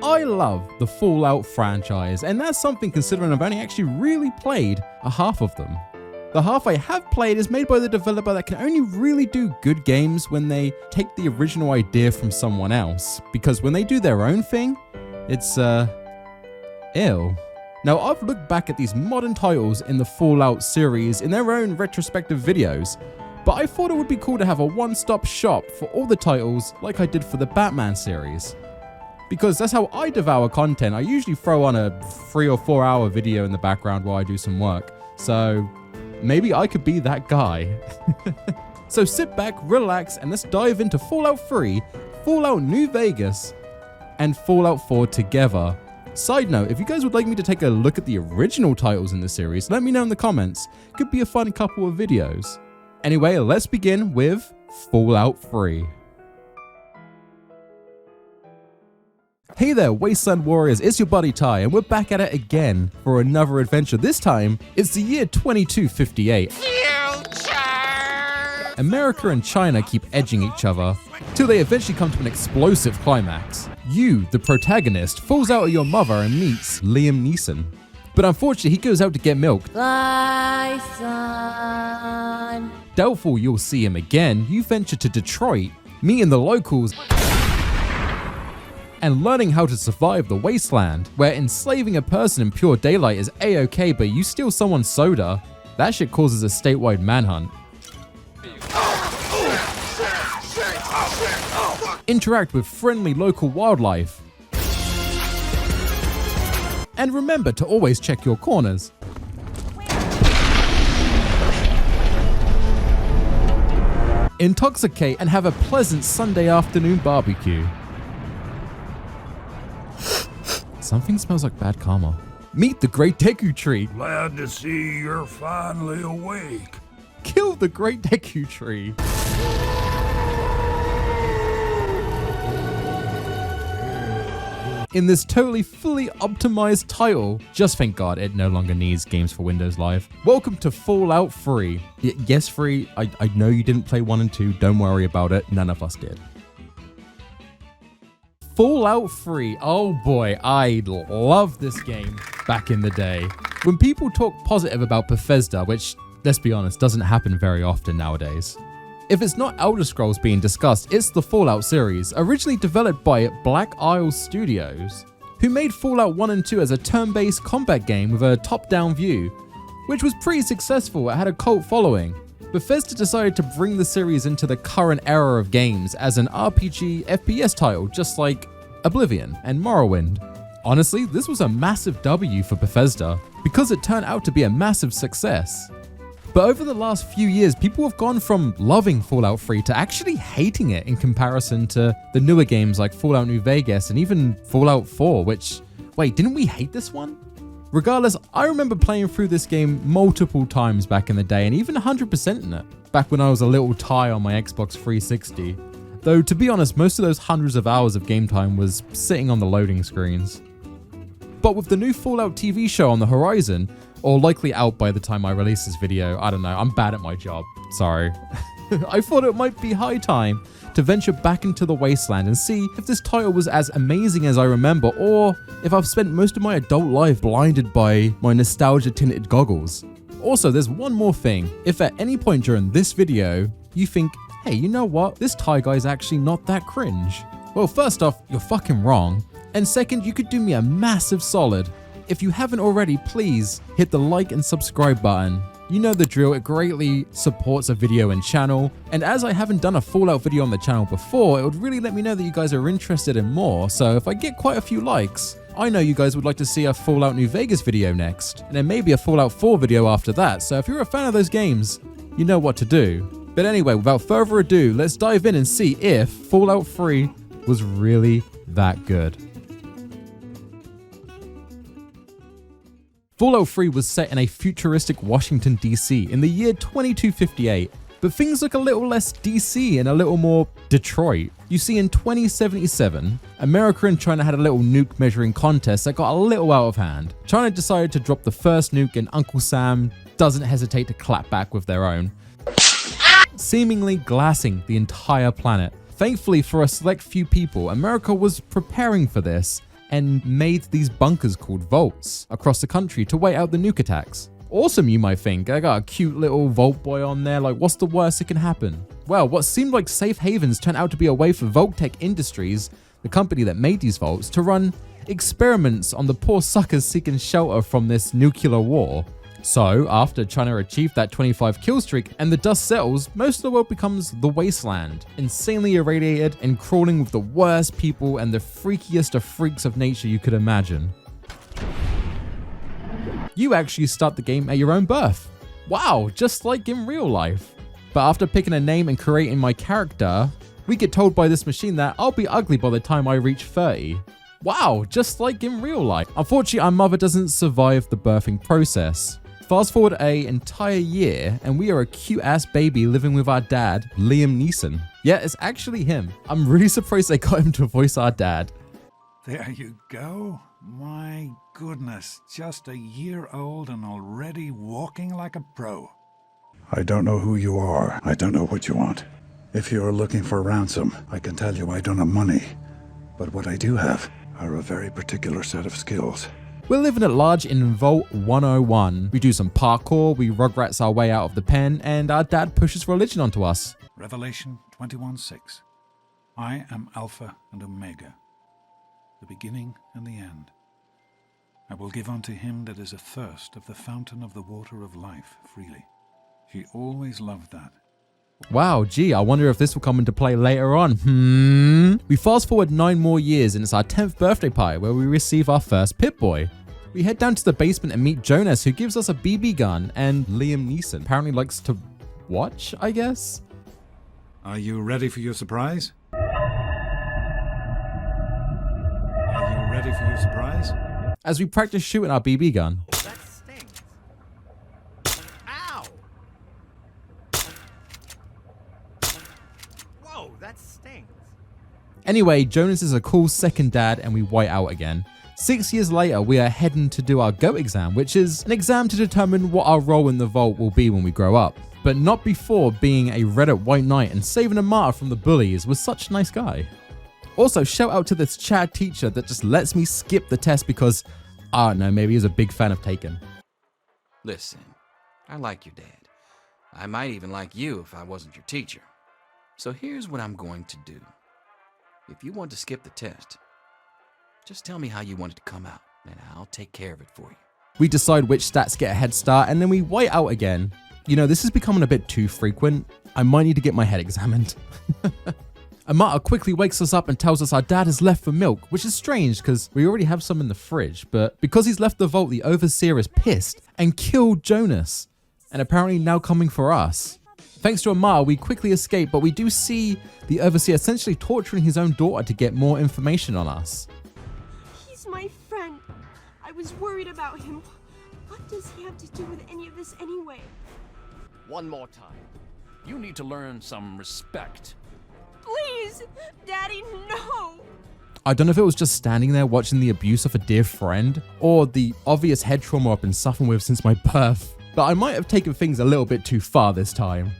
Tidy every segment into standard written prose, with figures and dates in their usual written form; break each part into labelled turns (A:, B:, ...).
A: I love the Fallout franchise, and that's something considering I've only actually really played a half of them. The half I have played is made by the developer that can only really do good games when they take the original idea from someone else, because when they do their own thing, it's ill. Now, I've looked back at these modern titles in the Fallout series in their own retrospective videos, but I thought it would be cool to have a one-stop shop for all the titles like I did for the Batman series. Because that's how I devour content. I usually throw on a 3 or 4 hour video in the background while I do some work. So maybe I could be that guy. So sit back, relax, and let's dive into Fallout 3, Fallout New Vegas, and Fallout 4 together. Side note, if you guys would like me to take a look at the original titles in the series, let me know in the comments. Could be a fun couple of videos. Anyway, let's begin with Fallout 3. Hey there, Wasteland Warriors, it's your buddy Ty, and we're back at it again for another adventure. This time, it's the year 2258. America and China keep edging each other, till they eventually come to an explosive climax. You, the protagonist, falls out of your mother and meets Liam Neeson. But unfortunately, he goes out to get milk.
B: Fly, son.
A: Doubtful you'll see him again, you venture to Detroit, meeting the locals, and learning how to survive the wasteland, where enslaving a person in pure daylight is a-okay, but you steal someone's soda, that shit causes a statewide manhunt. Interact with friendly local wildlife. And remember to always check your corners. Intoxicate and have a pleasant Sunday afternoon barbecue. Something smells like bad karma. Meet the Great Deku Tree.
C: Glad to see you're finally awake.
A: Kill the Great Deku Tree. In this totally fully optimized title, just thank God it no longer needs games for Windows Live. Welcome to Fallout 3. Yes, 3, I know you didn't play 1 and 2, don't worry about it, none of us did. Fallout 3, oh boy, I love this game back in the day. When people talk positive about Bethesda, which, let's be honest, doesn't happen very often nowadays. If it's not Elder Scrolls being discussed, it's the Fallout series, originally developed by Black Isle Studios, who made Fallout 1 and 2 as a turn-based combat game with a top-down view, which was pretty successful. It had a cult following. Bethesda decided to bring the series into the current era of games as an RPG FPS title, just like Oblivion and Morrowind. Honestly, this was a massive W for Bethesda, because it turned out to be a massive success. But over the last few years, people have gone from loving Fallout 3 to actually hating it in comparison to the newer games like Fallout New Vegas and even Fallout 4, which, wait, didn't we hate this one? Regardless, I remember playing through this game multiple times back in the day and even 100%ing it, back when I was a little Ty on my Xbox 360. Though, to be honest, most of those hundreds of hours of game time was sitting on the loading screens. But with the new Fallout TV show on the horizon, or likely out by the time I release this video, I don't know, I'm bad at my job, sorry. I thought it might be high time to venture back into the wasteland and see if this title was as amazing as I remember, or if I've spent most of my adult life blinded by my nostalgia tinted goggles. Also, there's one more thing. If at any point during this video, you think, hey, you know what, this Ty guy's actually not that cringe. Well, first off, you're fucking wrong. And second, you could do me a massive solid. If you haven't already, please hit the like and subscribe button. You know the drill, it greatly supports a video and channel. And as I haven't done a Fallout video on the channel before, it would really let me know that you guys are interested in more. So if I get quite a few likes, I know you guys would like to see a Fallout New Vegas video next. And then maybe a Fallout 4 video after that. So if you're a fan of those games, you know what to do. But anyway, without further ado, let's dive in and see if Fallout 3 was really that good. Fallout 3 was set in a futuristic Washington, D.C. in the year 2258, but things look a little less DC and a little more Detroit. You see, in 2077, America and China had a little nuke measuring contest that got a little out of hand. China decided to drop the first nuke and Uncle Sam doesn't hesitate to clap back with their own, seemingly glassing the entire planet. Thankfully for a select few people, America was preparing for this and made these bunkers called vaults across the country to wait out the nuke attacks. Awesome, you might think. I got a cute little vault boy on there, like what's the worst that can happen? Well, what seemed like safe havens turned out to be a way for Vault-Tec Industries, the company that made these vaults, to run experiments on the poor suckers seeking shelter from this nuclear war. So, after trying to achieve that 25 kill streak and the dust settles, most of the world becomes the wasteland, insanely irradiated and crawling with the worst people and the freakiest of freaks of nature you could imagine. You actually start the game at your own birth. Wow, just like in real life. But after picking a name and creating my character, we get told by this machine that I'll be ugly by the time I reach 30. Wow, just like in real life. Unfortunately, our mother doesn't survive the birthing process. Fast forward an entire year and we are a cute ass baby living with our dad, Liam Neeson. Yeah, it's actually him. I'm really surprised they got him to voice our dad.
D: There you go. My goodness, just a year old and already walking like a pro.
E: I don't know who you are. I don't know what you want. If you are looking for ransom, I can tell you I don't have money. But what I do have are a very particular set of skills.
A: We're living at large in Vault 101. We do some parkour, we rugrats our way out of the pen, and our dad pushes religion onto us.
D: Revelation 21:6. I am Alpha and Omega, the beginning and the end. I will give unto him that is athirst of the fountain of the water of life freely. She always loved that.
A: Wow, gee, I wonder if this will come into play later on. We fast forward 9 more years and it's our 10th birthday party where we receive our first Pip-Boy. We head down to the basement and meet Jonas, who gives us a BB gun, and Liam Neeson apparently likes to watch, I guess?
D: Are you ready for your surprise?
A: As we practice shooting our BB gun.
F: Oh, that stings. Ow! Whoa, that stings.
A: Anyway, Jonas is a cool second dad and we white out again. 6 years later, we are heading to do our GOAT exam, which is an exam to determine what our role in the vault will be when we grow up. But not before being a Reddit white knight and saving a martyr from the bullies was such a nice guy. Also, shout out to this Chad teacher that just lets me skip the test because, I don't know, maybe he's a big fan of Taken.
G: Listen, I like your dad. I might even like you if I wasn't your teacher. So here's what I'm going to do. If you want to skip the test, just tell me how you want it to come out, and I'll take care of it for you.
A: We decide which stats get a head start, and then we white out again. You know, this is becoming a bit too frequent. I might need to get my head examined. Amata quickly wakes us up and tells us our dad has left for milk, which is strange because we already have some in the fridge, but because he's left the vault, the overseer is pissed and killed Jonas, and apparently now coming for us. Thanks to Amata, we quickly escape, but we do see the overseer essentially torturing his own daughter to get more information on us.
H: He's my friend. I was worried about him. What does he have to do with any of this anyway?
I: One more time. You need to learn some respect.
H: Please! Daddy, no!
A: I don't know if it was just standing there watching the abuse of a dear friend, or the obvious head trauma I've been suffering with since my birth, but I might have taken things a little bit too far this time.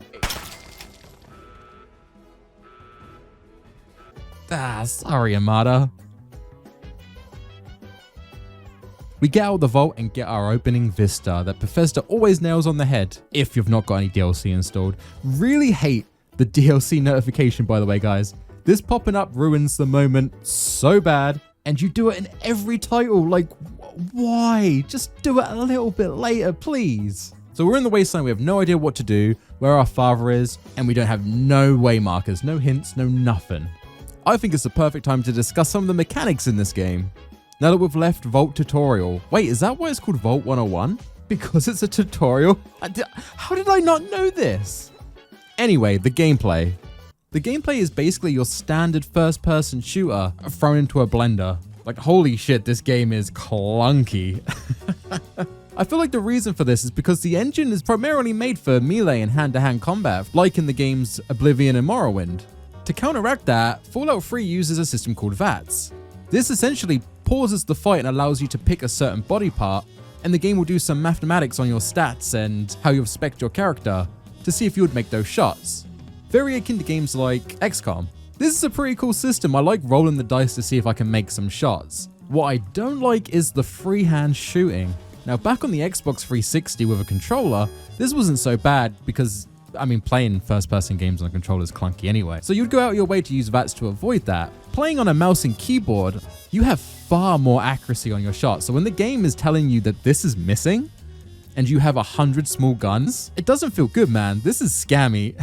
A: Sorry, Amata. We get out of the vault and get our opening vista that Bethesda always nails on the head, if you've not got any DLC installed. Really hate the DLC notification, by the way, guys. This popping up ruins the moment so bad, and you do it in every title. Like, why? Just do it a little bit later, please. So we're in the wasteland, we have no idea what to do, where our father is, and we don't have no way markers, no hints, no nothing. I think it's the perfect time to discuss some of the mechanics in this game. Now that we've left Vault Tutorial. Wait, is that why it's called Vault 101? Because it's a tutorial? How did I not know this? Anyway, the gameplay. The gameplay is basically your standard first-person shooter thrown into a blender. Like, holy shit, this game is clunky. I feel like the reason for this is because the engine is primarily made for melee and hand-to-hand combat, like in the games Oblivion and Morrowind. To counteract that, Fallout 3 uses a system called VATS. This essentially pauses the fight and allows you to pick a certain body part, and the game will do some mathematics on your stats and how you spec your character to see if you would make those shots. Very akin to games like XCOM. This is a pretty cool system. I like rolling the dice to see if I can make some shots. What I don't like is the freehand shooting. Now, back on the Xbox 360 with a controller, this wasn't so bad because, I mean, playing first-person games on a controller is clunky anyway. So you'd go out your way to use VATS to avoid that. Playing on a mouse and keyboard, you have far more accuracy on your shots. So when the game is telling you that this is missing, and you have 100 small guns, it doesn't feel good, man. This is scammy.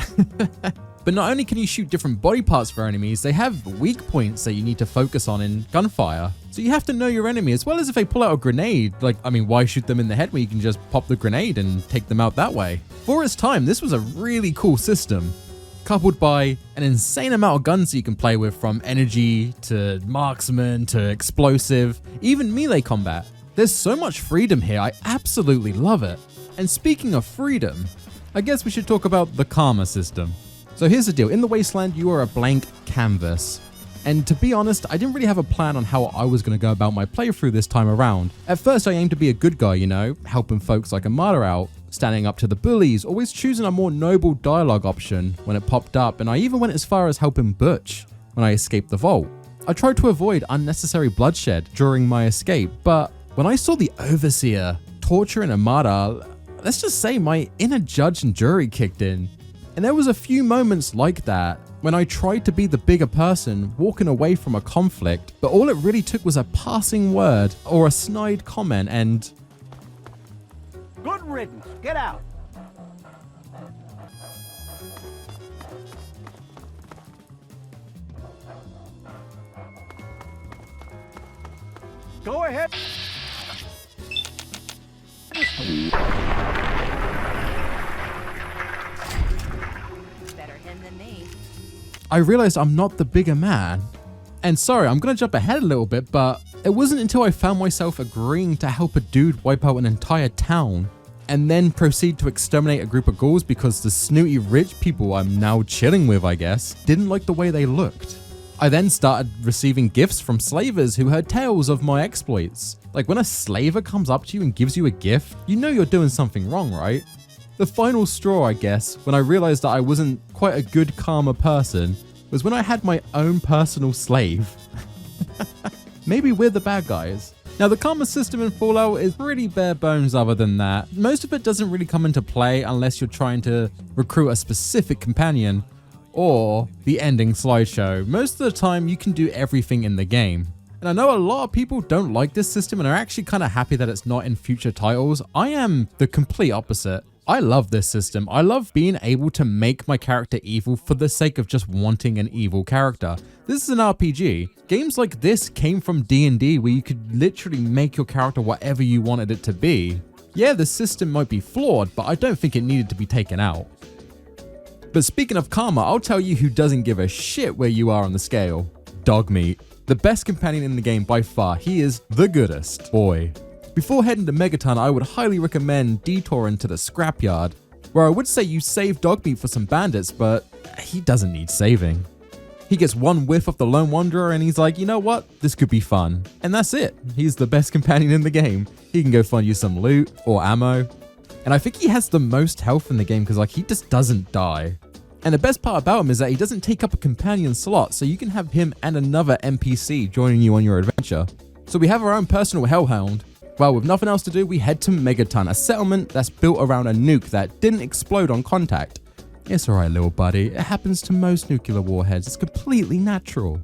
A: But not only can you shoot different body parts for enemies, they have weak points that you need to focus on in gunfire. So you have to know your enemy, as well as if they pull out a grenade. Like, I mean, why shoot them in the head when you can just pop the grenade and take them out that way? For its time, this was a really cool system, coupled by an insane amount of guns that you can play with, from energy to marksman to explosive, even melee combat. There's so much freedom here, I absolutely love it. And speaking of freedom, I guess we should talk about the karma system. So here's the deal, in the wasteland you are a blank canvas. And to be honest, I didn't really have a plan on how I was going to go about my playthrough this time around. At first I aimed to be a good guy, you know, helping folks like Amada out, standing up to the bullies, always choosing a more noble dialogue option when it popped up, and I even went as far as helping Butch when I escaped the vault. I tried to avoid unnecessary bloodshed during my escape, but when I saw the Overseer torturing Amada, let's just say my inner judge and jury kicked in. And there was a few moments like that when I tried to be the bigger person, walking away from a conflict, but all it really took was a passing word or a snide comment and...
F: Good riddance. Get out. Go ahead.
B: Better him than me.
A: I realized I'm not the bigger man. And sorry, I'm gonna jump ahead a little bit, but it wasn't until I found myself agreeing to help a dude wipe out an entire town and then proceed to exterminate a group of ghouls because the snooty rich people I'm now chilling with, I guess, didn't like the way they looked. I then started receiving gifts from slavers who heard tales of my exploits. Like when a slaver comes up to you and gives you a gift, you know you're doing something wrong, right? The final straw, I guess, when I realized that I wasn't quite a good karma person, was when I had my own personal slave. Maybe we're the bad guys. Now the karma system in Fallout is pretty bare bones other than that. Most of it doesn't really come into play unless you're trying to recruit a specific companion or the ending slideshow. Most of the time you can do everything in the game. And I know a lot of people don't like this system and are actually kind of happy that it's not in future titles. I am the complete opposite. I love this system. I love being able to make my character evil for the sake of just wanting an evil character. This is an RPG. Games like this came from D&D where you could literally make your character whatever you wanted it to be. Yeah, the system might be flawed, but I don't think it needed to be taken out. But speaking of karma, I'll tell you who doesn't give a shit where you are on the scale. Dogmeat. The best companion in the game by far. He is the goodest boy. Before heading to Megaton, I would highly recommend detouring to the scrapyard, where I would say you save Dogmeat for some bandits, but he doesn't need saving. He gets one whiff of the Lone Wanderer and he's like, you know what, this could be fun. And that's it. He's the best companion in the game. He can go find you some loot or ammo. And I think he has the most health in the game because like he just doesn't die. And the best part about him is that he doesn't take up a companion slot, so you can have him and another NPC joining you on your adventure. So we have our own personal hellhound. Well, with nothing else to do, we head to Megaton, a settlement that's built around a nuke that didn't explode on contact. It's alright, little buddy. It happens to most nuclear warheads. It's completely natural.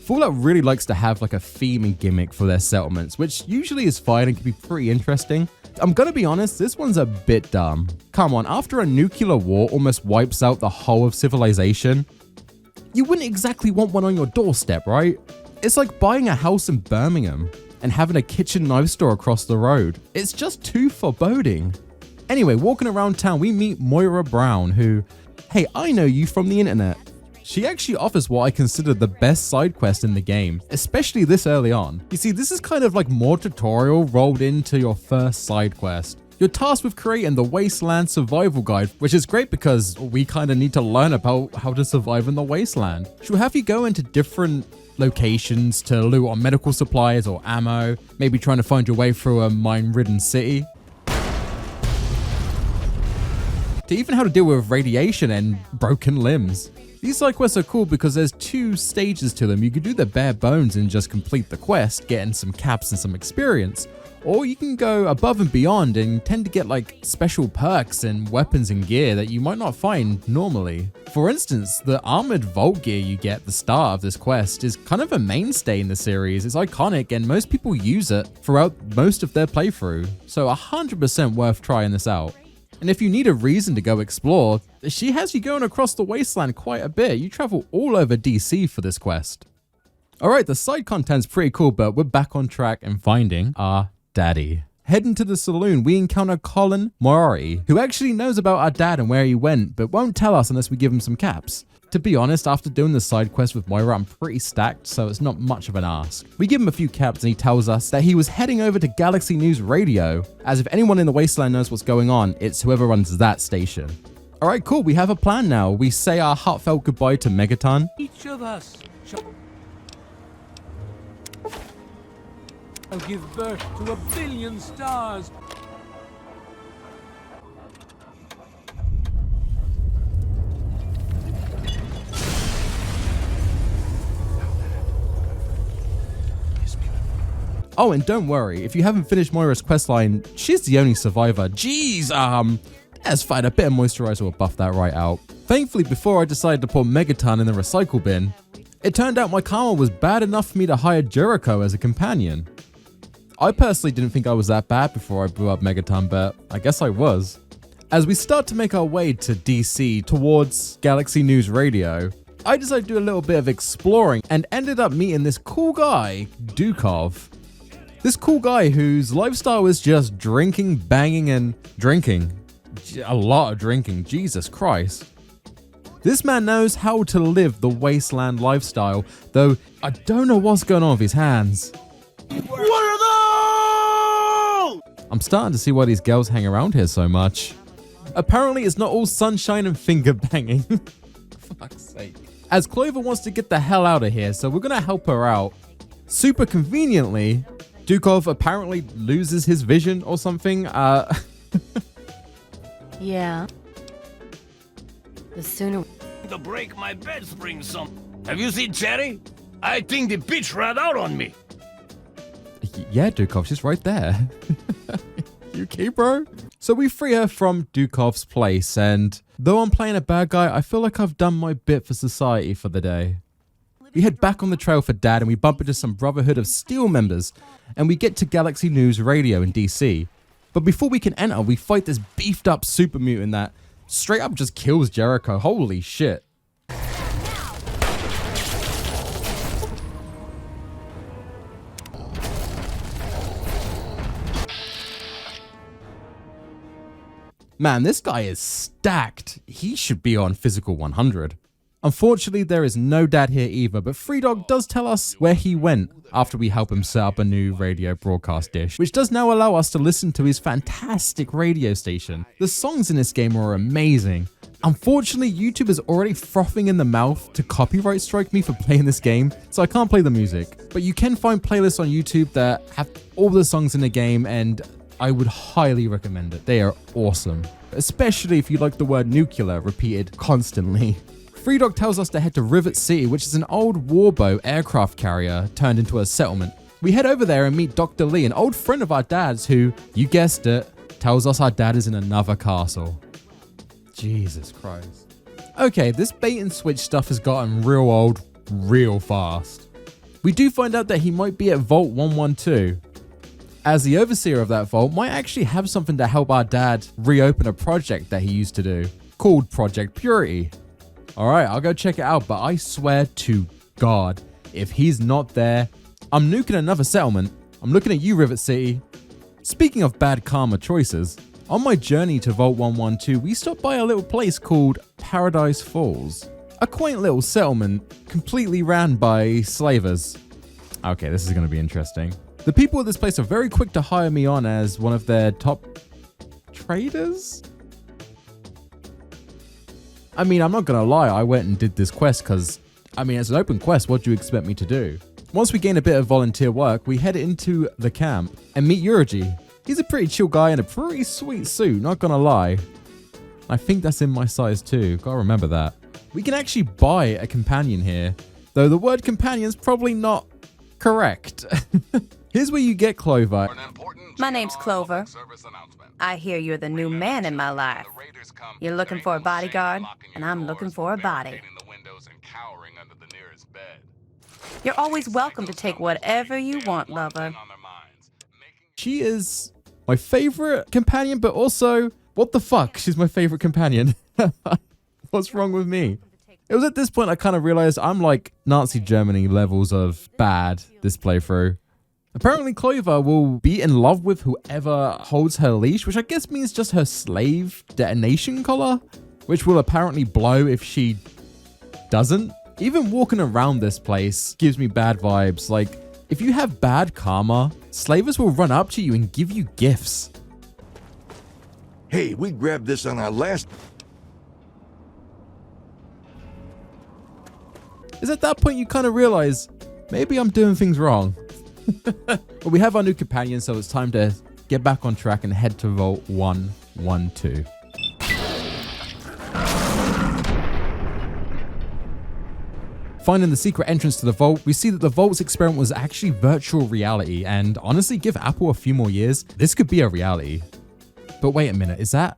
A: Fallout really likes to have like a theme and gimmick for their settlements, which usually is fine and can be pretty interesting. I'm gonna be honest, this one's a bit dumb. Come on, after a nuclear war almost wipes out the whole of civilization, you wouldn't exactly want one on your doorstep, right? It's like buying a house in Birmingham and having a kitchen knife store across the road. It's just too foreboding. Anyway, walking around town, we meet Moira Brown, who, hey, I know you from the internet. She actually offers what I consider the best side quest in the game, especially this early on. You see, this is kind of like more tutorial rolled into your first side quest. You're tasked with creating the Wasteland Survival Guide, which is great because we kind of need to learn about how to survive in the wasteland. She'll have you go into different locations to loot on medical supplies or ammo, maybe trying to find your way through a mine-ridden city, to even how to deal with radiation and broken limbs. These side quests are cool because there's 2 stages to them. You can do the bare bones and just complete the quest, getting some caps and some experience. Or you can go above and beyond and tend to get like special perks and weapons and gear that you might not find normally. For instance, the armored vault gear you get at the start of this quest is kind of a mainstay in the series. It's iconic and most people use it throughout most of their playthrough. So 100% worth trying this out. And if you need a reason to go explore, she has you going across the wasteland quite a bit. You travel all over DC for this quest. Alright, the side content's pretty cool, but we're back on track and finding our daddy. Heading to the saloon, we encounter Colin Moriarty, who actually knows about our dad and where he went, but won't tell us unless we give him some caps. To be honest, after doing the side quest with Moira, I'm pretty stacked, so it's not much of an ask. We give him a few caps and he tells us that he was heading over to Galaxy News Radio, as if anyone in the wasteland knows what's going on, it's whoever runs that station. Alright, cool, we have a plan now. We say our heartfelt goodbye to Megaton.
F: Each of us shall give birth to 1 billion stars.
A: Oh, and don't worry, if you haven't finished Moira's questline, she's the only survivor. Jeez, that's fine, a bit of moisturizer will buff that right out. Thankfully, before I decided to put Megaton in the recycle bin, it turned out my karma was bad enough for me to hire Jericho as a companion. I personally didn't think I was that bad before I blew up Megaton, but I guess I was. As we start to make our way to DC towards Galaxy News Radio, I decided to do a little bit of exploring and ended up meeting this cool guy, Dukov. This cool guy whose lifestyle is just drinking, banging, and drinking. A lot of drinking, Jesus Christ. This man knows how to live the wasteland lifestyle, though I don't know what's going on with his hands.
F: What are those?
A: I'm starting to see why these girls hang around here so much. Apparently it's not all sunshine and finger banging. For fuck's sake. As Clover wants to get the hell out of here, so we're gonna help her out. Super conveniently, Dukov apparently loses his vision or something.
B: Yeah. The sooner.
F: To break my bed spring some. Have you seen Cherry? I think the bitch ran out on me.
A: Yeah, Dukov, she's right there. You okay, bro? So we free her from Dukov's place, and though I'm playing a bad guy, I feel like I've done my bit for society for the day. We head back on the trail for Dad and we bump into some Brotherhood of Steel members and we get to Galaxy News Radio in DC. But before we can enter, we fight this beefed up super mutant that straight up just kills Jericho. Holy shit. Man, this guy is stacked. He should be on physical 100. Unfortunately, there is no Dad here either, but Free Dog does tell us where he went after we help him set up a new radio broadcast dish, which does now allow us to listen to his fantastic radio station. The songs in this game are amazing. Unfortunately, YouTube is already frothing in the mouth to copyright strike me for playing this game, so I can't play the music. But you can find playlists on YouTube that have all the songs in the game, and I would highly recommend it. They are awesome, especially if you like the word nuclear repeated constantly. Free Dog tells us to head to Rivet City, which is an old warboat aircraft carrier turned into a settlement. We head over there and meet Dr. Lee, an old friend of our dad's who, you guessed it, tells us our dad is in another castle. Jesus Christ. Okay, this bait and switch stuff has gotten real old real fast. We do find out that he might be at Vault 112. As the overseer of that vault might actually have something to help our dad reopen a project that he used to do, called Project Purity. Alright, I'll go check it out, but I swear to God, if he's not there, I'm nuking another settlement. I'm looking at you, Rivet City. Speaking of bad karma choices, on my journey to Vault 112, we stopped by a little place called Paradise Falls. A quaint little settlement, completely ran by slavers. Okay, this is going to be interesting. The people at this place are very quick to hire me on as one of their top traders? I mean, I'm not gonna lie, I went and did this quest because, I mean, it's an open quest, what do you expect me to do? Once we gain a bit of volunteer work, we head into the camp and meet Yurigi. He's a pretty chill guy in a pretty sweet suit, not gonna lie. I think that's in my size too, gotta remember that. We can actually buy a companion here, though the word companion's probably not correct. Here's where you get Clover.
J: My name's Clover. I hear you're the new man in my life. You're looking for a bodyguard, and I'm looking for a body. You're always welcome to take whatever you want, lover.
A: She is my favorite companion, but also, what the fuck? She's my favorite companion. What's wrong with me? It was at this point I kind of realized I'm like Nazi Germany levels of bad this playthrough. Apparently Clover will be in love with whoever holds her leash, which I guess means just her slave detonation collar, which will apparently blow if she doesn't. Even walking around this place gives me bad vibes. Like, if you have bad karma, slavers will run up to you and give you gifts.
C: Hey, we grabbed this on our last...
A: Is at that point you kind of realize, maybe I'm doing things wrong. But we have our new companion, so it's time to get back on track and head to Vault 112. Finding the secret entrance to the vault, we see that the vault's experiment was actually virtual reality, and honestly, give Apple a few more years, this could be a reality. But wait a minute, is that...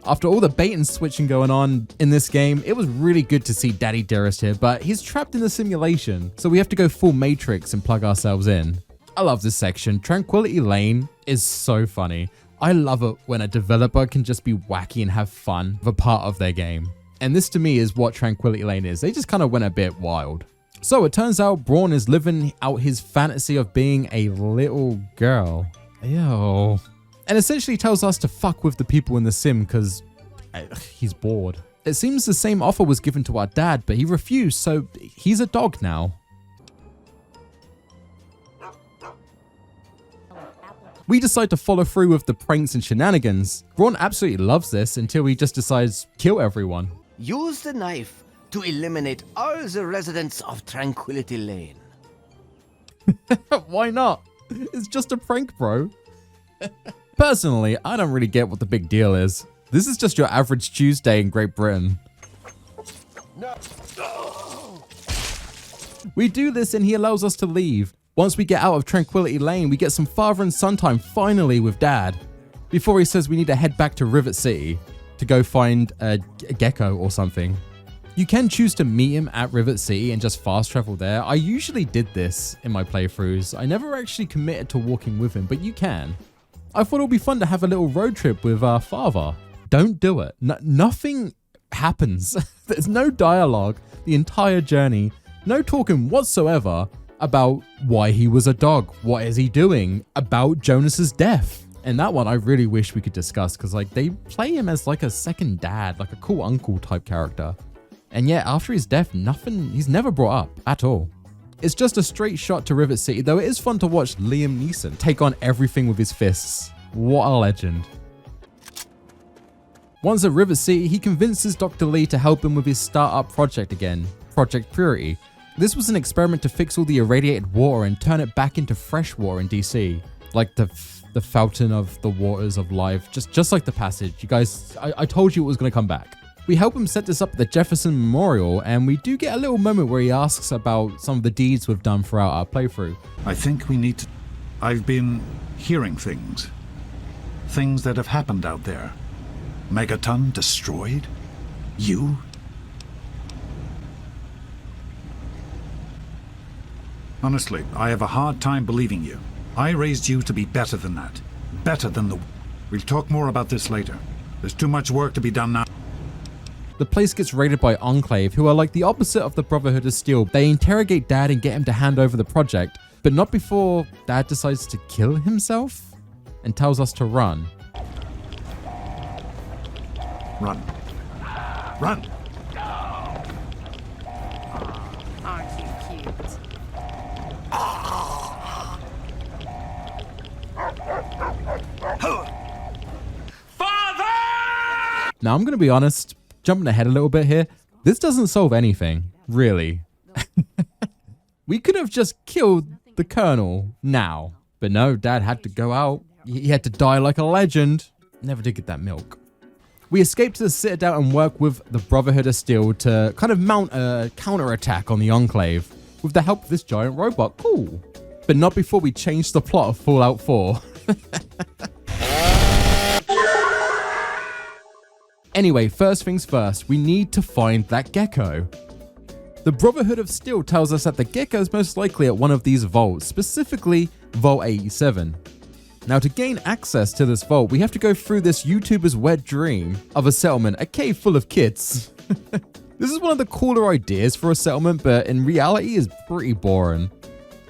A: After all the bait and switching going on in this game, it was really good to see Daddy Dearest here, but he's trapped in the simulation, so we have to go full Matrix and plug ourselves in. I love this section. Tranquility Lane is so funny. I love it when a developer can just be wacky and have fun with a part of their game. And this to me is what Tranquility Lane is. They just kind of went a bit wild. So it turns out Braun is living out his fantasy of being a little girl. Ew. And essentially tells us to fuck with the people in the sim because he's bored. It seems the same offer was given to our dad, but he refused, so he's a dog now. We decide to follow through with the pranks and shenanigans. Braun absolutely loves this until he just decides to kill everyone.
F: Use the knife to eliminate all the residents of Tranquility Lane.
A: Why not? It's just a prank, bro. Personally, I don't really get what the big deal is. This is just your average Tuesday in Great Britain. No. We do this and he allows us to leave. Once we get out of Tranquility Lane, we get some father and son time finally with Dad. Before he says we need to head back to Rivet City to go find a gecko or something. You can choose to meet him at Rivet City and just fast travel there. I usually did this in my playthroughs. I never actually committed to walking with him, but you can. I thought it would be fun to have a little road trip with our father. Don't do it. Nothing happens. There's no dialogue the entire journey. No talking whatsoever about why he was a dog. What is he doing? About Jonas's death. And that one I really wish we could discuss because like they play him as like a second dad, like a cool uncle type character. And yet after his death, he's never brought up at all. It's just a straight shot to Rivet City, though it is fun to watch Liam Neeson take on everything with his fists. What a legend. Once at Rivet City, he convinces Dr. Lee to help him with his startup project again, Project Purity. This was an experiment to fix all the irradiated water and turn it back into fresh water in DC. Like the fountain of the waters of life, just like the passage. You guys, I told you it was going to come back. We help him set this up at the Jefferson Memorial, and we do get a little moment where he asks about some of the deeds we've done throughout our playthrough.
D: I think we need to... I've been hearing things. Things that have happened out there. Megaton destroyed? You? Honestly, I have a hard time believing you. I raised you to be better than that. Better than the... We'll talk more about this later. There's too much work to be done now.
A: The place gets raided by Enclave, who are like the opposite of the Brotherhood of Steel. They interrogate Dad and get him to hand over the project, but not before Dad decides to kill himself and tells us to run.
D: Run. Run!
J: Aren't you cute?
A: Now, I'm going to be honest, jumping ahead a little bit here, this doesn't solve anything, really. We could have just killed the Colonel now. But no, Dad had to go out. He had to die like a legend. Never did get that milk. We escape to the Citadel and work with the Brotherhood of Steel to kind of mount a counterattack on the Enclave with the help of this giant robot. Cool. But not before we change the plot of Fallout 4. Anyway, first things first, we need to find that gecko. The Brotherhood of Steel tells us that the gecko is most likely at one of these vaults, specifically Vault 87. Now, to gain access to this vault, we have to go through this YouTuber's wet dream of a settlement, a cave full of kids. This is one of the cooler ideas for a settlement, but in reality is pretty boring.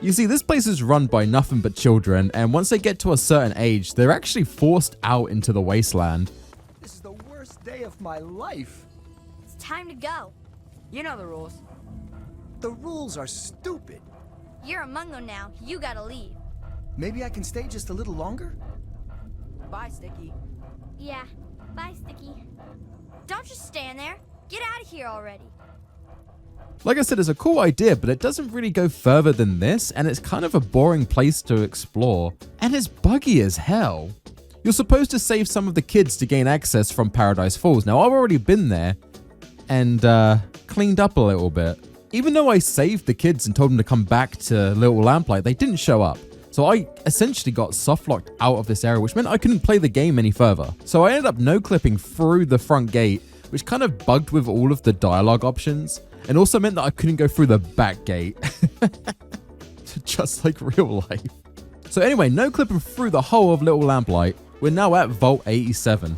A: You see, this place is run by nothing but children, and once they get to a certain age, they're actually forced out into the wasteland.
K: This is the worst day of my life.
L: It's time to go. You know the rules.
K: The rules are stupid.
L: You're a Mungo now. You gotta leave.
K: Maybe I can stay just a little longer?
L: Bye, Sticky. Yeah, bye, Sticky. Don't just stand there. Get out of here already.
A: Like I said, it's a cool idea, but it doesn't really go further than this, and it's kind of a boring place to explore. And it's buggy as hell. You're supposed to save some of the kids to gain access from Paradise Falls. Now, I've already been there and cleaned up a little bit. Even though I saved the kids and told them to come back to Little Lamplight, they didn't show up. So I essentially got softlocked out of this area, which meant I couldn't play the game any further. So I ended up no-clipping through the front gate, which kind of bugged with all of the dialogue options, and also meant that I couldn't go through the back gate. Just like real life. So anyway, no-clipping through the whole of Little Lamplight, we're now at Vault 87.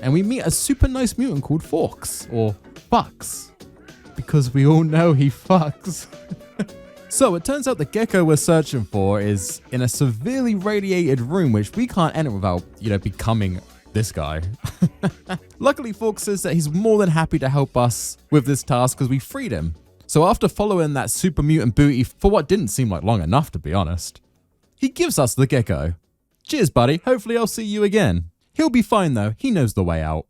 A: And we meet a super nice mutant called Forks, or Fucks, because we all know he fucks. So it turns out the gecko we're searching for is in a severely radiated room, which we can't enter without, becoming this guy. Luckily, Forks says that he's more than happy to help us with this task because we freed him. So after following that super mutant booty for what didn't seem like long enough, to be honest, he gives us the gecko. Cheers, buddy. Hopefully I'll see you again. He'll be fine though. He knows the way out.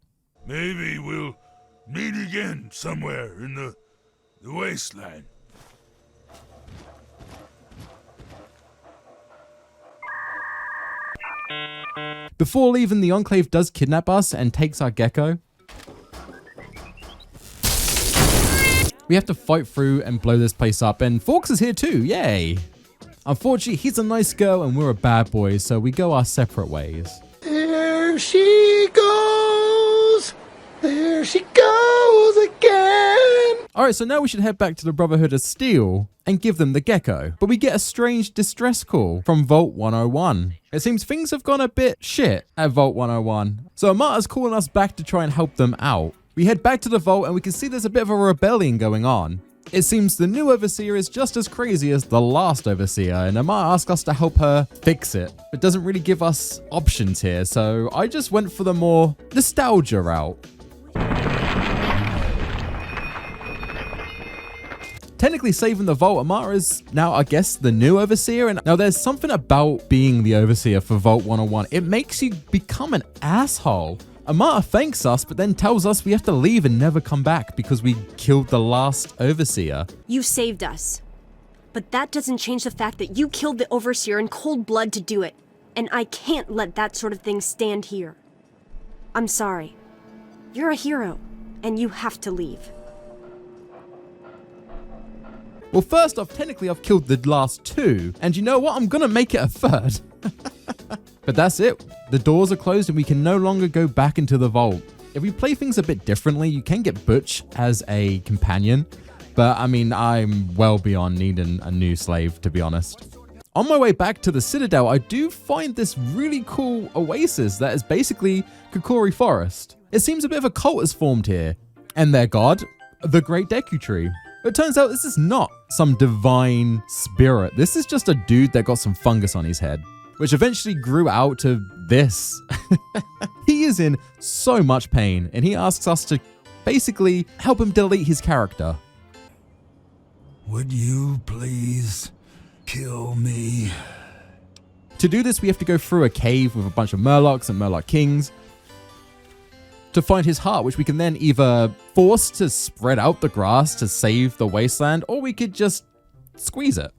C: Maybe we'll meet again somewhere in the wasteland.
A: Before leaving, the Enclave does kidnap us and takes our gecko. We have to fight through and blow this place up, and Forks is here too, yay! Unfortunately, he's a nice girl and we're a bad boy, so we go our separate ways.
K: There she goes! There she goes again!
A: Alright, so now we should head back to the Brotherhood of Steel and give them the gecko. But we get a strange distress call from Vault 101. It seems things have gone a bit shit at Vault 101. So Amata's calling us back to try and help them out. We head back to the vault and we can see there's a bit of a rebellion going on. It seems the new Overseer is just as crazy as the last Overseer, and Amata asks us to help her fix it. It doesn't really give us options here, so I just went for the more nostalgia route. Technically saving the vault, Amata is now, I guess, the new Overseer. And now there's something about being the Overseer for Vault 101. It makes you become an asshole. Amata thanks us, but then tells us we have to leave and never come back because we killed the last Overseer.
H: You saved us. But that doesn't change the fact that you killed the Overseer in cold blood to do it. And I can't let that sort of thing stand here. I'm sorry. You're a hero, and you have to leave.
A: Well, first off, technically I've killed the last two, and you know what? I'm gonna make it a third. But that's it. The doors are closed and we can no longer go back into the vault. If we play things a bit differently, you can get Butch as a companion, but I mean, I'm well beyond needing a new slave, to be honest. On my way back to the Citadel, I do find this really cool oasis that is basically Kokori Forest. It seems a bit of a cult has formed here, and their god, the Great Deku Tree. It turns out this is not some divine spirit. This is just a dude that got some fungus on his head, which eventually grew out to this. He is in so much pain, and he asks us to basically help him delete his character.
C: Would you please kill me?
A: To do this, we have to go through a cave with a bunch of Murlocs and Murloc Kings to find his heart, which we can then either force to spread out the grass to save the wasteland, or we could just squeeze it.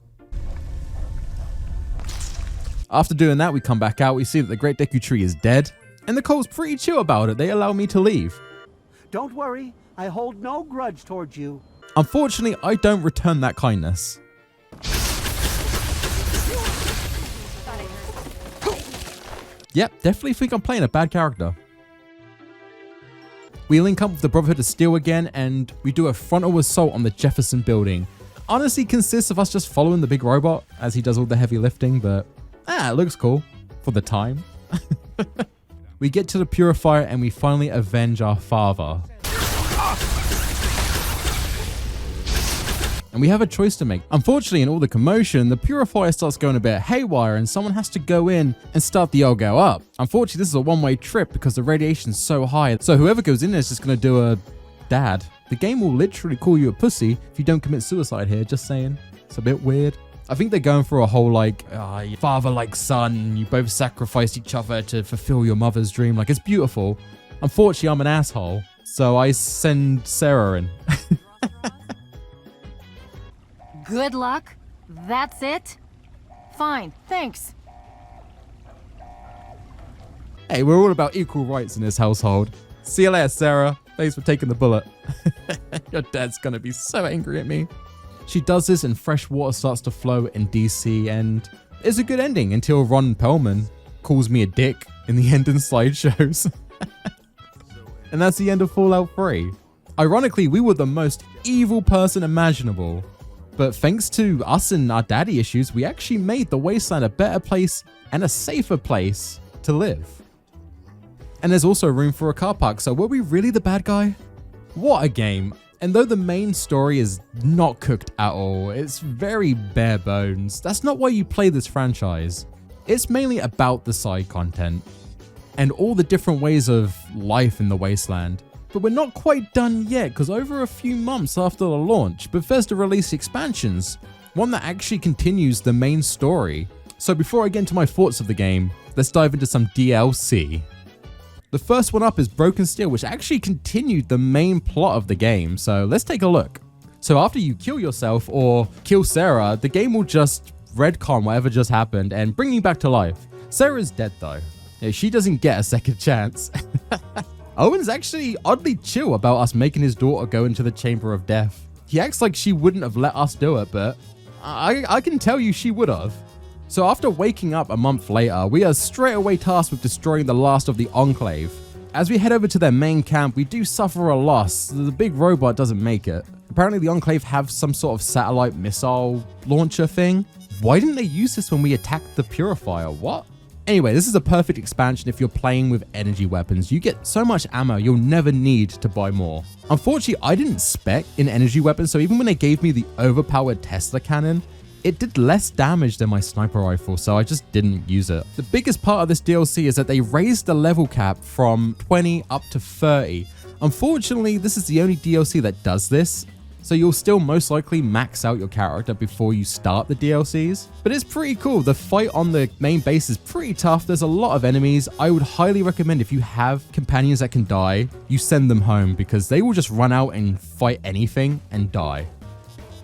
A: After doing that, we come back out, we see that the Great Deku Tree is dead, and the Cole's pretty chill about it. They allow me to leave.
M: Don't worry, I hold no grudge towards you.
A: Unfortunately, I don't return that kindness. Yep, definitely think I'm playing a bad character. We link up with the Brotherhood of Steel again, and we do a frontal assault on the Jefferson building. Honestly consists of us just following the big robot as he does all the heavy lifting, but it looks cool for the time. We get to the purifier and we finally avenge our father. And we have a choice to make. Unfortunately, in all the commotion, the purifier starts going a bit haywire and someone has to go in and start the old go up. Unfortunately, this is a one-way trip because the radiation's so high. So whoever goes in there is just going to do a dad. The game will literally call you a pussy if you don't commit suicide here, just saying. It's a bit weird. I think they're going for a whole like, father like son, you both sacrificed each other to fulfill your mother's dream. Like, it's beautiful. Unfortunately, I'm an asshole. So I send Sarah in.
B: Good luck? That's it? Fine, thanks.
A: Hey, we're all about equal rights in this household. See you later, Sarah. Thanks for taking the bullet. Your dad's gonna be so angry at me. She does this and fresh water starts to flow in DC, and it's a good ending until Ron Perlman calls me a dick in the ending slideshows. And that's the end of Fallout 3. Ironically, we were the most evil person imaginable. But thanks to us and our daddy issues, we actually made the wasteland a better place and a safer place to live. And there's also room for a car park, so were we really the bad guy? What a game. And though the main story is not cooked at all, it's very bare bones. That's not why you play this franchise. It's mainly about the side content and all the different ways of life in the wasteland. But we're not quite done yet, because over a few months after the launch, Bethesda released expansions, one that actually continues the main story. So before I get into my thoughts of the game, let's dive into some DLC. The first one up is Broken Steel, which actually continued the main plot of the game, so let's take a look. So after you kill yourself or kill Sarah, the game will just retcon whatever just happened and bring you back to life. Sarah's dead though. Yeah, she doesn't get a second chance. Owen's actually oddly chill about us making his daughter go into the Chamber of Death. He acts like she wouldn't have let us do it, but I can tell you she would have. So after waking up a month later, we are straight away tasked with destroying the last of the Enclave. As we head over to their main camp, we do suffer a loss. The big robot doesn't make it. Apparently the Enclave have some sort of satellite missile launcher thing. Why didn't they use this when we attacked the Purifier? What? Anyway, this is a perfect expansion if you're playing with energy weapons. You get so much ammo, you'll never need to buy more. Unfortunately, I didn't spec in energy weapons, so even when they gave me the overpowered Tesla cannon, it did less damage than my sniper rifle, so I just didn't use it. The biggest part of this DLC is that they raised the level cap from 20 up to 30. Unfortunately, this is the only DLC that does this, so you'll still most likely max out your character before you start the DLCs. But it's pretty cool. The fight on the main base is pretty tough. There's a lot of enemies. I would highly recommend if you have companions that can die, you send them home because they will just run out and fight anything and die.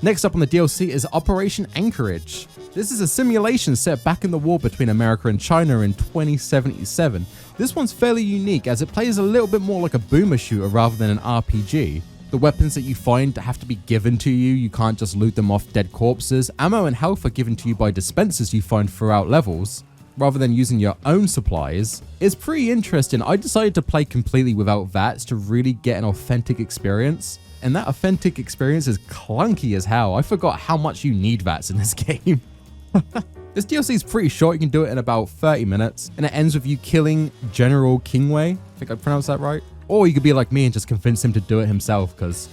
A: Next up on the DLC is Operation Anchorage. This is a simulation set back in the war between America and China in 2077. This one's fairly unique as it plays a little bit more like a boomer shooter rather than an RPG. The weapons that you find have to be given to you. You can't just loot them off dead corpses. Ammo and health are given to you by dispensers you find throughout levels, rather than using your own supplies. It's pretty interesting. I decided to play completely without VATS to really get an authentic experience. And that authentic experience is clunky as hell. I forgot how much you need VATS in this game. This DLC is pretty short. You can do it in about 30 minutes. And it ends with you killing General Kingway. I think I pronounced that right. Or you could be like me and just convince him to do it himself, because,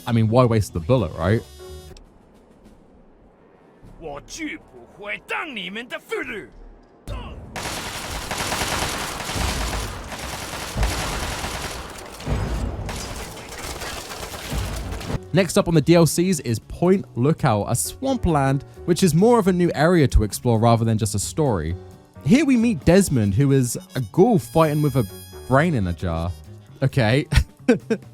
A: I mean, why waste the bullet, right? Next up on the DLCs is Point Lookout, a swampland, which is more of a new area to explore rather than just a story. Here we meet Desmond, who is a ghoul fighting with a brain in a jar. Okay.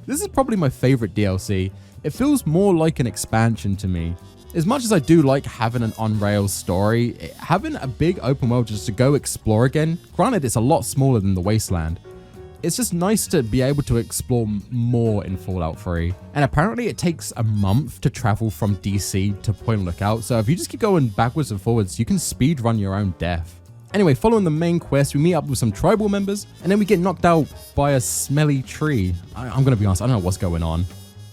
A: This is probably my favorite DLC. It feels more like an expansion to me. As much as I do like having an on-rails story, having a big open world just to go explore again, granted it's a lot smaller than the Wasteland, it's just nice to be able to explore more in Fallout 3. And apparently it takes a month to travel from DC to Point Lookout, so if you just keep going backwards and forwards, you can speedrun your own death. Anyway, following the main quest, we meet up with some tribal members, and then we get knocked out by a smelly tree. I'm gonna be honest, I don't know what's going on.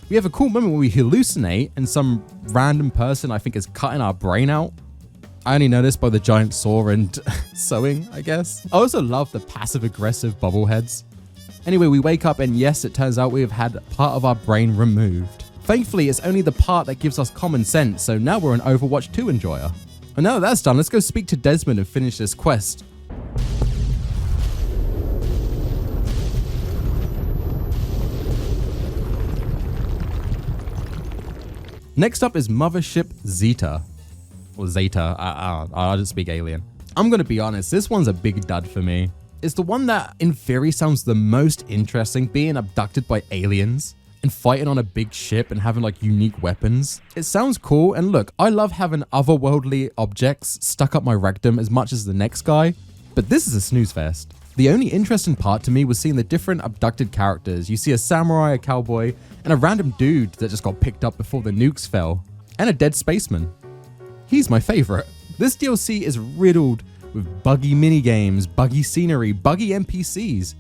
A: We have a cool moment where we hallucinate, and some random person, I think, is cutting our brain out. I only know this by the giant saw and sewing, I guess. I also love the passive-aggressive bobbleheads. Anyway, we wake up, and yes, it turns out we have had part of our brain removed. Thankfully, it's only the part that gives us common sense, so now we're an Overwatch 2 enjoyer. And now that that's done, let's go speak to Desmond and finish this quest. Next up is Mothership Zeta. Or Zeta, I just speak alien. I'm gonna be honest, this one's a big dud for me. It's the one that, in theory, sounds the most interesting, being abducted by aliens and fighting on a big ship and having like unique weapons. It sounds cool, and look, I love having otherworldly objects stuck up my rectum as much as the next guy, but this is a snooze fest. The only interesting part to me was seeing the different abducted characters. You see a samurai, a cowboy, and a random dude that just got picked up before the nukes fell, and a dead spaceman. He's my favorite. This DLC is riddled with buggy minigames, buggy scenery, buggy NPCs.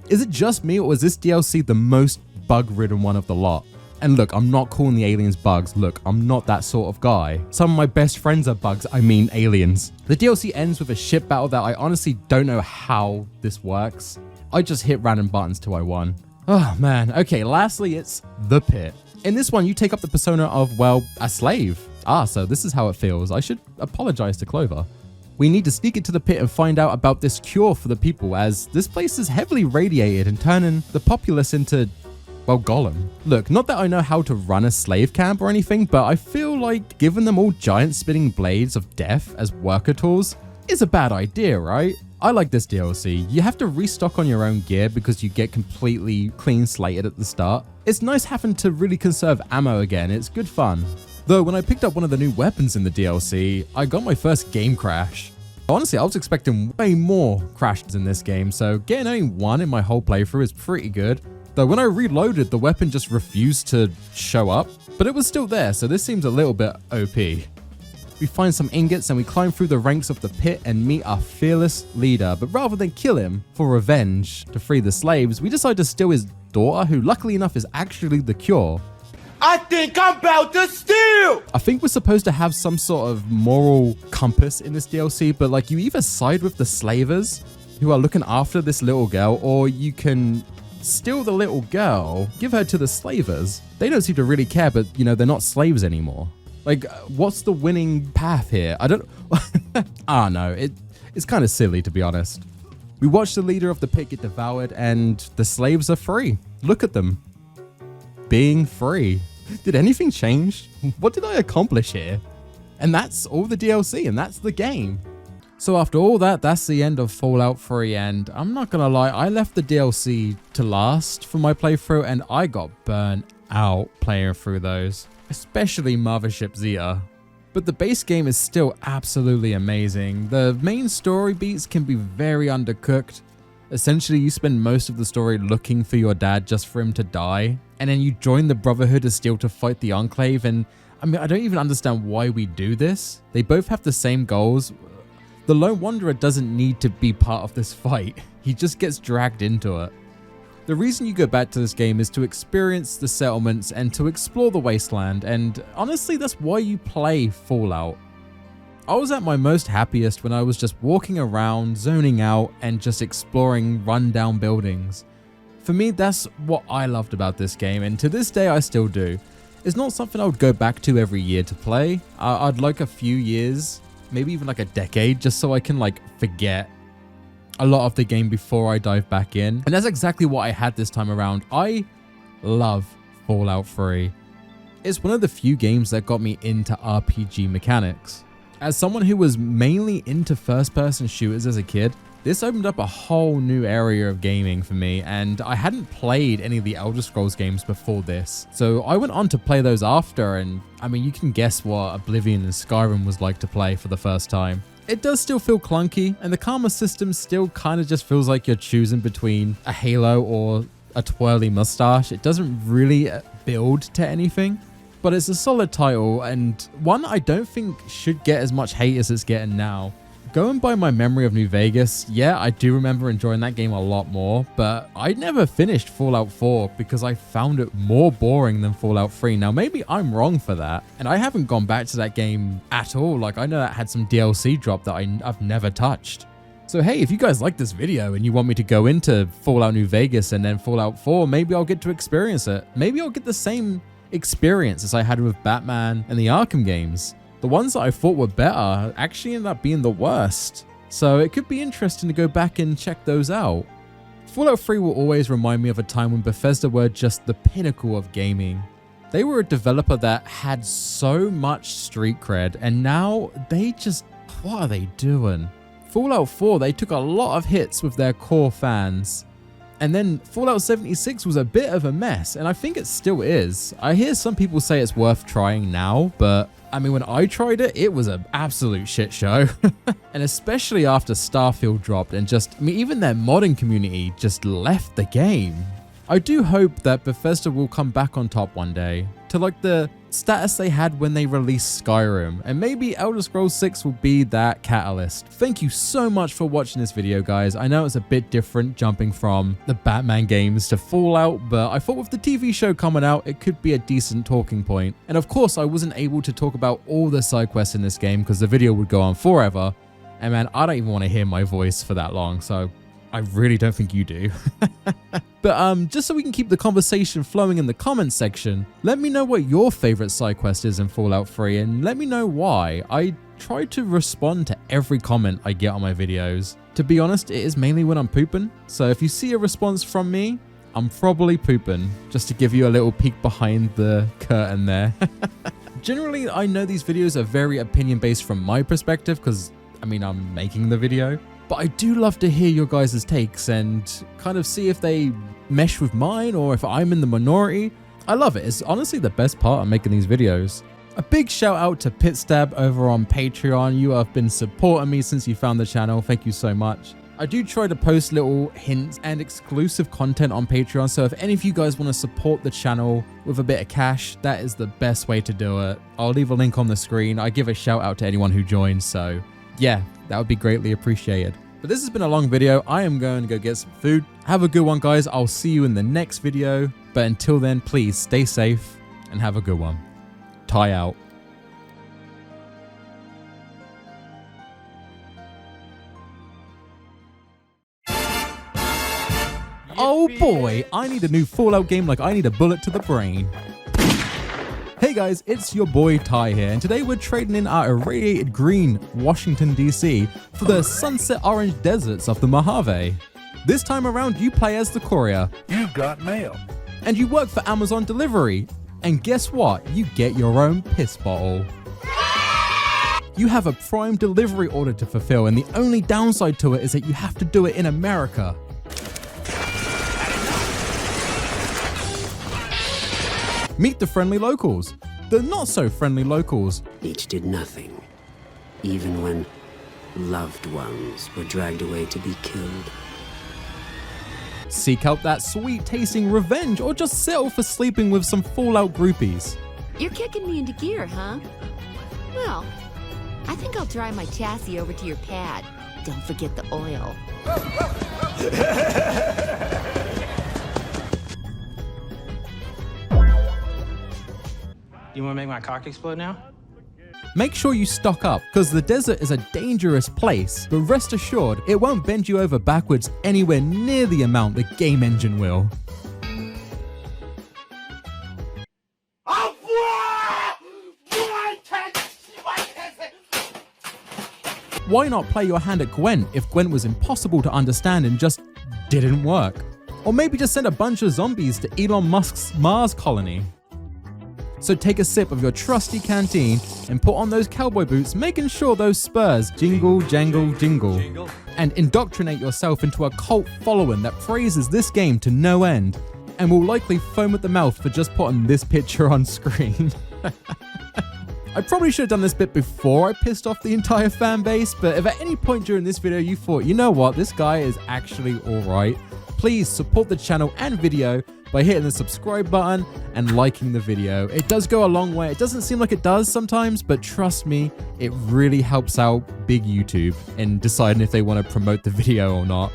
A: Is it just me, or is this DLC the most bug-ridden one of the lot? And look, I'm not calling the aliens bugs. Look, I'm not that sort of guy. Some of my best friends are bugs, I mean aliens. The DLC ends with a ship battle that I honestly don't know how this works. I just hit random buttons till I won. Oh man, okay, lastly it's The Pit. In this one, you take up the persona of, well, a slave. So this is how it feels. I should apologize to Clover. We need to sneak into the pit and find out about this cure for the people, as this place is heavily radiated and turning the populace into, well, Gollum. Look, not that I know how to run a slave camp or anything, but I feel like giving them all giant spinning blades of death as worker tools is a bad idea, right? I like this DLC. You have to restock on your own gear because you get completely clean slated at the start. It's nice having to really conserve ammo again. It's good fun. Though when I picked up one of the new weapons in the DLC, I got my first game crash. Honestly, I was expecting way more crashes in this game, so getting only one in my whole playthrough is pretty good. Though when I reloaded, the weapon just refused to show up, but it was still there, so this seems a little bit OP. We find some ingots and we climb through the ranks of the pit and meet our fearless leader, but rather than kill him for revenge to free the slaves, we decide to steal his daughter, who luckily enough is actually the cure.
K: I think I'm about to steal!
A: I think we're supposed to have some sort of moral compass in this DLC, but like you either side with the slavers who are looking after this little girl, or you can steal the little girl, give her to the slavers. They don't seem to really care, but you know, they're not slaves anymore. Like, what's the winning path here? I don't know. It's kind of silly, to be honest. We watch the leader of the pit get devoured and the slaves are free. Look at them. Being free. Did anything change? What did I accomplish here? And that's all the DLC, and that's the game. So after all that, that's the end of Fallout 3, and I'm not gonna lie, I left the DLC to last for my playthrough, and I got burnt out playing through those, especially Mothership Zeta. But the base game is still absolutely amazing. The main story beats can be very undercooked. Essentially, you spend most of the story looking for your dad just for him to die, and then you join the Brotherhood of Steel to fight the Enclave, and I mean, I don't even understand why we do this. They both have the same goals. The Lone Wanderer doesn't need to be part of this fight. He just gets dragged into it. The reason you go back to this game is to experience the settlements and to explore the wasteland, and honestly, that's why you play Fallout. I was at my most happiest when I was just walking around, zoning out, and just exploring rundown buildings. For me, that's what I loved about this game, and to this day I still do. It's not something I would go back to every year to play. I'd like a few years, maybe even like a decade, just so I can like forget a lot of the game before I dive back in. And that's exactly what I had this time around. I love Fallout 3. It's one of the few games that got me into RPG mechanics. As someone who was mainly into first-person shooters as a kid, This opened up a whole new area of gaming for me, and I hadn't played any of the Elder Scrolls games before this. So I went on to play those after, and I mean, you can guess what Oblivion and Skyrim was like to play for the first time. It does still feel clunky, and the karma system still kind of just feels like you're choosing between a halo or a twirly mustache. It doesn't really build to anything, but it's a solid title, and one I don't think should get as much hate as it's getting now. Going by my memory of New Vegas, yeah, I do remember enjoying that game a lot more, but I never finished Fallout 4 because I found it more boring than Fallout 3. Now, maybe I'm wrong for that, and I haven't gone back to that game at all. Like, I know that had some DLC drop that I've never touched. So hey, if you guys like this video and you want me to go into Fallout New Vegas and then Fallout 4, maybe I'll get to experience it. Maybe I'll get the same experience as I had with Batman and the Arkham games. The ones that I thought were better actually ended up being the worst. So it could be interesting to go back and check those out. Fallout 3 will always remind me of a time when Bethesda were just the pinnacle of gaming. They were a developer that had so much street cred, and now they just, what are they doing? Fallout 4, they took a lot of hits with their core fans. And then Fallout 76 was a bit of a mess, and I think it still is. I hear some people say it's worth trying now, but I mean, when I tried it, it was an absolute shit show. And especially after Starfield dropped and just, I mean, even their modding community just left the game. I do hope that Bethesda will come back on top one day to like the status they had when they released Skyrim, and maybe Elder Scrolls 6 will be that catalyst. Thank you so much for watching this video, guys. I know it's a bit different jumping from the Batman games to Fallout, but I thought with the TV show coming out, it could be a decent talking point. And of course, I wasn't able to talk about all the side quests in this game because the video would go on forever. And man, I don't even want to hear my voice for that long, so I really don't think you do. But just so we can keep the conversation flowing in the comments section, let me know what your favorite side quest is in Fallout 3 and let me know why. I try to respond to every comment I get on my videos. To be honest, it is mainly when I'm pooping, so if you see a response from me, I'm probably pooping, just to give you a little peek behind the curtain there. Generally, I know these videos are very opinion based from my perspective because, I mean, I'm making the video. But I do love to hear your guys' takes and kind of see if they mesh with mine or if I'm in the minority. I love it. It's honestly the best part of making these videos. A big shout out to Pitstab over on Patreon. You have been supporting me since you found the channel. Thank you so much. I do try to post little hints and exclusive content on Patreon, so if any of you guys want to support the channel with a bit of cash, that is the best way to do it. I'll leave a link on the screen. I give a shout out to anyone who joins, so yeah, that would be greatly appreciated. But this has been a long video. I am going to go get some food. Have a good one, guys. I'll see you in the next video. But until then, please stay safe and have a good one. Ty out. Oh boy, I need a new Fallout game like I need a bullet to the brain. Hey guys, it's your boy Ty here, and today we're trading in our irradiated green Washington DC for the sunset orange deserts of the Mojave. This time around, you play as the courier.
C: You've got mail.
A: And you work for Amazon Delivery. And guess what? You get your own piss bottle. You have a Prime delivery order to fulfill, and the only downside to it is that you have to do it in America. Meet the friendly locals, the not so friendly locals.
N: Each did nothing, even when loved ones were dragged away to be killed.
A: Seek out that sweet tasting revenge or just settle for sleeping with some Fallout groupies.
O: You're kicking me into gear, huh? Well, I think I'll drive my chassis over to your pad. Don't forget the oil.
P: You want to make my cock explode now?
A: Make sure you stock up, because the desert is a dangerous place, but rest assured, it won't bend you over backwards anywhere near the amount the game engine will. Why not play your hand at Gwent if Gwent was impossible to understand and just didn't work? Or maybe just send a bunch of zombies to Elon Musk's Mars colony. So take a sip of your trusty canteen and put on those cowboy boots, making sure those spurs jingle, jangle, jingle. and indoctrinate yourself into a cult following that praises this game to no end and will likely foam at the mouth for just putting this picture on screen. I probably should have done this bit before I pissed off the entire fan base, but if at any point during this video you thought, you know what, this guy is actually alright, please support the channel and video by hitting the subscribe button and liking the video. It does go a long way. It doesn't seem like it does sometimes, but trust me, it really helps out big YouTube in deciding if they want to promote the video or not.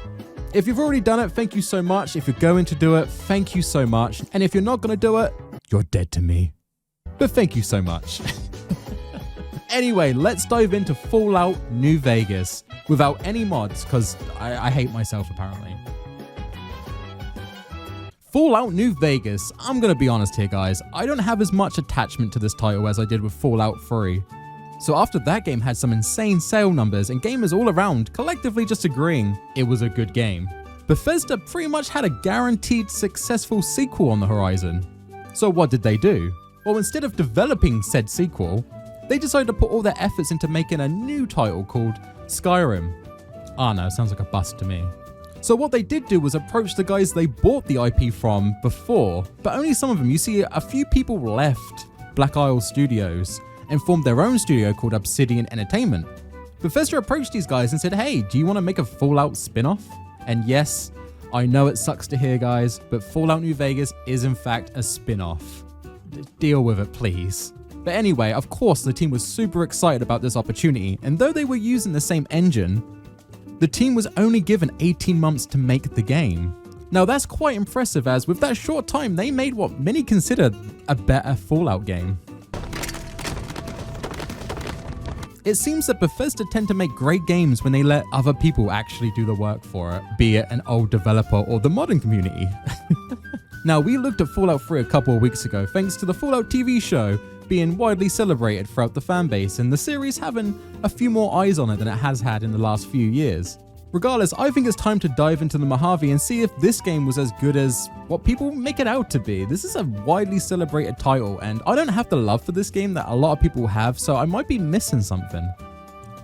A: If you've already done it, thank you so much. If you're going to do it, thank you so much. And if you're not going to do it, you're dead to me. But thank you so much. Anyway, let's dive into Fallout New Vegas without any mods, because I hate myself apparently. Fallout New Vegas, I'm going to be honest here guys, I don't have as much attachment to this title as I did with Fallout 3. So after that game had some insane sale numbers and gamers all around collectively just agreeing it was a good game, Bethesda pretty much had a guaranteed successful sequel on the horizon. So what did they do? Well, instead of developing said sequel, they decided to put all their efforts into making a new title called Skyrim. Ah no, sounds like a bust to me. So what they did do was approach the guys they bought the IP from before, but only some of them. You see, a few people left Black Isle Studios and formed their own studio called Obsidian Entertainment. Bethesda approached these guys and said, hey, do you want to make a Fallout spin-off? And yes, I know it sucks to hear guys, but Fallout New Vegas is in fact a spin-off. Deal with it, please. But anyway, of course, the team was super excited about this opportunity, and though they were using the same engine, the team was only given 18 months to make the game. Now that's quite impressive, as with that short time, they made what many consider a better Fallout game. It seems that Bethesda tend to make great games when they let other people actually do the work for it, be it an old developer or the modern community. Now, we looked at Fallout 3 a couple of weeks ago thanks to the Fallout TV show being widely celebrated throughout the fanbase and the series having a few more eyes on it than it has had in the last few years. Regardless, I think it's time to dive into the Mojave and see if this game was as good as what people make it out to be. This is a widely celebrated title, and I don't have the love for this game that a lot of people have, so I might be missing something.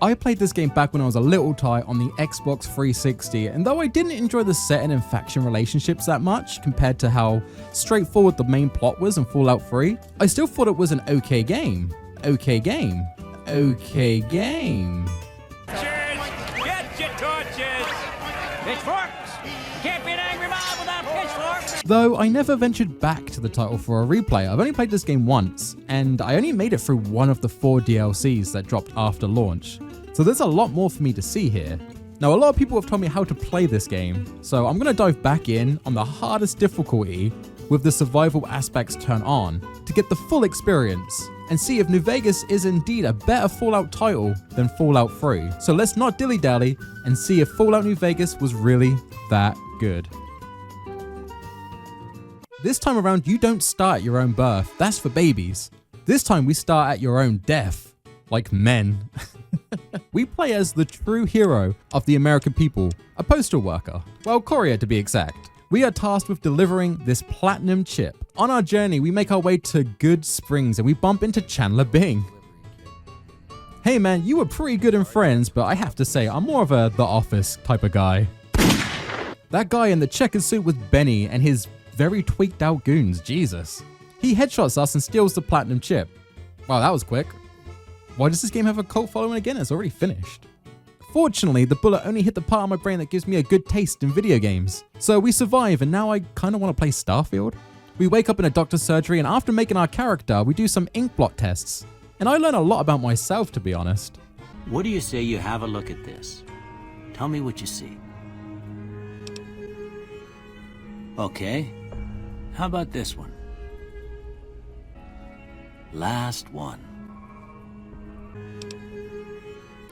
A: I played this game back when I was a little tight on the Xbox 360, and though I didn't enjoy the setting and faction relationships that much compared to how straightforward the main plot was in Fallout 3, I still thought it was an okay game. Okay game. Okay game.
F: Get your torches! Pitchforks! Can't be an angry mob without pitchforks!
A: Though I never ventured back to the title for a replay. I've only played this game once, and I only made it through one of the 4 DLCs that dropped after launch. So there's a lot more for me to see here. Now, a lot of people have told me how to play this game, so I'm going to dive back in on the hardest difficulty with the survival aspects turned on to get the full experience and see if New Vegas is indeed a better Fallout title than Fallout 3. So let's not dilly-dally and see if Fallout New Vegas was really that good. This time around, you don't start at your own birth. That's for babies. This time we start at your own death. Like men. We play as the true hero of the American people, a postal worker. Well, courier to be exact. We are tasked with delivering this platinum chip. On our journey, we make our way to Good Springs and we bump into Chandler Bing. Hey man, you were pretty good in Friends, but I have to say, I'm more of a The Office type of guy. That guy in the checkered suit was Benny and his very tweaked out goons, Jesus. He headshots us and steals the platinum chip. Wow, that was quick. Why does this game have a cult following again? It's already finished. Fortunately, the bullet only hit the part of my brain that gives me a good taste in video games. So we survive, and now I kind of want to play Starfield. We wake up in a doctor's surgery, and after making our character, we do some ink blot tests. And I learn a lot about myself, to be honest.
P: What do you say you have a look at this? Tell me what you see. Okay. How about this one? Last one.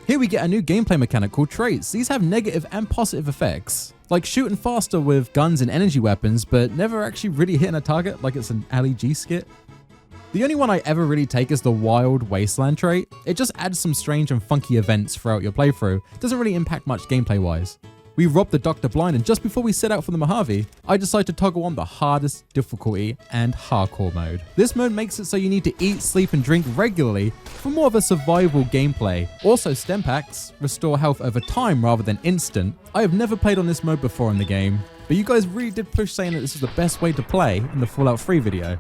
A: Here we get a new gameplay mechanic called traits. These have negative and positive effects, like shooting faster with guns and energy weapons, but never actually really hitting a target like it's an Ali G skit. The only one I ever really take is the wild wasteland trait. It just adds some strange and funky events throughout your playthrough. It doesn't really impact much gameplay wise. We rob the Dr. Blind, and just before we set out for the Mojave, I decide to toggle on the hardest difficulty and hardcore mode. This mode makes it so you need to eat, sleep, and drink regularly for more of a survival gameplay. Also, stem packs restore health over time rather than instant. I have never played on this mode before in the game, but you guys really did push saying that this was the best way to play in the Fallout 3 video.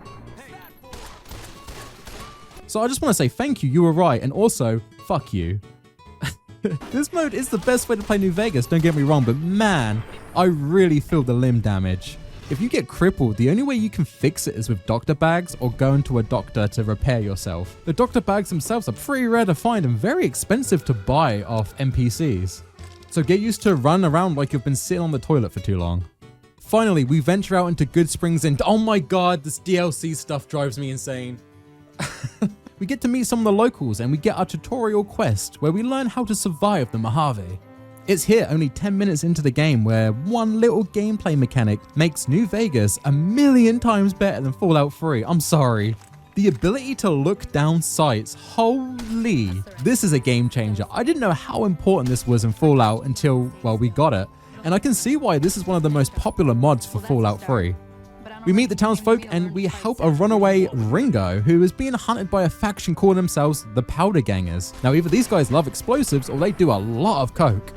A: So I just want to say thank you, you were right, and also, fuck you. This mode is the best way to play New Vegas, don't get me wrong, but man, I really feel the limb damage. If you get crippled, the only way you can fix it is with doctor bags or going to a doctor to repair yourself. The doctor bags themselves are pretty rare to find and very expensive to buy off NPCs. So get used to running around like you've been sitting on the toilet for too long. Finally, we venture out into Good Springs and oh my god, this DLC stuff drives me insane. We get to meet some of the locals and we get our tutorial quest where we learn how to survive the Mojave. It's here only 10 minutes into the game where one little gameplay mechanic makes New Vegas 1,000,000 times better than Fallout 3. I'm sorry. The ability to look down sights, holy, this is a game changer. I didn't know how important this was in Fallout until, well, we got it. And I can see why this is one of the most popular mods for Fallout 3. We meet the townsfolk and we help a runaway Ringo who is being hunted by a faction calling themselves the Powder Gangers. Now either these guys love explosives or they do a lot of coke.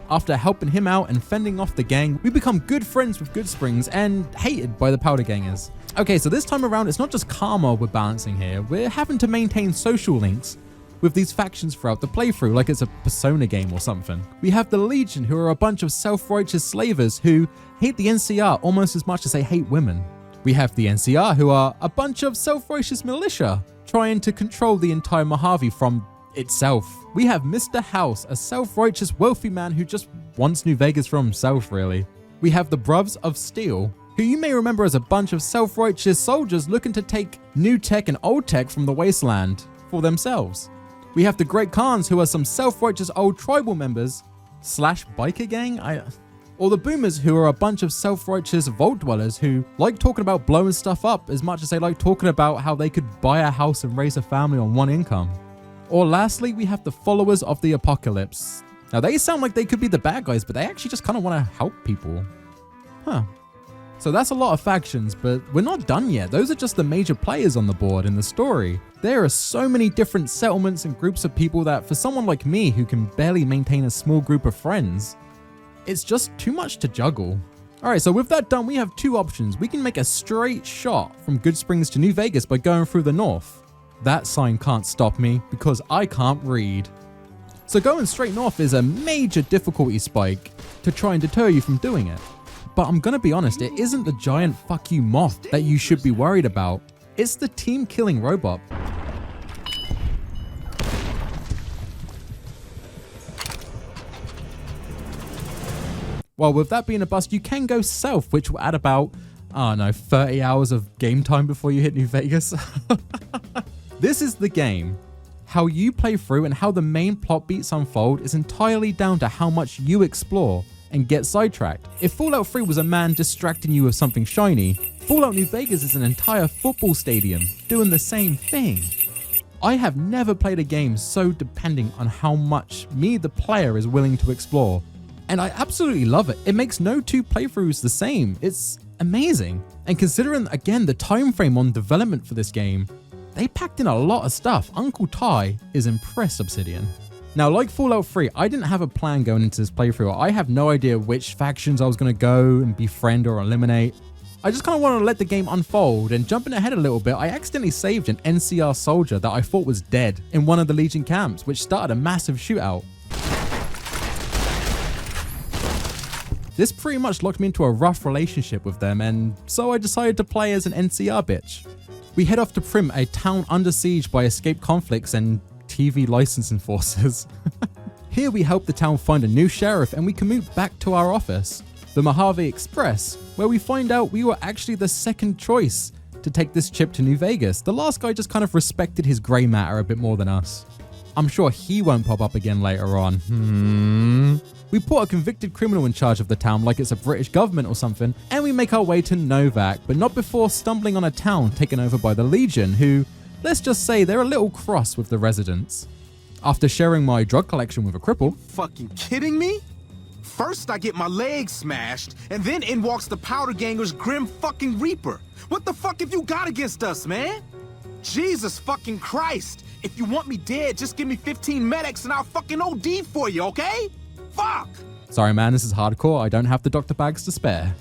A: After helping him out and fending off the gang, we become good friends with Good Springs and hated by the Powder Gangers. Okay, so this time around it's not just karma we're balancing here, we're having to maintain social links with these factions throughout the playthrough like it's a Persona game or something. We have the Legion, who are a bunch of self-righteous slavers who hate the NCR almost as much as they hate women. We have the NCR, who are a bunch of self-righteous militia trying to control the entire Mojave from itself. We have Mr. House, a self-righteous wealthy man who just wants New Vegas for himself, really. We have the Brothers of Steel, who you may remember as a bunch of self-righteous soldiers looking to take new tech and old tech from the wasteland for themselves. We have the Great Khans, who are some self-righteous old tribal members / biker gang, or the Boomers, who are a bunch of self-righteous vault dwellers who like talking about blowing stuff up as much as they like talking about how they could buy a house and raise a family on one income. Or lastly, we have the Followers of the Apocalypse. Now they sound like they could be the bad guys, but they actually just kind of want to help people. Huh. So that's a lot of factions, but we're not done yet. Those are just the major players on the board in the story. There are so many different settlements and groups of people that for someone like me who can barely maintain a small group of friends, it's just too much to juggle. Alright, so with that done, we have two options. We can make a straight shot from Good Springs to New Vegas by going through the north. That sign can't stop me because I can't read. So going straight north is a major difficulty spike to try and deter you from doing it. But I'm gonna be honest, it isn't the giant fuck you moth that you should be worried about. It's the team killing robot. Well, with that being a bust, you can go south, which will add about, I don't know, 30 hours of game time before you hit New Vegas. This is the game. How you play through and how the main plot beats unfold is entirely down to how much you explore and get sidetracked. If Fallout 3 was a man distracting you with something shiny, Fallout New Vegas is an entire football stadium doing the same thing. I have never played a game so depending on how much me, the player, is willing to explore. And I absolutely love it. It makes no two playthroughs the same. It's amazing. And considering, again, the time frame on development for this game, they packed in a lot of stuff. Uncle Ty is impressed, Obsidian. Now, like Fallout 3, I didn't have a plan going into this playthrough. I have no idea which factions I was going to go and befriend or eliminate. I just kind of wanted to let the game unfold, and jumping ahead a little bit, I accidentally saved an NCR soldier that I thought was dead in one of the Legion camps, which started a massive shootout. This pretty much locked me into a rough relationship with them, and so I decided to play as an NCR bitch. We head off to Prim, a town under siege by escaped conflicts and TV license enforcers. Here we help the town find a new sheriff and we commute back to our office, the Mojave Express, where we find out we were actually the second choice to take this chip to New Vegas. The last guy just kind of respected his grey matter a bit more than us. I'm sure he won't pop up again later on. We put a convicted criminal in charge of the town like it's a British government or something, and we make our way to Novak, but not before stumbling on a town taken over by the Legion, who, let's just say, they're a little cross with the residents. After sharing my drug collection with a cripple...
K: Fucking kidding me? First I get my leg smashed, and then in walks the Powder Ganger's Grim fucking Reaper. What the fuck have you got against us, man? Jesus fucking Christ. If you want me dead, just give me 15 medics and I'll fucking OD for you, okay? Fuck!
A: Sorry man, this is hardcore. I don't have the Dr. Bags to spare.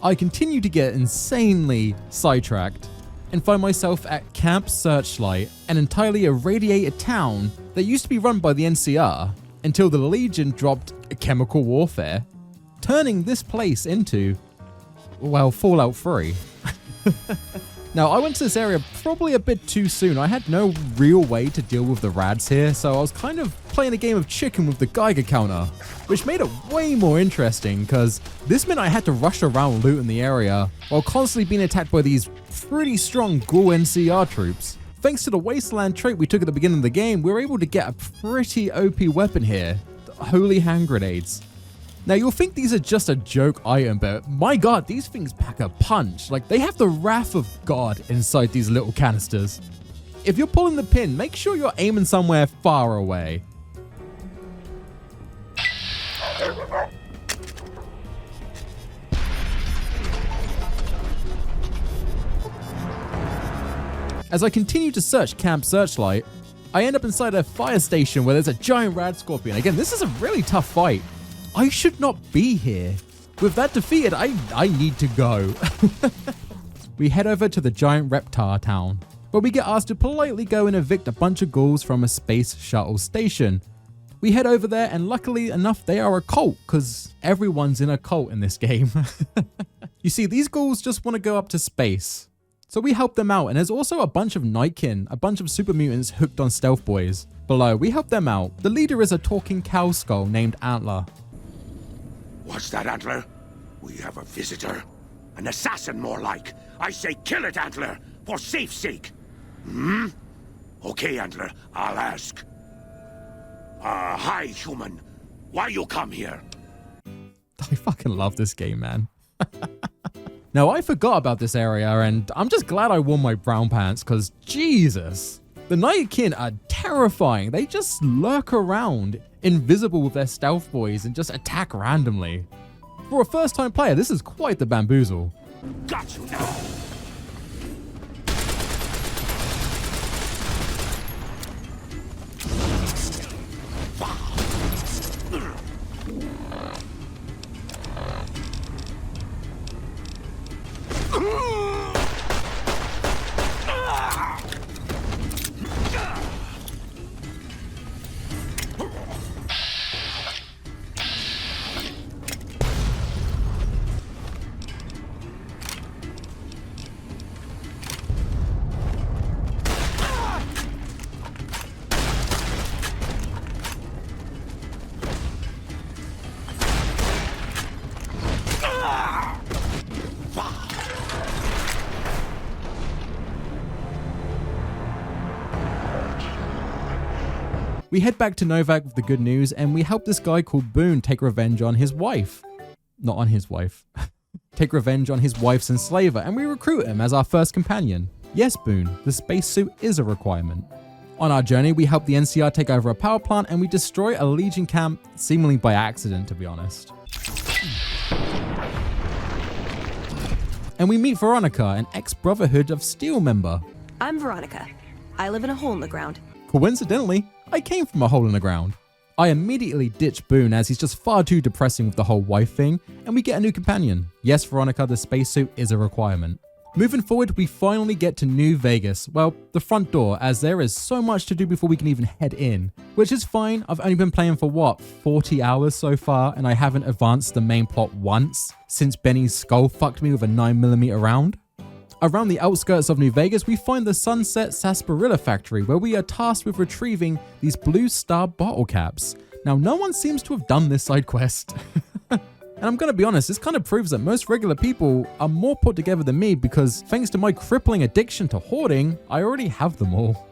A: I continue to get insanely sidetracked and find myself at Camp Searchlight, an entirely irradiated town that used to be run by the NCR until the Legion dropped chemical warfare, turning this place into, well, Fallout 3. Now, I went to this area probably a bit too soon. I had no real way to deal with the rads here, so I was kind of playing a game of chicken with the Geiger counter, which made it way more interesting because this meant I had to rush around looting the area while constantly being attacked by these pretty strong ghoul NCR troops. Thanks to the wasteland trait we took at the beginning of the game, we were able to get a pretty OP weapon here, the holy hand grenades. Now you'll think these are just a joke item, but my god, these things pack a punch. Like, they have the wrath of God inside these little canisters. If you're pulling the pin, make sure you're aiming somewhere far away. As I continue to search Camp Searchlight, I end up inside a fire station where there's a giant rad scorpion. Again, this is a really tough fight. I should not be here. With that defeated, I need to go. We head over to the giant reptile town, where we get asked to politely go and evict a bunch of ghouls from a space shuttle station. We head over there, and luckily enough, they are a cult, because everyone's in a cult in this game. You see, these ghouls just want to go up to space. So we help them out, and there's also a bunch of Nightkin, a bunch of super mutants hooked on stealth boys. Below, we help them out. The leader is a talking cow skull named Antler.
Q: What's that, Antler? We have a visitor. An assassin, more like. I say kill it, Antler, for safe's sake. Hmm? Okay, Antler, I'll ask. Hi, human. Why you come here?
A: I fucking love this game, man. Now, I forgot about this area, and I'm just glad I wore my brown pants, because Jesus. The Nightkin are terrifying. They just lurk around, invisible with their stealth boys, and just attack randomly. For a first-time player, this is quite the bamboozle.
Q: Got you now.
A: We head back to Novak with the good news, and we help this guy called Boone take revenge on his wife. Not on his wife. Take revenge on his wife's enslaver, and we recruit him as our first companion. Yes, Boone, the spacesuit is a requirement. On our journey, we help the NCR take over a power plant, and we destroy a Legion camp, seemingly by accident, to be honest. And we meet Veronica, an ex-Brotherhood of Steel member.
H: I'm Veronica. I live in a hole in the ground.
A: Coincidentally, I came from a hole in the ground. I immediately ditch Boone as he's just far too depressing with the whole wife thing, and we get a new companion. Yes, Veronica, the spacesuit is a requirement. Moving forward, we finally get to New Vegas, well, the front door, as there is so much to do before we can even head in. Which is fine, I've only been playing for what, 40 hours so far, and I haven't advanced the main plot once, since Benny's skull fucked me with a 9mm round. Around the outskirts of New Vegas, we find the Sunset Sarsaparilla factory, where we are tasked with retrieving these Blue Star bottle caps. Now, no one seems to have done this side quest. And I'm gonna be honest, this kind of proves that most regular people are more put together than me, because thanks to my crippling addiction to hoarding, I already have them all.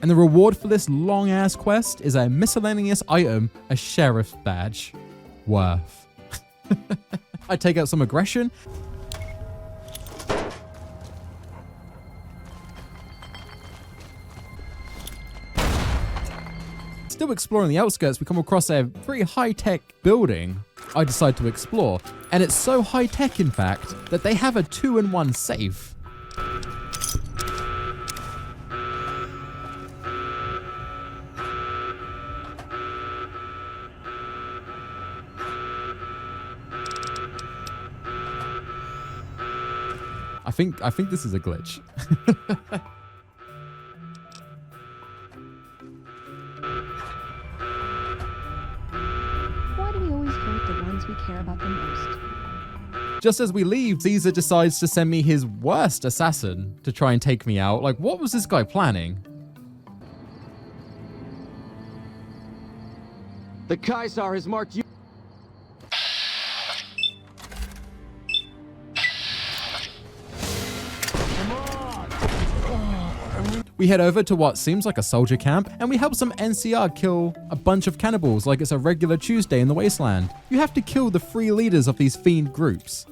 A: And the reward for this long ass quest is a miscellaneous item, a sheriff badge. Worth. I take out some aggression. Still exploring the outskirts, we come across a pretty high-tech building. I decide to explore. And it's so high-tech, in fact, that they have a 2-in-1 safe. I think this is a glitch.
R: Why do we always hurt the ones we care about the most?
A: Just as we leave, Caesar decides to send me his worst assassin to try and take me out. Like, what was this guy planning?
S: The Caesar has marked you.
A: We head over to what seems like a soldier camp, and we help some NCR kill a bunch of cannibals like it's a regular Tuesday in the wasteland. You have to kill the 3 leaders of these fiend groups,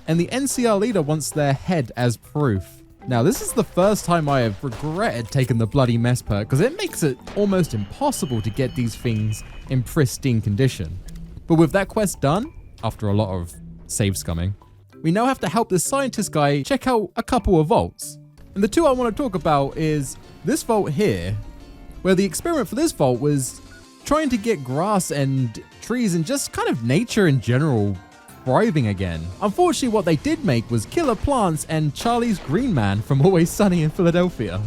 A: and the NCR leader wants their head as proof. Now, this is the first time I have regretted taking the bloody mess perk, because it makes it almost impossible to get these things in pristine condition. But with that quest done, after a lot of save scumming, we now have to help this scientist guy check out a couple of vaults. And the 2 I want to talk about is this vault here, where the experiment for this vault was trying to get grass and trees and just kind of nature in general thriving again. Unfortunately, what they did make was killer plants and Charlie's Green Man from Always Sunny in Philadelphia.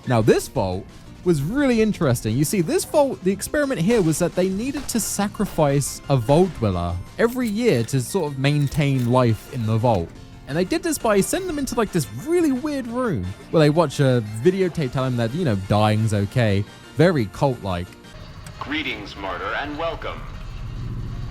A: Now, this vault was really interesting. You see, this vault, the experiment here was that they needed to sacrifice a vault dweller every year to sort of maintain life in the vault. And they did this by sending them into like this really weird room where they watch a videotape telling them that, you know, dying's okay. Very cult-like.
T: Greetings, martyr, and welcome.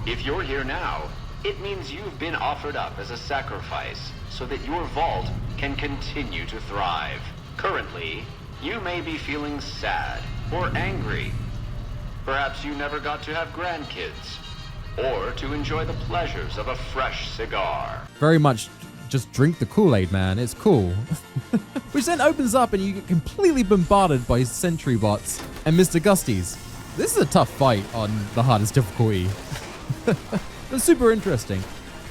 T: If you're here now, it means you've been offered up as a sacrifice so that your vault can continue to thrive. Currently, you may be feeling sad or angry. Perhaps you never got to have grandkids or to enjoy the pleasures of a fresh cigar.
A: Very much just drink the Kool-Aid, man. It's cool. Which then opens up and you get completely bombarded by sentry bots and Mr. Gusties. This is a tough fight on the hardest difficulty. But super interesting.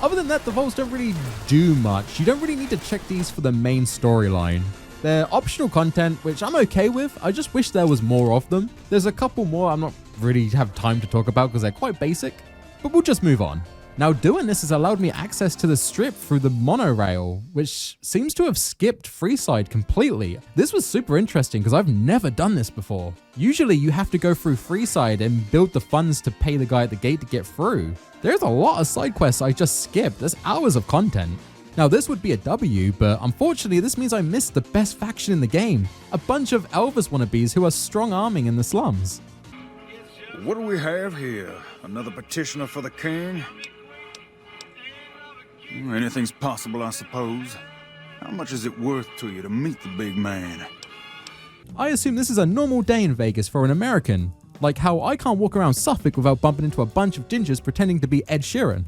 A: Other than that, the vaults don't really do much. You don't really need to check these for the main storyline. They're optional content, which I'm okay with. I just wish there was more of them. There's a couple more I'm not really have time to talk about because they're quite basic, but we'll just move on. Now, doing this has allowed me access to the strip through the monorail, which seems to have skipped Freeside completely. This was super interesting because I've never done this before. Usually you have to go through Freeside and build the funds to pay the guy at the gate to get through. There's a lot of side quests I just skipped. There's hours of content. Now, this would be a W, but unfortunately this means I missed the best faction in the game. A bunch of Elvis wannabes who are strong-arming in the slums.
U: What do we have here? Another petitioner for the king? Anything's possible, I suppose. How much is it worth to you to meet the big man?
A: I assume this is a normal day in Vegas for an American. Like how I can't walk around Suffolk without bumping into a bunch of gingers pretending to be Ed Sheeran.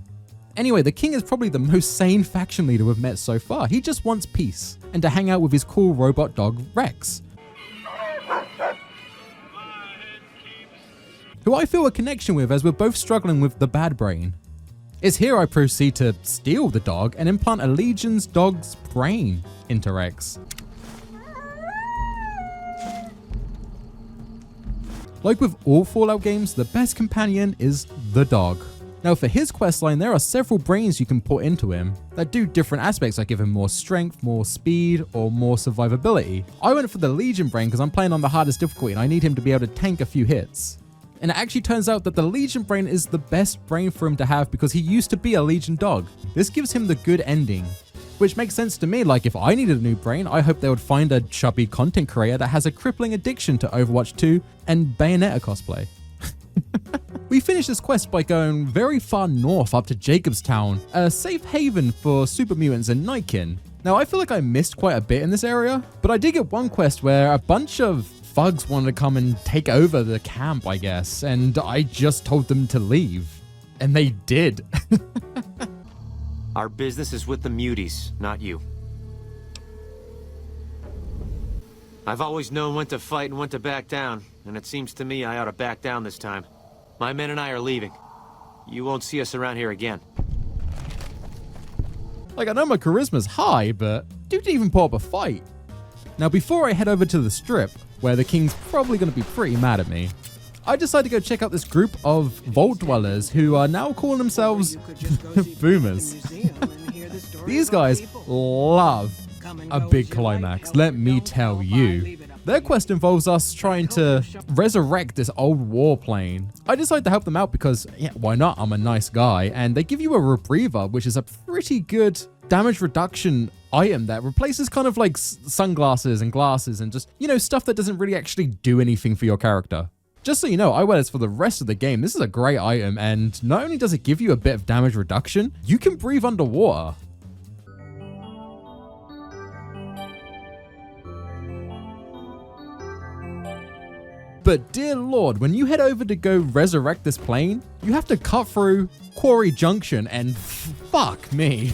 A: Anyway, the king is probably the most sane faction leader we've met so far. He just wants peace and to hang out with his cool robot dog, Rex, who I feel a connection with as we're both struggling with the bad brain. It's here I proceed to steal the dog and implant a Legion's dog's brain into Rex. Like with all Fallout games, the best companion is the dog. Now for his questline, there are several brains you can put into him that do different aspects, like give him more strength, more speed, or more survivability. I went for the Legion brain because I'm playing on the hardest difficulty and I need him to be able to tank a few hits. And it actually turns out that the Legion brain is the best brain for him to have because he used to be a Legion dog. This gives him the good ending, which makes sense to me. Like if I needed a new brain, I hope they would find a chubby content creator that has a crippling addiction to Overwatch 2 and Bayonetta cosplay. We finish this quest by going very far north up to Jacobstown, a safe haven for super mutants and Nightkin. Now I feel like I missed quite a bit in this area, but I did get one quest where a bunch of thugs wanted to come and take over the camp, I guess, and I just told them to leave. And they did.
V: Our business is with the muties, not you. I've always known when to fight and when to back down, and it seems to me I ought to back down this time. My men and I are leaving. You won't see us around here again.
A: Like, I know my charisma's high, but dude didn't even put up a fight. Now, before I head over to the strip, where the king's probably going to be pretty mad at me, I decided to go check out this group of vault dwellers who are now calling themselves boomers. These guys love a big climax, let me tell you. Their quest involves us trying to resurrect this old warplane. I decided to help them out because, yeah, why not? I'm a nice guy. And they give you a rebreather, which is a pretty good damage reduction item that replaces kind of like sunglasses and glasses and just, you know, stuff that doesn't really actually do anything for your character. Just so you know, I wear this for the rest of the game. This is a great item, and not only does it give you a bit of damage reduction, you can breathe underwater. But dear lord, when you head over to go resurrect this plane, you have to cut through Quarry Junction, and fuck me.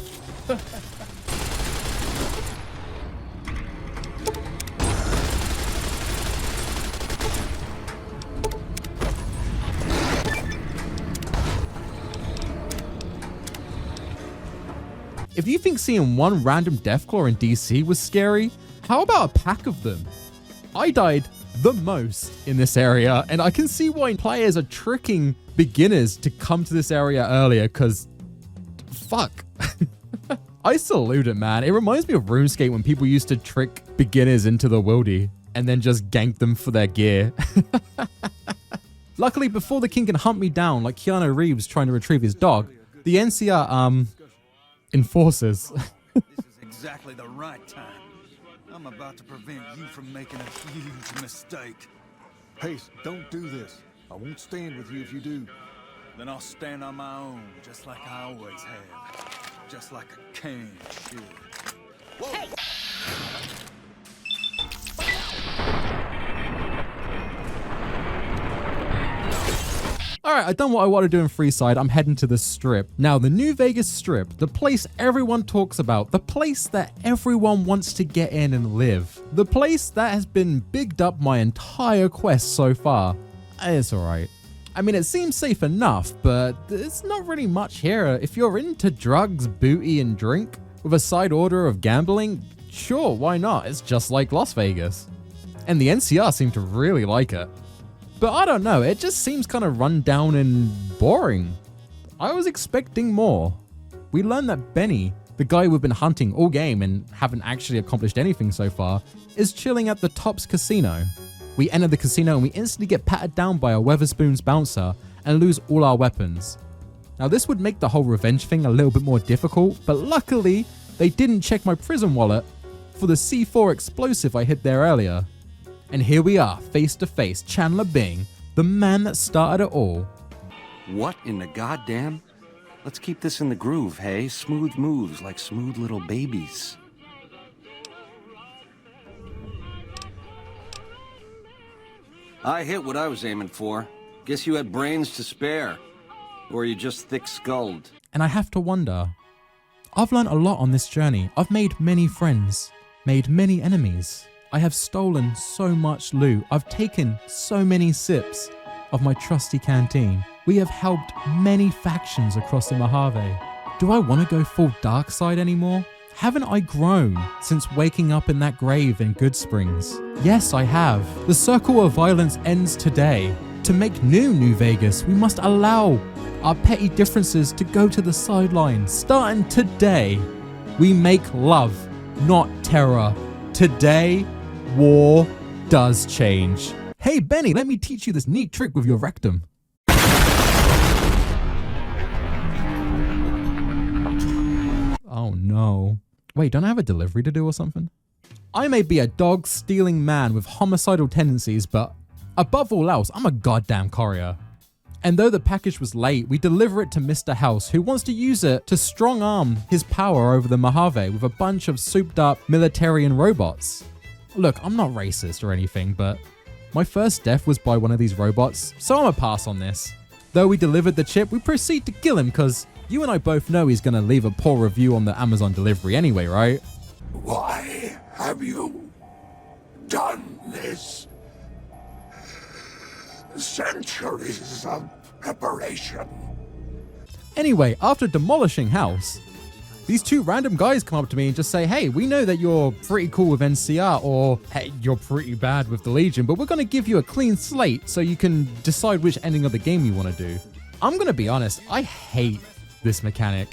A: If you think seeing one random Deathclaw in DC was scary, how about a pack of them? I died the most in this area, and I can see why players are tricking beginners to come to this area earlier, because fuck. I salute it, man. It reminds me of RuneScape when people used to trick beginners into the wildy and then just gank them for their gear. Luckily, before the king can hunt me down like Keanu Reeves trying to retrieve his dog, the NCR enforcers.
U: This is exactly the right time. I'm about to prevent you from making a huge mistake.
E: Pace, don't do this. I won't stand with you if you do.
U: Then I'll stand on my own, just like I always have. Just like a king should. Hey!
A: Alright, I've done what I want to do in Freeside. I'm heading to the strip. Now, the New Vegas Strip, the place everyone talks about, the place that everyone wants to get in and live, the place that has been bigged up my entire quest so far. It's alright. I mean, it seems safe enough, but there's not really much here. If you're into drugs, booty, and drink, with a side order of gambling, sure, why not? It's just like Las Vegas. And the NCR seem to really like it. But I don't know, it just seems kind of run down and boring. I was expecting more. We learned that Benny, the guy we've been hunting all game and haven't actually accomplished anything so far, is chilling at the Tops Casino. We enter the casino and we instantly get patted down by a Weatherspoon's bouncer and lose all our weapons. Now this would make the whole revenge thing a little bit more difficult, but luckily they didn't check my prison wallet for the C4 explosive I hid there earlier. And here we are, face to face, Chandler Bing, the man that started it all.
G: What in the goddamn? Let's keep this in the groove, hey? Smooth moves like smooth little babies. I hit what I was aiming for. Guess you had brains to spare. Or you just thick-skulled.
A: And I have to wonder, I've learned a lot on this journey. I've made many friends, made many enemies. I have stolen so much loot. I've taken so many sips of my trusty canteen. We have helped many factions across the Mojave. Do I want to go full dark side anymore? Haven't I grown since waking up in that grave in Good Springs? Yes, I have. The circle of violence ends today. To make New Vegas, we must allow our petty differences to go to the sidelines. Starting today, we make love, not terror. Today, war does change. Hey Benny, let me teach you this neat trick with your rectum. Oh no. Wait, don't I have a delivery to do or something? I may be a dog-stealing man with homicidal tendencies, but above all else, I'm a goddamn courier. And though the package was late, we deliver it to Mr. House, who wants to use it to strong-arm his power over the Mojave with a bunch of souped-up militarian robots. Look, I'm not racist or anything, but my first death was by one of these robots, so I'm a pass on this. Though we delivered the chip, we proceed to kill him because you and I both know he's going to leave a poor review on the Amazon delivery anyway, right?
C: Why have you done this? Centuries of preparation,
A: Anyway, after demolishing house, these two random guys come up to me and just say, hey, we know that you're pretty cool with NCR, or hey, you're pretty bad with the Legion, but we're going to give you a clean slate so you can decide which ending of the game you want to do. I'm going to be honest, I hate this mechanic.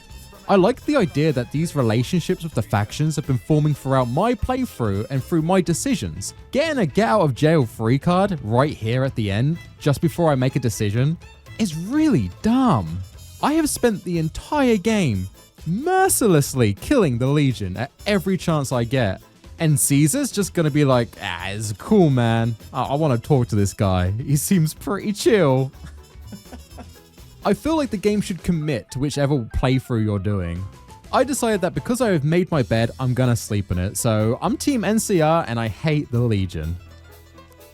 A: I like the idea that these relationships with the factions have been forming throughout my playthrough and through my decisions. Getting a get out of jail free card right here at the end, just before I make a decision, is really dumb. I have spent the entire game mercilessly killing the Legion at every chance I get. And Caesar's just gonna be like, it's cool, man. I want to talk to this guy. He seems pretty chill. I feel like the game should commit to whichever playthrough you're doing. I decided that because I have made my bed, I'm gonna sleep in it. So I'm Team NCR and I hate the Legion.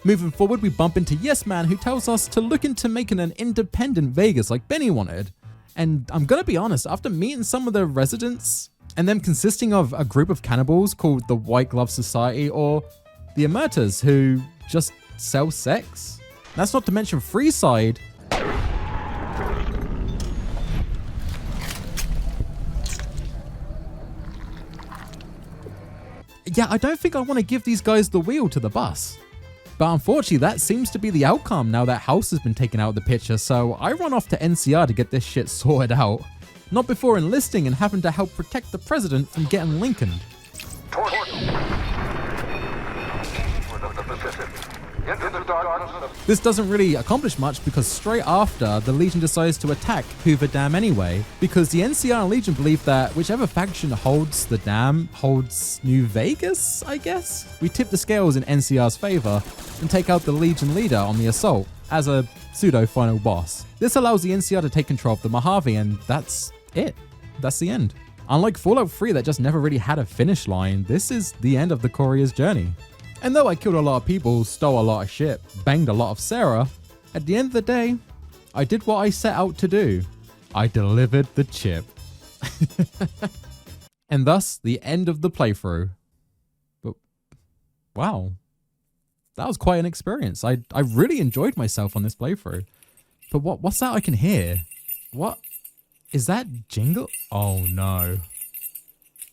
A: Moving forward, we bump into Yes Man, who tells us to look into making an independent Vegas like Benny wanted. And I'm gonna be honest, after meeting some of the residents, and them consisting of a group of cannibals called the White Glove Society, or the Emerters, who just sell sex. That's not to mention Freeside. Yeah, I don't think I want to give these guys the wheel to the bus. But unfortunately, that seems to be the outcome now that House has been taken out of the picture, so I run off to NCR to get this shit sorted out. Not before enlisting and having to help protect the president from getting Lincolned. This doesn't really accomplish much because straight after, the Legion decides to attack Hoover Dam anyway, because the NCR and Legion believe that whichever faction holds the dam holds New Vegas, I guess? We tip the scales in NCR's favor and take out the Legion leader on the assault as a pseudo-final boss. This allows the NCR to take control of the Mojave, and that's it. That's the end. Unlike Fallout 3 that just never really had a finish line, this is the end of the courier's journey. And though I killed a lot of people, stole a lot of shit, banged a lot of Sarah, at the end of the day, I did what I set out to do. I delivered the chip. And thus, the end of the playthrough. But, wow. That was quite an experience. I really enjoyed myself on this playthrough. But what's that I can hear? What? Is that jingle? Oh no.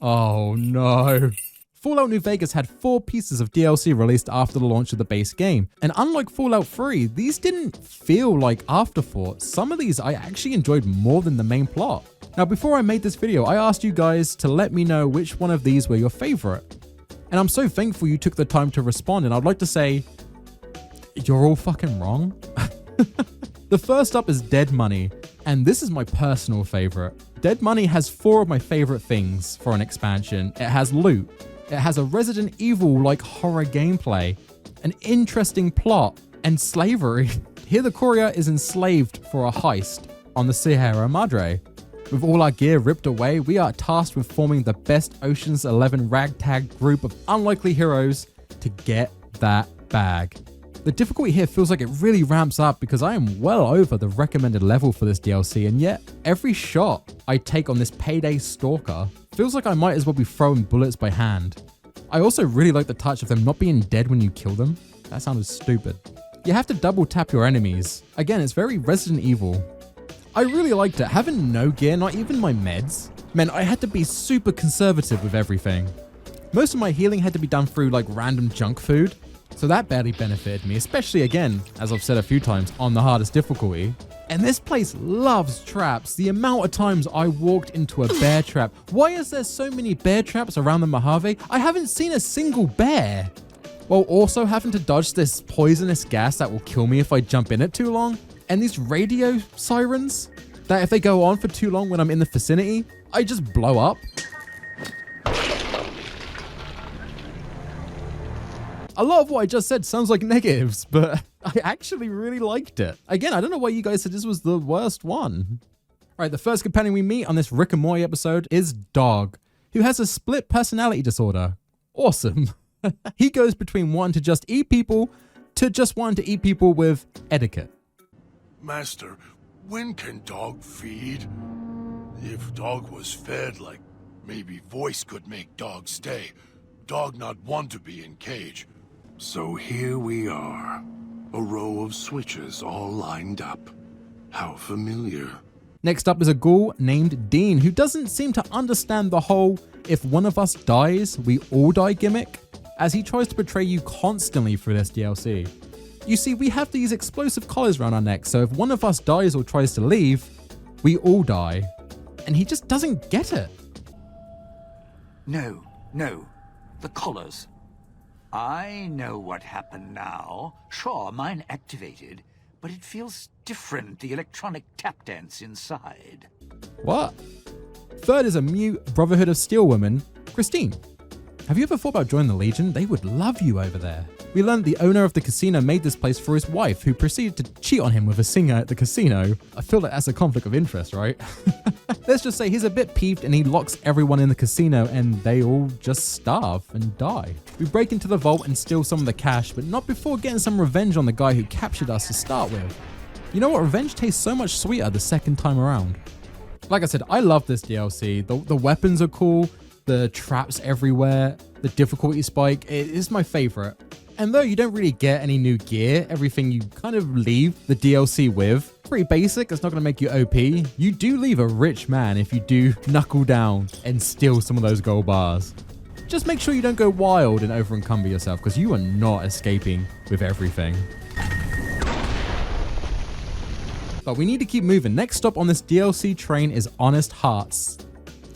A: Oh no. Fallout New Vegas had 4 pieces of DLC released after the launch of the base game, and unlike Fallout 3, these didn't feel like afterthoughts. Some of these I actually enjoyed more than the main plot. Now before I made this video, I asked you guys to let me know which one of these were your favorite. And I'm so thankful you took the time to respond, and I'd like to say, you're all fucking wrong. The first up is Dead Money, and this is my personal favorite. Dead Money has 4 of my favorite things for an expansion. It has loot. It has a Resident Evil-like horror gameplay, an interesting plot, and slavery. Here the courier is enslaved for a heist on the Sierra Madre. With all our gear ripped away, we are tasked with forming the best Ocean's 11 ragtag group of unlikely heroes to get that bag. The difficulty here feels like it really ramps up because I am well over the recommended level for this DLC, and yet every shot I take on this payday stalker feels like I might as well be throwing bullets by hand. I also really like the touch of them not being dead when you kill them. That sounded stupid. You have to double tap your enemies. Again, it's very Resident Evil. I really liked it. Having no gear, not even my meds, meant I had to be super conservative with everything. Most of my healing had to be done through like random junk food, so that barely benefited me, especially again, as I've said a few times, on the hardest difficulty. And this place loves traps. The amount of times I walked into a bear trap. Why is there so many bear traps around the Mojave? I haven't seen a single bear. While also having to dodge this poisonous gas that will kill me if I jump in it too long. And these radio sirens that if they go on for too long when I'm in the vicinity, I just blow up. A lot of what I just said sounds like negatives, but I actually really liked it. Again, I don't know why you guys said this was the worst one. All right, the first companion we meet on this Rick and Morty episode is Dog, who has a split personality disorder. Awesome. He goes between wanting to just eat people to just wanting to eat people with etiquette.
C: Master, when can Dog feed? If Dog was fed, like maybe Voice could make Dog stay. Dog not want to be in cage. So here we are, a row of switches all lined up. How familiar.
A: Next up is a ghoul named Dean, who doesn't seem to understand the whole if one of us dies, we all die gimmick, as he tries to betray you constantly through this DLC. You see, we have these explosive collars around our necks, so if one of us dies or tries to leave, we all die. And he just doesn't get it.
D: No, the collars. I know what happened now. Sure, mine activated, but it feels different, the electronic tap dance inside.
A: What? Third is a mute Brotherhood of Steel woman, Christine. Have you ever thought about joining the Legion? They would love you over there. We learned the owner of the casino made this place for his wife, who proceeded to cheat on him with a singer at the casino. I feel like that's a conflict of interest, right? Let's just say he's a bit peeved and he locks everyone in the casino and they all just starve and die. We break into the vault and steal some of the cash, but not before getting some revenge on the guy who captured us to start with. You know what? Revenge tastes so much sweeter the second time around. Like I said, I love this DLC. The weapons are cool, the traps everywhere, the difficulty spike, it is my favorite. And though you don't really get any new gear, everything you kind of leave the DLC with, pretty basic, it's not going to make you OP, you do leave a rich man if you do knuckle down and steal some of those gold bars. Just make sure you don't go wild and over encumber yourself, because you are not escaping with everything. But we need to keep moving. Next stop on this DLC train is Honest Hearts.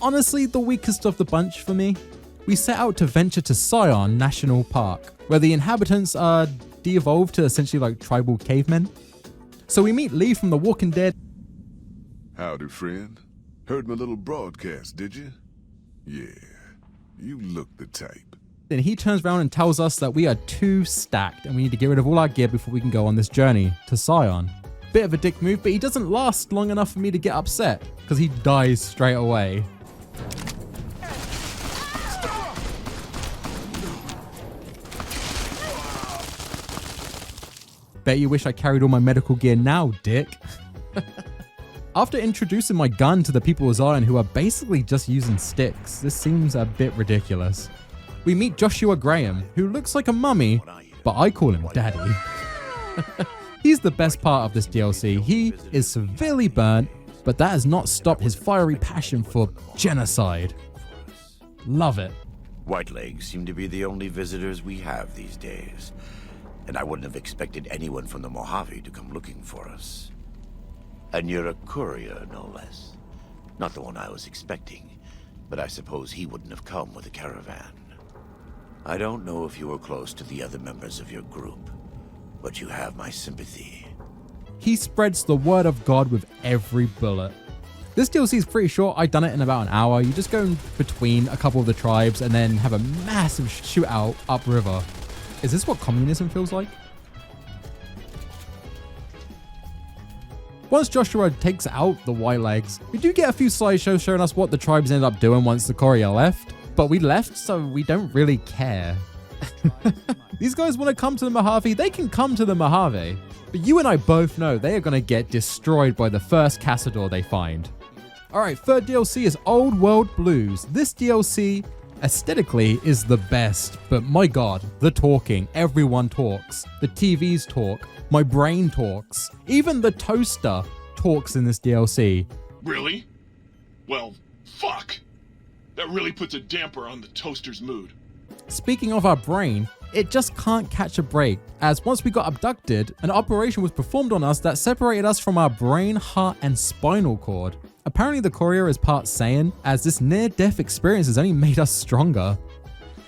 A: Honestly, the weakest of the bunch for me. We set out to venture to Scion National Park, where the inhabitants are de-evolved to essentially like tribal cavemen. So we meet Lee from The Walking Dead.
I: Howdy, friend. Heard my little broadcast, did you? Yeah, you look the type.
A: Then he turns around and tells us that we are too stacked and we need to get rid of all our gear before we can go on this journey to Scion. Bit of a dick move, but he doesn't last long enough for me to get upset, because he dies straight away. Bet you wish I carried all my medical gear now, dick. After introducing my gun to the people of Zion who are basically just using sticks, this seems a bit ridiculous. We meet Joshua Graham, who looks like a mummy, but I call him Daddy. He's the best part of this DLC. He is severely burnt, but that has not stopped his fiery passion for genocide. Love it.
W: Whitelegs seem to be the only visitors we have these days. And I wouldn't have expected anyone from the Mojave to come looking for us. And you're a courier, no less. Not the one I was expecting, but I suppose he wouldn't have come with a caravan. I don't know if you were close to the other members of your group, but you have my sympathy.
A: He spreads the word of God with every bullet. This DLC is pretty short. I've done it in about an hour. You just go in between a couple of the tribes and then have a massive shootout upriver. Is this what communism feels like? Once Joshua takes out the Whitelegs, we do get a few slideshows showing us what the tribes ended up doing once the courier left, but we left, so we don't really care. These guys want to come to the Mojave, they can come to the Mojave, but you and I both know they are going to get destroyed by the first Cazador they find. Alright, third DLC is Old World Blues. This DLC aesthetically is the best, but my god, the talking, everyone talks, the TVs talk, my brain talks, even the toaster talks in this DLC.
X: Really? Well, fuck. That really puts a damper on the toaster's mood.
A: Speaking of our brain, it just can't catch a break, as once we got abducted, an operation was performed on us that separated us from our brain, heart, and spinal cord. Apparently the courier is part Saiyan, as this near-death experience has only made us stronger.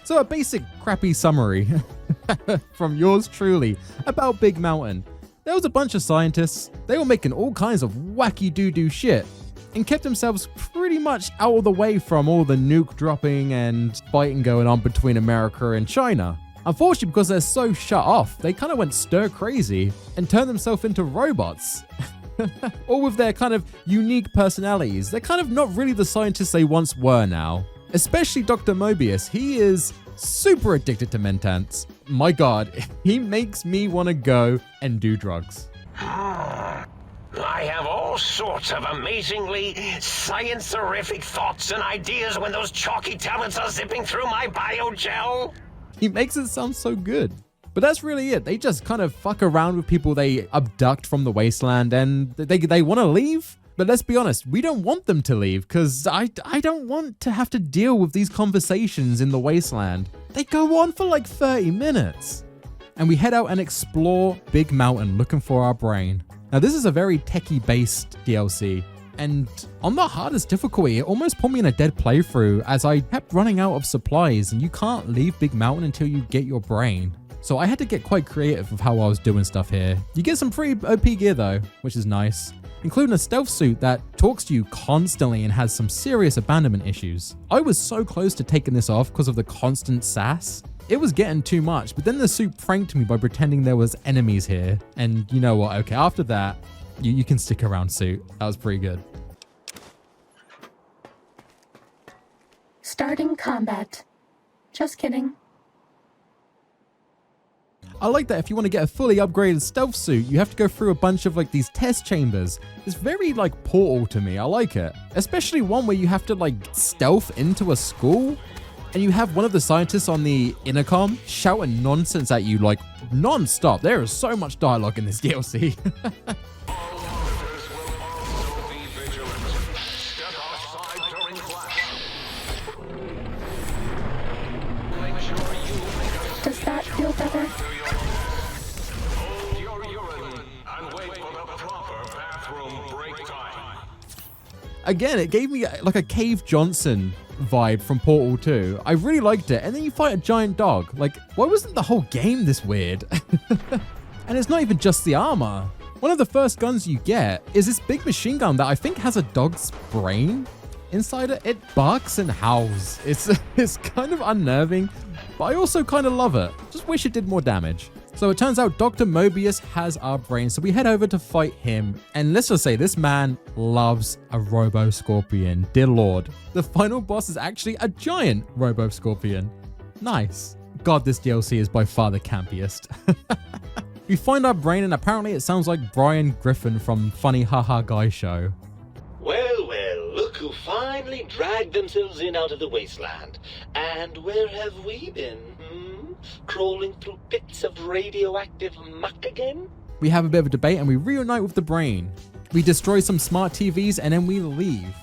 A: So a basic crappy summary from yours truly about Big Mountain. There was a bunch of scientists, they were making all kinds of wacky doo-doo shit, and kept themselves pretty much out of the way from all the nuke dropping and fighting going on between America and China. Unfortunately, because they're so shut off, they kind of went stir crazy and turned themselves into robots. All with their kind of unique personalities. They're kind of not really the scientists they once were now. Especially Dr. Mobius. He is super addicted to mentants. My god, he makes me want to go and do drugs.
Y: I have all sorts of amazingly science-terrific thoughts and ideas when those chalky tablets are zipping through my biogel.
A: He makes it sound so good. But that's really it. They just kind of fuck around with people they abduct from the wasteland and they want to leave, But let's be honest, we don't want them to leave because I don't want to have to deal with these conversations in the wasteland. They go on for like 30 minutes. And we head out and explore Big Mountain looking for our brain. Now this is a very techie based DLC. And on the hardest difficulty, it almost put me in a dead playthrough as I kept running out of supplies and you can't leave Big Mountain until you get your brain. So I had to get quite creative with how I was doing stuff here. You get some pretty OP gear though, which is nice, including a stealth suit that talks to you constantly and has some serious abandonment issues. I was so close to taking this off because of the constant sass. It was getting too much, but then the suit pranked me by pretending there was enemies here. And you know what? Okay, after that, you can stick around, suit. That was pretty good.
R: Starting combat. Just kidding.
A: I like that if you want to get a fully upgraded stealth suit, you have to go through a bunch of like these test chambers. It's very like Portal to me. I like it. Especially one where you have to like stealth into a school and you have one of the scientists on the intercom shouting nonsense at you like non-stop. There is so much dialogue in this DLC.
R: Does that feel better?
A: Again, it gave me like a Cave Johnson vibe from Portal 2. I really liked it. And then you fight a giant dog. Like, why wasn't the whole game this weird? And it's not even just the armor. One of the first guns you get is this big machine gun that I think has a dog's brain inside it. It barks and howls. It's kind of unnerving, but I also kind of love it. Just wish it did more damage. So it turns out Dr. Mobius has our brain, so we head over to fight him. And let's just say this man loves a Robo-Scorpion. Dear Lord. The final boss is actually a giant Robo-Scorpion. Nice. God, this DLC is by far the campiest. We find our brain and apparently it sounds like Brian Griffin from Funny Haha Guy Show.
B: Well, well, look who finally dragged themselves in out of the wasteland. And where have we been, Crawling through pits of radioactive muck again?
A: We have a bit of a debate and we reunite with the brain. We destroy some smart TVs and then we leave.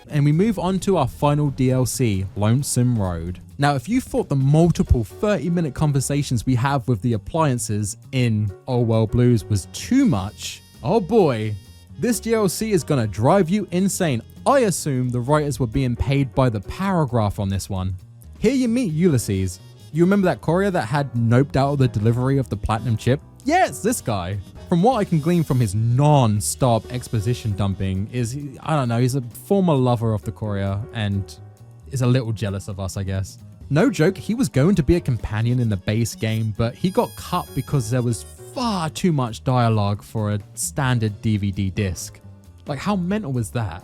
A: And we move on to our final DLC, Lonesome Road. Now, if you thought the multiple 30-minute conversations we have with the appliances in Oh Well Blues was too much, oh boy, this DLC is gonna drive you insane. I assume the writers were being paid by the paragraph on this one. Here you meet Ulysses. You remember that courier that had noped out of the delivery of the platinum chip? Yeah, it's this guy. From what I can glean from his non-stop exposition dumping is, I don't know, he's a former lover of the courier and is a little jealous of us, I guess. No joke, he was going to be a companion in the base game, but he got cut because there was far too much dialogue for a standard DVD disc. Like, how mental was that?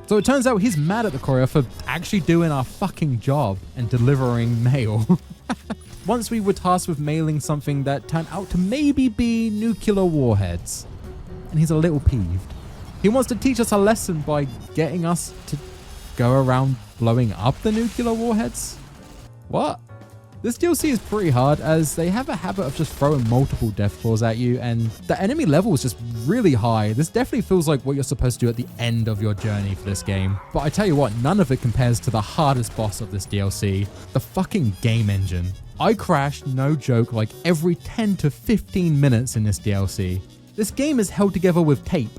A: So it turns out he's mad at the courier for actually doing our fucking job and delivering mail. Once we were tasked with mailing something that turned out to maybe be nuclear warheads. And he's a little peeved. He wants to teach us a lesson by getting us to go around blowing up the nuclear warheads? What? This DLC is pretty hard as they have a habit of just throwing multiple death claws at you and the enemy level is just really high. This definitely feels like what you're supposed to do at the end of your journey for this game. But I tell you what, none of it compares to the hardest boss of this DLC, the fucking game engine. I crashed, no joke, like every 10 to 15 minutes in this DLC. This game is held together with tape.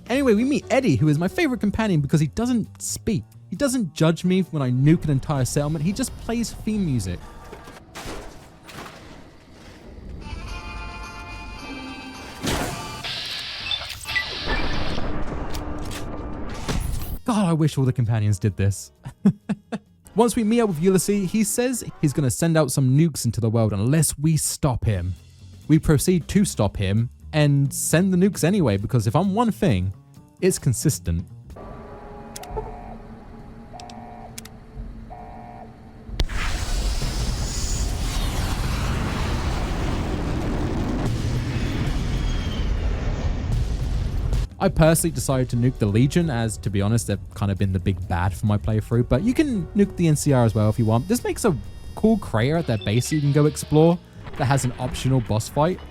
A: Anyway, we meet Eddie, who is my favorite companion because he doesn't speak. He doesn't judge me when I nuke an entire settlement. He just plays theme music. God, I wish all the companions did this. Once we meet up with Ulysses, he says he's going to send out some nukes into the world unless we stop him. We proceed to stop him and send the nukes anyway, because if I'm one thing, it's consistent. I personally decided to nuke the Legion, as to be honest, they've kind of been the big bad for my playthrough, but you can nuke the NCR as well if you want. This makes a cool crater at their base you can go explore that has an optional boss fight.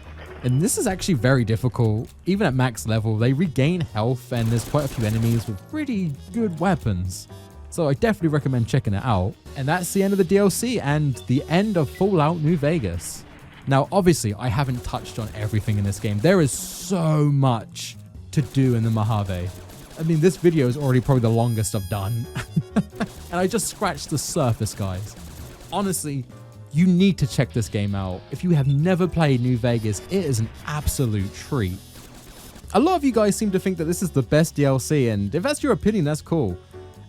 A: And this is actually very difficult. Even at max level, they regain health and there's quite a few enemies with pretty good weapons. So I definitely recommend checking it out. And that's the end of the DLC and the end of Fallout New Vegas. Now, obviously, I haven't touched on everything in this game. There is so much to do in the Mojave. I mean, this video is already probably the longest I've done. And I just scratched the surface, guys. Honestly, you need to check this game out. If you have never played New Vegas, it is an absolute treat. A lot of you guys seem to think that this is the best DLC, and if that's your opinion, that's cool.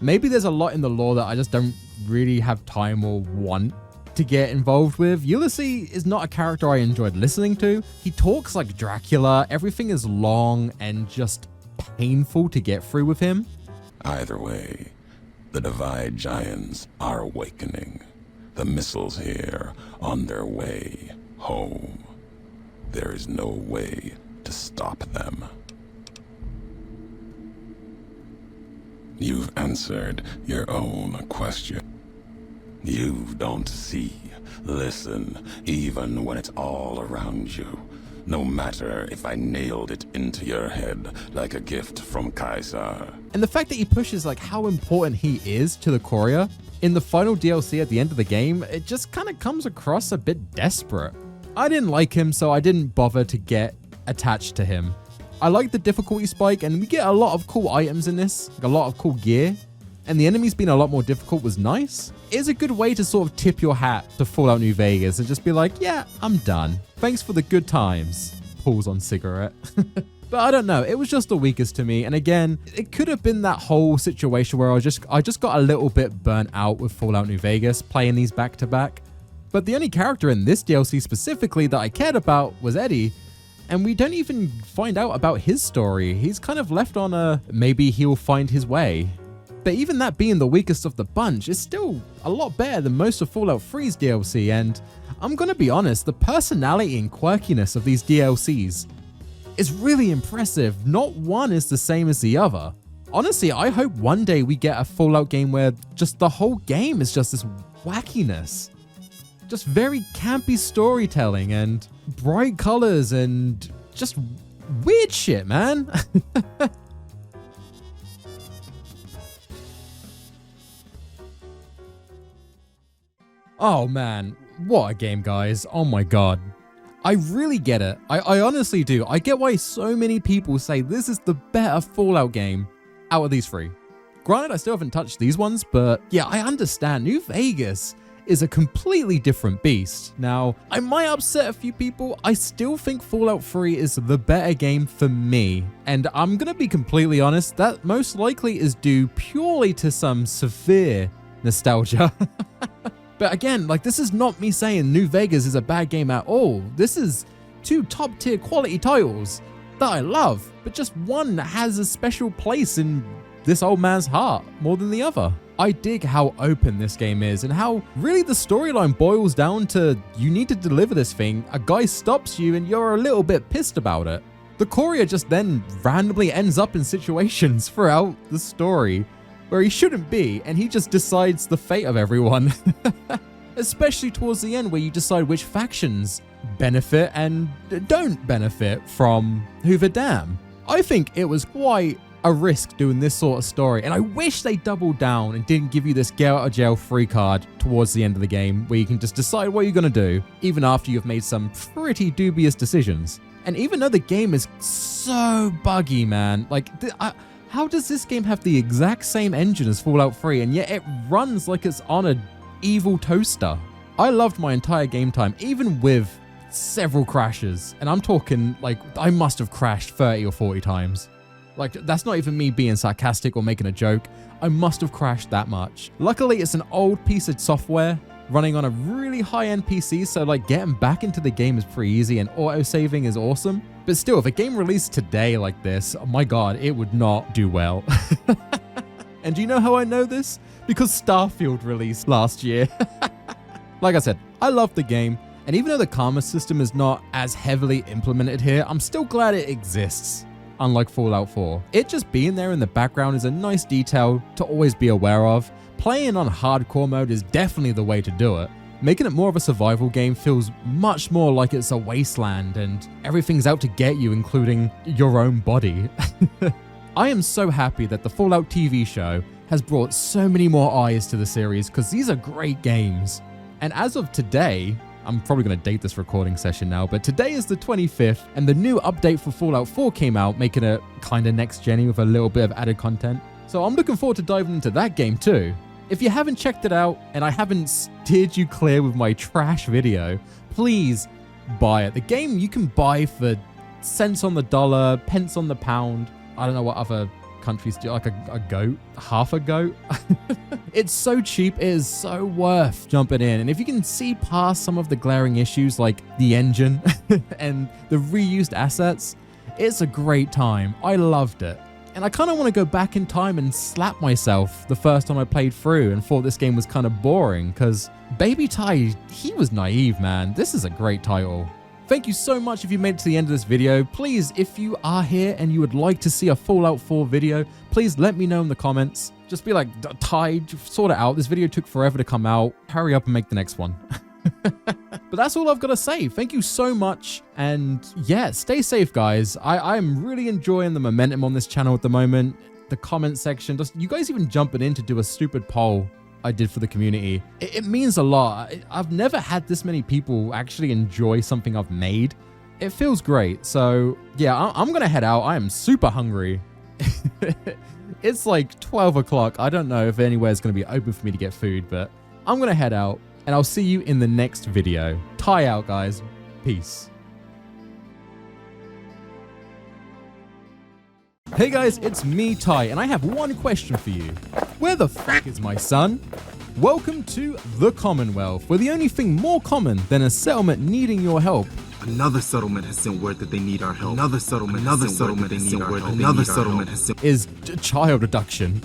A: Maybe there's a lot in the lore that I just don't really have time or want to get involved with. Ulysses is not a character I enjoyed listening to. He talks like Dracula. Everything is long and just painful to get through with him.
J: Either way, the Divide Giants are awakening. The missiles here on their way home. There is no way to stop them. You've answered your own question. You don't see, listen, even when it's all around you. No matter if I nailed it into your head like a gift from Caesar.
A: And the fact that he pushes like how important he is to the Courier in the final DLC at the end of the game, it just kind of comes across a bit desperate. I didn't like him, so I didn't bother to get attached to him. I like the difficulty spike, and we get a lot of cool items in this, like a lot of cool gear. And the enemies being a lot more difficult was nice. It's a good way to sort of tip your hat to Fallout New Vegas and just be like, yeah, I'm done. Thanks for the good times. Pulls on cigarette. But I don't know, it was just the weakest to me. And again, it could have been that whole situation where I just got a little bit burnt out with Fallout New Vegas playing these back to back. But the only character in this DLC specifically that I cared about was Eddie. And we don't even find out about his story. He's kind of left on a maybe he'll find his way. But even that being the weakest of the bunch is still a lot better than most of Fallout 3's DLC. And I'm gonna be honest, the personality and quirkiness of these DLCs is really impressive. Not one is the same as the other. Honestly, I hope one day we get a Fallout game where just the whole game is just this wackiness. Just very campy storytelling and bright colors and just weird shit, man. Oh man, what a game, guys. Oh my god. I really get it. I honestly do. I get why so many people say this is the better Fallout game out of these three. Granted, I still haven't touched these ones, but yeah, I understand. New Vegas is a completely different beast. Now, I might upset a few people. I still think Fallout 3 is the better game for me. And I'm gonna be completely honest, that most likely is due purely to some severe nostalgia. But again, like, this is not me saying New Vegas is a bad game at all. This is two top tier quality titles that I love, but just one has a special place in this old man's heart more than the other. I dig how open this game is and how really the storyline boils down to you need to deliver this thing, a guy stops you and you're a little bit pissed about it. The Courier just then randomly ends up in situations throughout the story where he shouldn't be, and he just decides the fate of everyone. Especially towards the end where you decide which factions benefit and don't benefit from Hoover Dam. I think it was quite a risk doing this sort of story, and I wish they doubled down and didn't give you this get out of jail free card towards the end of the game where you can just decide what you're gonna do even after you've made some pretty dubious decisions. And even though the game is so buggy, man, like how does this game have the exact same engine as Fallout 3 and yet it runs like it's on an evil toaster? I loved my entire game time, even with several crashes, and I'm talking like I must have crashed 30 or 40 times. Like, that's not even me being sarcastic or making a joke. I must have crashed that much. Luckily, it's an old piece of software running on a really high-end PC, so like getting back into the game is pretty easy and auto-saving is awesome. But still, if a game released today like this, oh my god, it would not do well. And do you know how I know this? Because Starfield released last year. Like I said, I love the game, and even though the karma system is not as heavily implemented here, I'm still glad it exists. unlike Fallout 4. It just being there in the background is a nice detail to always be aware of. Playing on hardcore mode is definitely the way to do it. Making it more of a survival game feels much more like it's a wasteland and everything's out to get you, including your own body. I am so happy that the Fallout TV show has brought so many more eyes to the series because these are great games. And as of today, I'm probably going to date this recording session now, but today is the 25th and the new update for Fallout 4 came out, making it kind of next-gen with a little bit of added content. So I'm looking forward to diving into that game too. If you haven't checked it out and I haven't steered you clear with my trash video, please buy it. The game you can buy for cents on the dollar, pence on the pound. I don't know what other countries do, like a goat, half a goat. It's so cheap, it is so worth jumping in. And if you can see past some of the glaring issues like the engine and the reused assets, it's a great time. I loved it. And I kind of want to go back in time and slap myself the first time I played through and thought this game was kind of boring because Baby Ty, he was naive, man. This is a great title. Thank you so much if you made it to the end of this video. Please, if you are here and you would like to see a Fallout 4 video, please let me know in the comments. Just be like, Ty, sort it out. This video took forever to come out. Hurry up and make the next one. But that's all I've got to say. Thank you so much. And yeah, stay safe, guys. I'm really enjoying the momentum on this channel at the moment. The comment section, just you guys even jumping in to do a stupid poll I did for the community. It means a lot. I've never had this many people actually enjoy something I've made. It feels great. So yeah, I'm going to head out. I am super hungry. It's like 12 o'clock. I don't know if anywhere's going to be open for me to get food, but I'm going to head out. And I'll see you in the next video. Ty out, guys. Peace. Hey guys, it's me, Ty, and I have one question for you. Where the fuck is my son? Welcome to the Commonwealth, where the only thing more common than a settlement needing your help.
K: Another settlement has sent word that they need our help. Another settlement has sent word that they need our help. Another settlement has sent
A: is child abduction.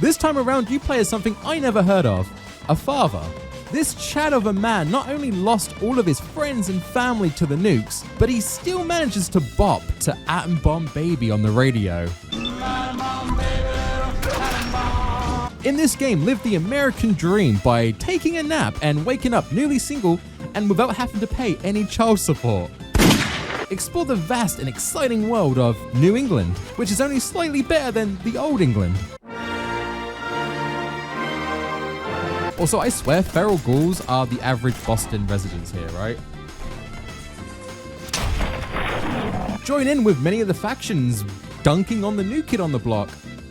A: This time around, you play as something I never heard of, a father. This Chad of a man not only lost all of his friends and family to the nukes, but he still manages to bop to Atom Bomb Baby on the radio. In this game, live the American dream by taking a nap and waking up newly single and without having to pay any child support. Explore the vast and exciting world of New England, which is only slightly better than the Old England. Also, I swear feral ghouls are the average Boston residents here, right? Join in with many of the factions dunking on the new kid on the block,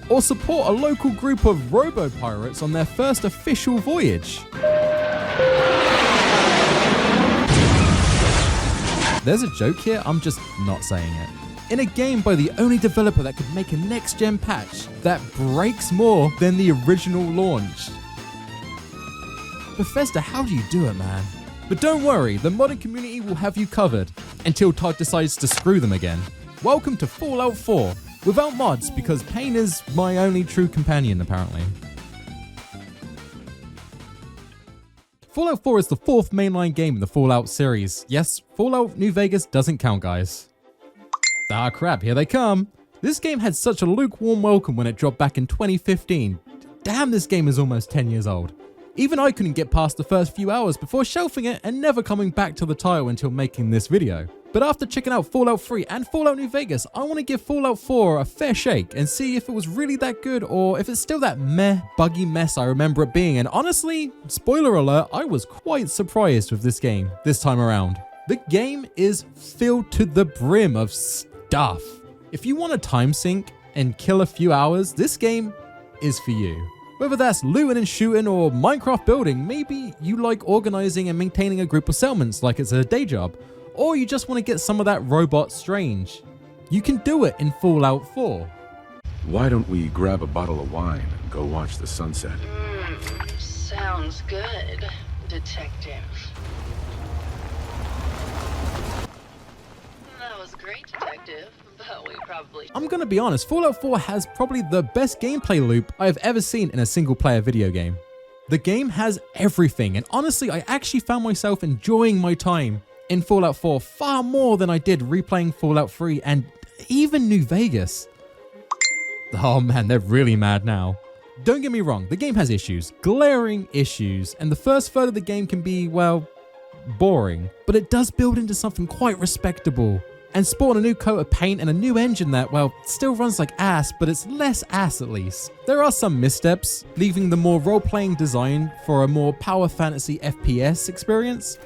A: or support a local group of robo-pirates on their first official voyage. There's a joke here, I'm just not saying it. In a game by the only developer that could make a next-gen patch that breaks more than the original launch. Bethesda, how do you do it, man? But don't worry, the modding community will have you covered until Todd decides to screw them again. Welcome to Fallout 4, without mods because pain is my only true companion, apparently. Fallout 4 is the 4th mainline game in the Fallout series. Yes, Fallout New Vegas doesn't count, guys. Ah crap, here they come. This game had such a lukewarm welcome when it dropped back in 2015. Damn, this game is almost 10 years old. Even I couldn't get past the first few hours before shelving it and never coming back to the title until making this video. But after checking out Fallout 3 and Fallout New Vegas, I want to give Fallout 4 a fair shake and see if it was really that good or if it's still that meh, buggy mess I remember it being. And honestly, spoiler alert, I was quite surprised with this game this time around. The game is filled to the brim of stuff. If you want a time sink and kill a few hours, this game is for you. Whether that's looting and shooting or Minecraft building, maybe you like organizing and maintaining a group of settlements like it's a day job, or you just want to get some of that robot strange. You can do it in Fallout 4.
F: Why don't we grab a bottle of wine and go watch the sunset?
L: Sounds good, detective. That was great, detective. But we probably...
A: I'm gonna be honest, Fallout 4 has probably the best gameplay loop I've ever seen in a single player video game. The game has everything, and honestly, I actually found myself enjoying my time in Fallout 4 far more than I did replaying Fallout 3 and even New Vegas. Oh man, they're really mad now. Don't get me wrong, the game has issues, glaring issues, and the first third of the game can be, well, boring, but it does build into something quite respectable and spawn a new coat of paint and a new engine that, well, still runs like ass, but it's less ass at least. There are some missteps, leaving the more role-playing design for a more power fantasy FPS experience.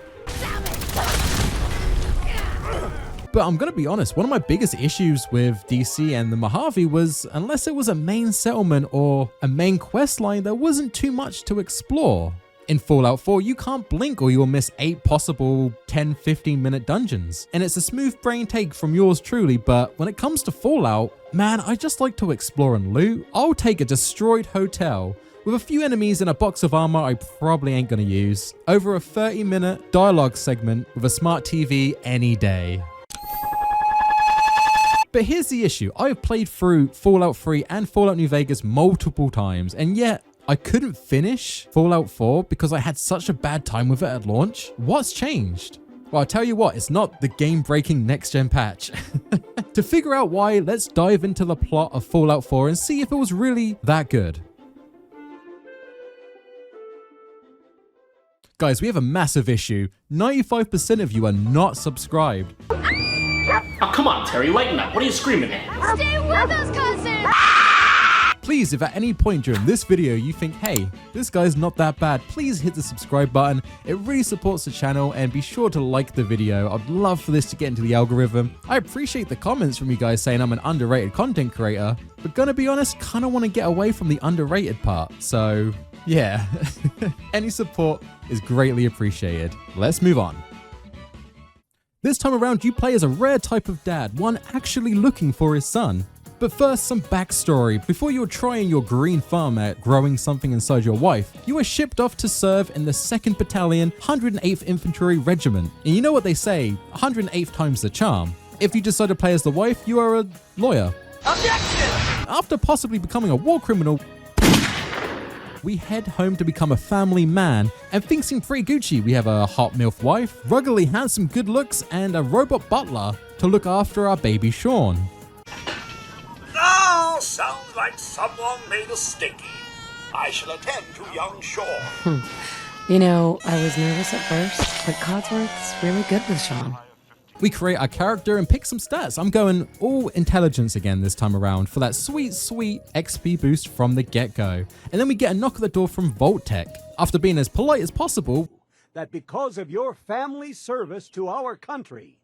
A: But I'm gonna be honest, one of my biggest issues with DC and the Mojave was, unless it was a main settlement or a main quest line, there wasn't too much to explore. In Fallout 4, you can't blink or you'll miss 8 possible 10-15 minute dungeons. And it's a smooth brain take from yours truly, but when it comes to Fallout, man, I just like to explore and loot. I'll take a destroyed hotel with a few enemies and a box of armor I probably ain't gonna use over a 30-minute dialogue segment with a smart TV any day. But here's the issue, I've played through Fallout 3 and Fallout New Vegas multiple times, and yet I couldn't finish Fallout 4 because I had such a bad time with it at launch. What's changed? Well, I'll tell you what, it's not the game-breaking next-gen patch. To figure out why, let's dive into the plot of Fallout 4 and see if it was really that good. Guys, we have a massive issue. 95% of you are not subscribed.
M: Oh, come on, Terry, lighten up. What are you screaming at?
N: Stay with us, cousin!
A: Please, if at any point during this video you think, hey, this guy's not that bad, please hit the subscribe button. It really supports the channel, and be sure to like the video. I'd love for this to get into the algorithm. I appreciate the comments from you guys saying I'm an underrated content creator, but gonna be honest, kinda wanna get away from the underrated part. So yeah, any support is greatly appreciated. Let's move on. This time around, you play as a rare type of dad, one actually looking for his son. But first, some backstory. Before you're trying your green thumb at growing something inside your wife, you were shipped off to serve in the 2nd Battalion, 108th Infantry Regiment. And you know what they say, 108th times the charm. If you decide to play as the wife, you are a lawyer. Objection! After possibly becoming a war criminal, we head home to become a family man, and things seem pretty Gucci. We have a hot MILF wife, ruggedly handsome good looks, and a robot butler to look after our baby Sean.
O: Oh, sounds like someone made a stinky. I shall attend to young Sean.
P: You know, I was nervous at first, but Codsworth's really good with Sean.
A: We create our character and pick some stats. I'm going all intelligence again this time around for that sweet, sweet XP boost from the get-go. And then we get a knock at the door from Vault Tech. After being as polite as possible,
Q: that because of your family service to our country,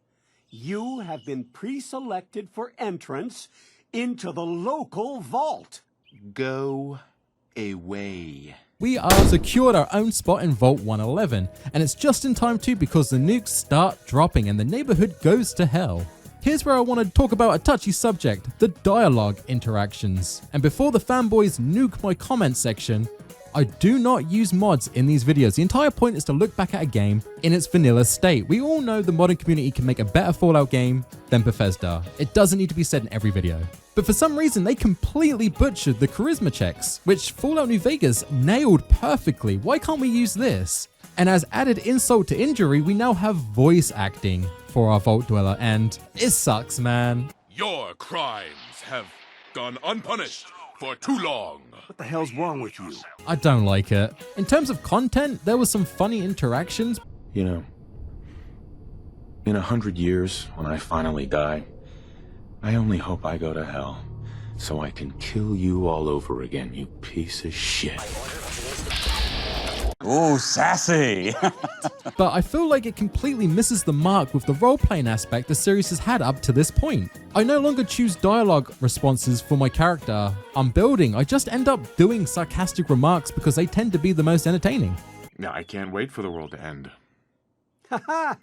Q: you have been pre-selected for entrance into the local vault.
Z: Go away.
A: We are secured our own spot in Vault 111, and it's just in time too because the nukes start dropping and the neighborhood goes to hell. Here's where I want to talk about a touchy subject, the dialogue interactions. And before the fanboys nuke my comment section, I do not use mods in these videos. The entire point is to look back at a game in its vanilla state. We all know the modding community can make a better Fallout game than Bethesda. It doesn't need to be said in every video. But for some reason, they completely butchered the charisma checks, which Fallout New Vegas nailed perfectly. Why can't we use this? And as added insult to injury, we now have voice acting for our Vault Dweller, and it sucks, man.
C: Your crimes have gone unpunished for too long.
E: What the hell's wrong with you?
A: I don't like it. In terms of content, there were some funny interactions.
F: You know, in 100 years, when I finally die, I only hope I go to hell, so I can kill you all over again, you piece of shit.
Z: Ooh, sassy.
A: But I feel like it completely misses the mark with the role-playing aspect the series has had up to this point. I no longer choose dialogue responses for my character I'm building. I just end up doing sarcastic remarks because they tend to be the most entertaining.
F: Yeah, I can't wait for the world to end.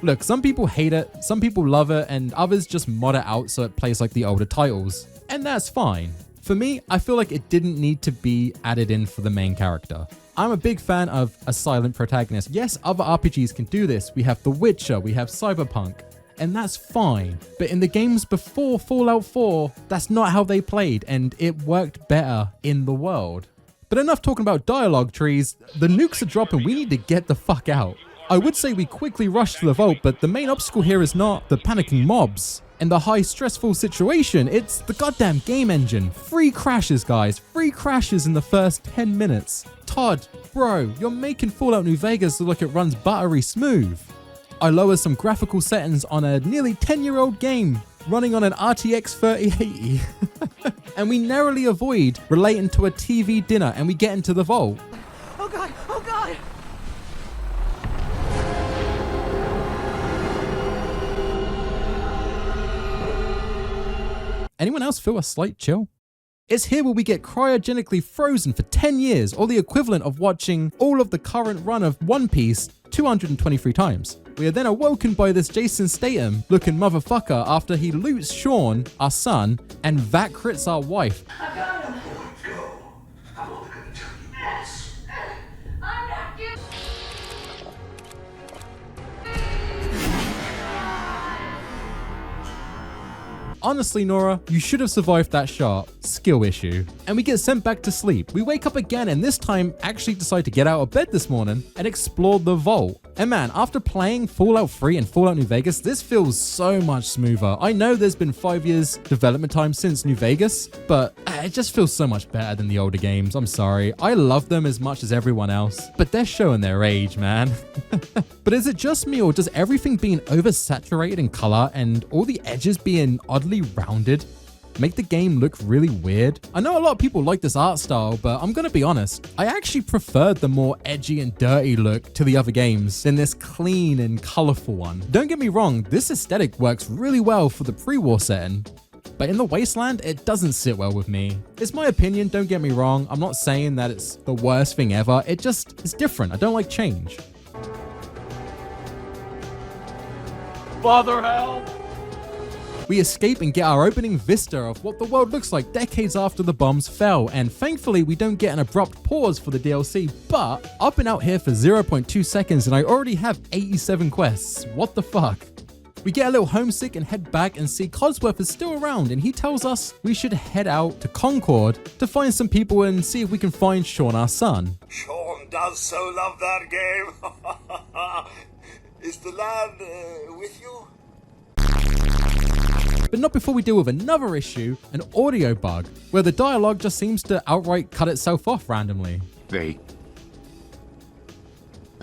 A: Look, some people hate it, some people love it, and others just mod it out so it plays like the older titles. And that's fine. For me, I feel like it didn't need to be added in for the main character. I'm a big fan of a silent protagonist. Yes, other RPGs can do this. We have The Witcher, we have Cyberpunk, and that's fine. But in the games before Fallout 4, that's not how they played, and it worked better in the world. But enough talking about dialogue trees. The nukes are dropping, we need to get the fuck out. I would say we quickly rushed to the vault, but the main obstacle here is not the panicking mobs and the high stressful situation, it's the goddamn game engine. 3 crashes, guys, 3 crashes in the first 10 minutes. Todd, bro, you're making Fallout New Vegas look like it runs buttery smooth. I lowered some graphical settings on a nearly 10-year-old game running on an RTX 3080. And we narrowly avoid relating to a TV dinner and we get into the vault.
H: Oh god, oh god!
A: Anyone else feel a slight chill? It's here where we get cryogenically frozen for 10 years, or the equivalent of watching all of the current run of One Piece 223 times. We are then awoken by this Jason Statham looking motherfucker after he loots Sean, our son, and Vat crits our wife.
H: I got him! Go. I'm only gonna tell you this. I'm not giving.
A: Honestly, Nora, you should have survived that shot. Skill issue. And we get sent back to sleep. We wake up again and this time actually decide to get out of bed this morning and explore the vault. And man, after playing Fallout 3 and Fallout New Vegas, this feels so much smoother. I know there's been 5 years development time since New Vegas, but it just feels so much better than the older games. I'm sorry. I love them as much as everyone else, but they're showing their age, man. But is it just me, or does everything being oversaturated in color and all the edges being oddly rounded make the game look really weird? I know a lot of people like this art style, but I'm gonna be honest, I actually preferred the more edgy and dirty look to the other games than this clean and colorful one. Don't get me wrong, this aesthetic works really well for the pre-war setting, but in the wasteland, it doesn't sit well with me. It's my opinion, don't get me wrong, I'm not saying that it's the worst thing ever, it's different, I don't like change.
O: Father, help!
A: We escape and get our opening vista of what the world looks like decades after the bombs fell, and thankfully we don't get an abrupt pause for the DLC, but I've been out here for 0.2 seconds and I already have 87 quests. What the fuck? We get a little homesick and head back and see Codsworth is still around and he tells us we should head out to Concord to find some people and see if we can find Sean, our son.
O: Sean does so love that game. Is the lad with you?
A: But not before we deal with another issue, an audio bug, where the dialogue just seems to outright cut itself off randomly.
F: They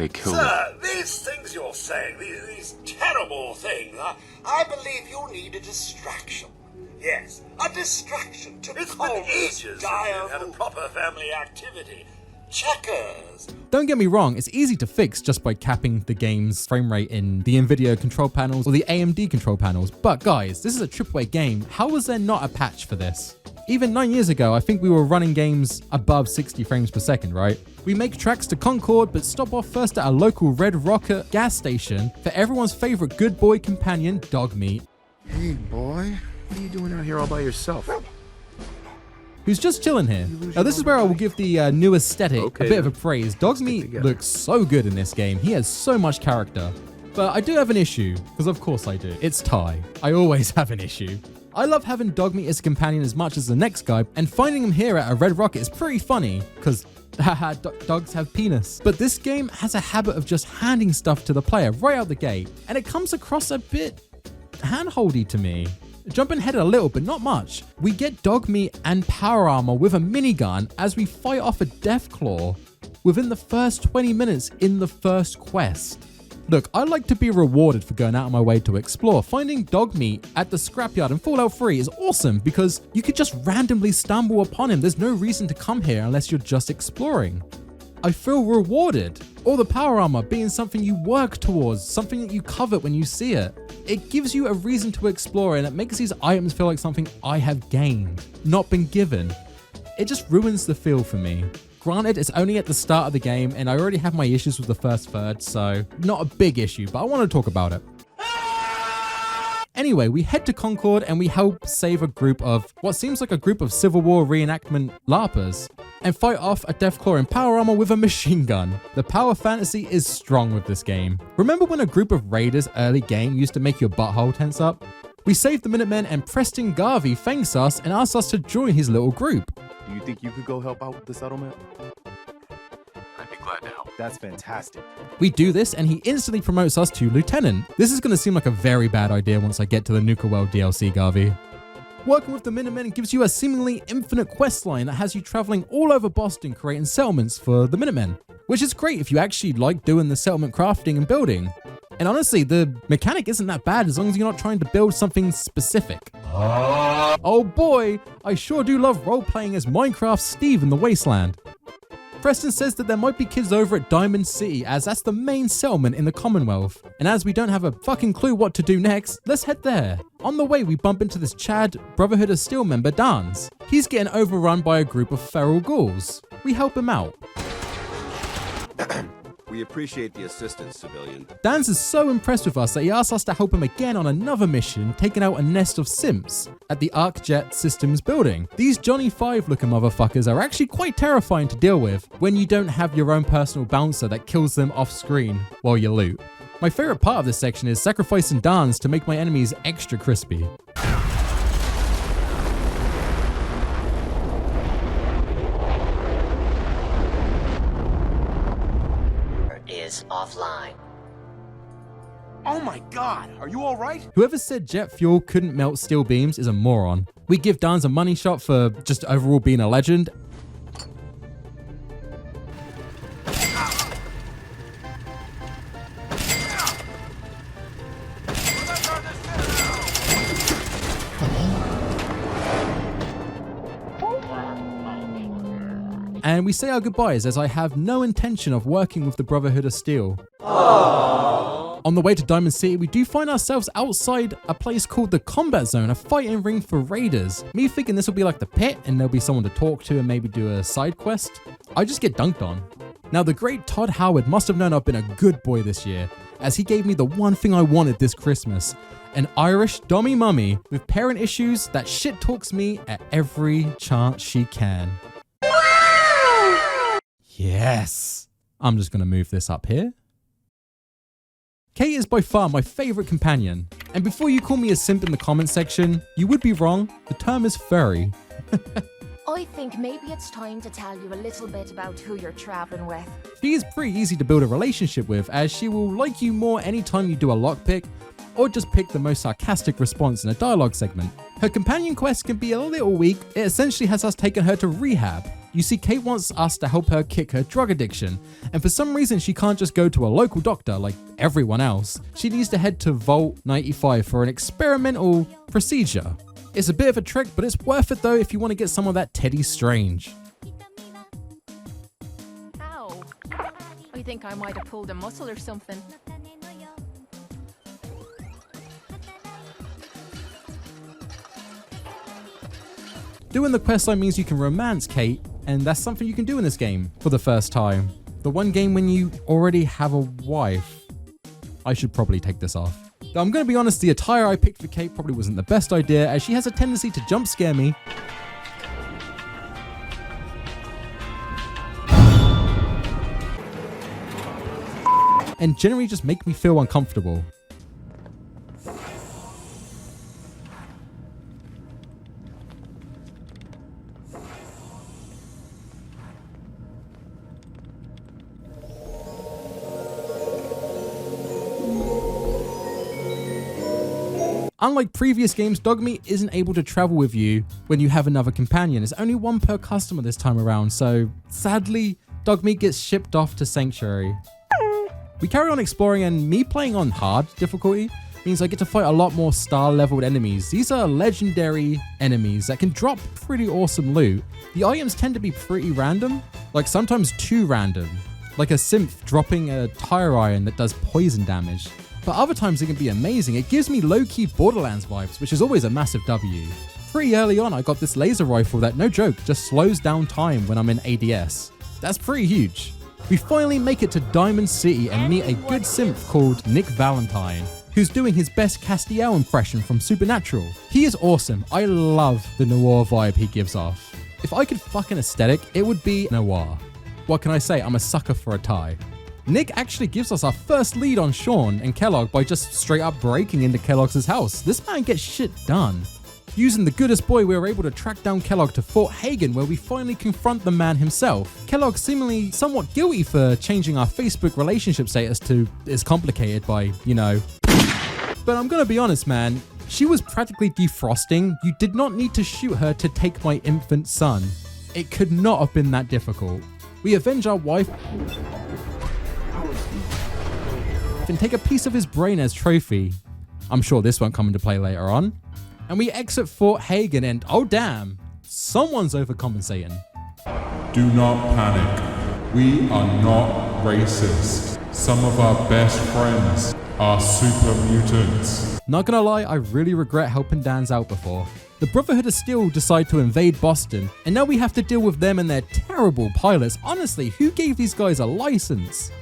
F: killed
O: Sir, these things you're saying, these terrible things, I believe you need a distraction. Yes, a distraction to calm this dire and a proper family activity. Checkers.
A: Don't get me wrong, it's easy to fix just by capping the game's frame rate in the NVIDIA control panels or the AMD control panels, but guys, this is a AAA game, how was there not a patch for this? Even 9 years ago, I think we were running games above 60 frames per second, right? We make tracks to Concord, but stop off first at a local Red Rocket gas station for everyone's favorite good boy companion, Dogmeat.
F: Hey boy, what are you doing out here all by yourself?
A: Who's just chilling here. Now this is where I will give the new aesthetic a bit of a praise. Dogmeat looks so good in this game. He has so much character. But I do have an issue, because of course I do. It's Ty. I always have an issue. I love having Dogmeat as a companion as much as the next guy, and finding him here at a Red Rocket is pretty funny, because haha, dogs have penis. But this game has a habit of just handing stuff to the player right out the gate, and it comes across a bit handholdy to me. Jumping ahead a little, but not much. We get Dogmeat and power armor with a minigun as we fight off a Deathclaw within the first 20 minutes in the first quest. Look, I like to be rewarded for going out of my way to explore. Finding Dogmeat at the scrapyard in Fallout 3 is awesome because you could just randomly stumble upon him. There's no reason to come here unless you're just exploring. I feel rewarded. Or the power armor being something you work towards, something that you covet when you see it. It gives you a reason to explore and it makes these items feel like something I have gained, not been given. It just ruins the feel for me. Granted, it's only at the start of the game and I already have my issues with the first third, so not a big issue, but I want to talk about it. Anyway, we head to Concord and we help save a group of what seems like a group of Civil War reenactment LARPers and fight off a Deathclaw in power armor with a machine gun. The power fantasy is strong with this game. Remember when a group of raiders early game used to make your butthole tense up? We save the Minutemen and Preston Garvey thanks us and asks us to join his little group.
F: Do you think you could go help out with the settlement?
J: I'd be glad to help.
K: That's fantastic.
A: We do this and he instantly promotes us to Lieutenant. This is going to seem like a very bad idea once I get to the Nuka World DLC, Garvey. Working with the Minutemen gives you a seemingly infinite quest line that has you traveling all over Boston creating settlements for the Minutemen, which is great if you actually like doing the settlement crafting and building. And honestly, the mechanic isn't that bad as long as you're not trying to build something specific. Oh boy, I sure do love role-playing as Minecraft Steve in the Wasteland. Preston says that there might be kids over at Diamond City as that's the main settlement in the Commonwealth. And as we don't have a fucking clue what to do next, let's head there. On the way, we bump into this Chad Brotherhood of Steel member, Dans. He's getting overrun by a group of feral ghouls. We help him out.
G: We appreciate the assistance, civilian.
A: Dans is so impressed with us that he asks us to help him again on another mission, taking out a nest of simps at the ArcJet Systems building. These Johnny 5 looking motherfuckers are actually quite terrifying to deal with when you don't have your own personal bouncer that kills them off screen while you loot. My favorite part of this section is sacrificing Dans to make my enemies extra crispy.
N: Is offline.
K: Oh my god, are you alright?
A: Whoever said jet fuel couldn't melt steel beams is a moron. We give Dans a money shot for just overall being a legend. And we say our goodbyes as I have no intention of working with the Brotherhood of Steel. Aww. On the way to Diamond City, we do find ourselves outside a place called the Combat Zone, a fighting ring for raiders. Me thinking this will be like the pit and there'll be someone to talk to and maybe do a side quest. I just get dunked on. Now the great Todd Howard must have known I've been a good boy this year, as he gave me the one thing I wanted this Christmas. An Irish dummy mummy with parent issues that shit talks me at every chance she can. Yes. I'm just going to move this up here. Kate is by far my favorite companion. And before you call me a simp in the comment section, you would be wrong. The term is furry.
S: I think maybe it's time to tell you a little bit about who you're traveling with.
A: She is pretty easy to build a relationship with, as she will like you more anytime you do a lockpick, or just pick the most sarcastic response in a dialogue segment. Her companion quest can be a little weak. It essentially has us taking her to rehab. You see, Kate wants us to help her kick her drug addiction, and for some reason she can't just go to a local doctor like everyone else. She needs to head to Vault 95 for an experimental procedure. It's a bit of a trick, but it's worth it though if you want to get some of that Teddy Strange.
S: Ow. I think I might have pulled a muscle or something.
A: Doing the questline means you can romance Kate, and that's something you can do in this game for the first time. The one game when you already have a wife. I should probably take this off. Though I'm going to be honest, the attire I picked for Kate probably wasn't the best idea, as she has a tendency to jump scare me. And generally just make me feel uncomfortable. Unlike previous games, Dogmeat isn't able to travel with you when you have another companion. It's only one per customer this time around, so sadly, Dogmeat gets shipped off to Sanctuary. We carry on exploring, and me playing on hard difficulty means I get to fight a lot more star-leveled enemies. These are legendary enemies that can drop pretty awesome loot. The items tend to be pretty random, like sometimes too random, like a synth dropping a tire iron that does poison damage. But other times it can be amazing. It gives me low-key Borderlands vibes, which is always a massive W. Pretty early on, I got this laser rifle that, no joke, just slows down time when I'm in ADS. That's pretty huge. We finally make it to Diamond City and meet a good synth called Nick Valentine, who's doing his best Castiel impression from Supernatural. He is awesome. I love the noir vibe he gives off. If I could fuck an aesthetic, it would be noir. What can I say? I'm a sucker for a tie. Nick actually gives us our first lead on Sean and Kellogg by just straight up breaking into Kellogg's house. This man gets shit done. Using the goodest boy, we were able to track down Kellogg to Fort Hagen, where we finally confront the man himself. Kellogg seemingly somewhat guilty for changing our Facebook relationship status to "is complicated" by, you know. But I'm gonna be honest, man. She was practically defrosting. You did not need to shoot her to take my infant son. It could not have been that difficult. We avenge our wife and take a piece of his brain as trophy. I'm sure this won't come into play later on. And we exit Fort Hagen and oh damn, someone's overcompensating.
D: Do not panic. We are not racist. Some of our best friends are super mutants.
A: Not gonna lie, I really regret helping Dan's out before. The Brotherhood of Steel decide to invade Boston, and now we have to deal with them and their terrible pilots. Honestly, who gave these guys a license?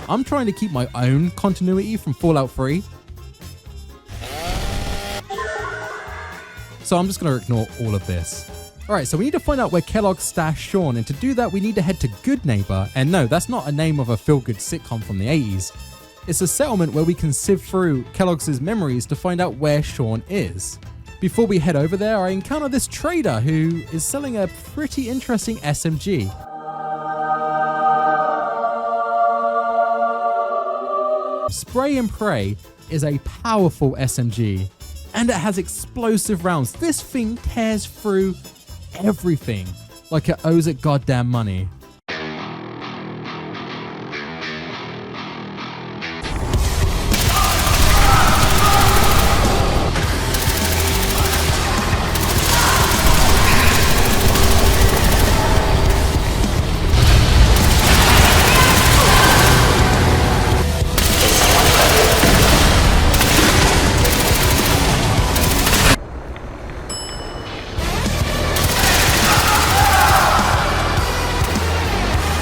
A: I'm trying to keep my own continuity from Fallout 3. So I'm just going to ignore all of this. Alright, so we need to find out where Kellogg stashed Sean, and to do that we need to head to Good Neighbor. And no, that's not a name of a feel-good sitcom from the 80s. It's a settlement where we can sift through Kellogg's memories to find out where Sean is. Before we head over there, I encounter this trader who is selling a pretty interesting SMG. Spray and Pray is a powerful SMG, and it has explosive rounds. This thing tears through everything like it owes it goddamn money.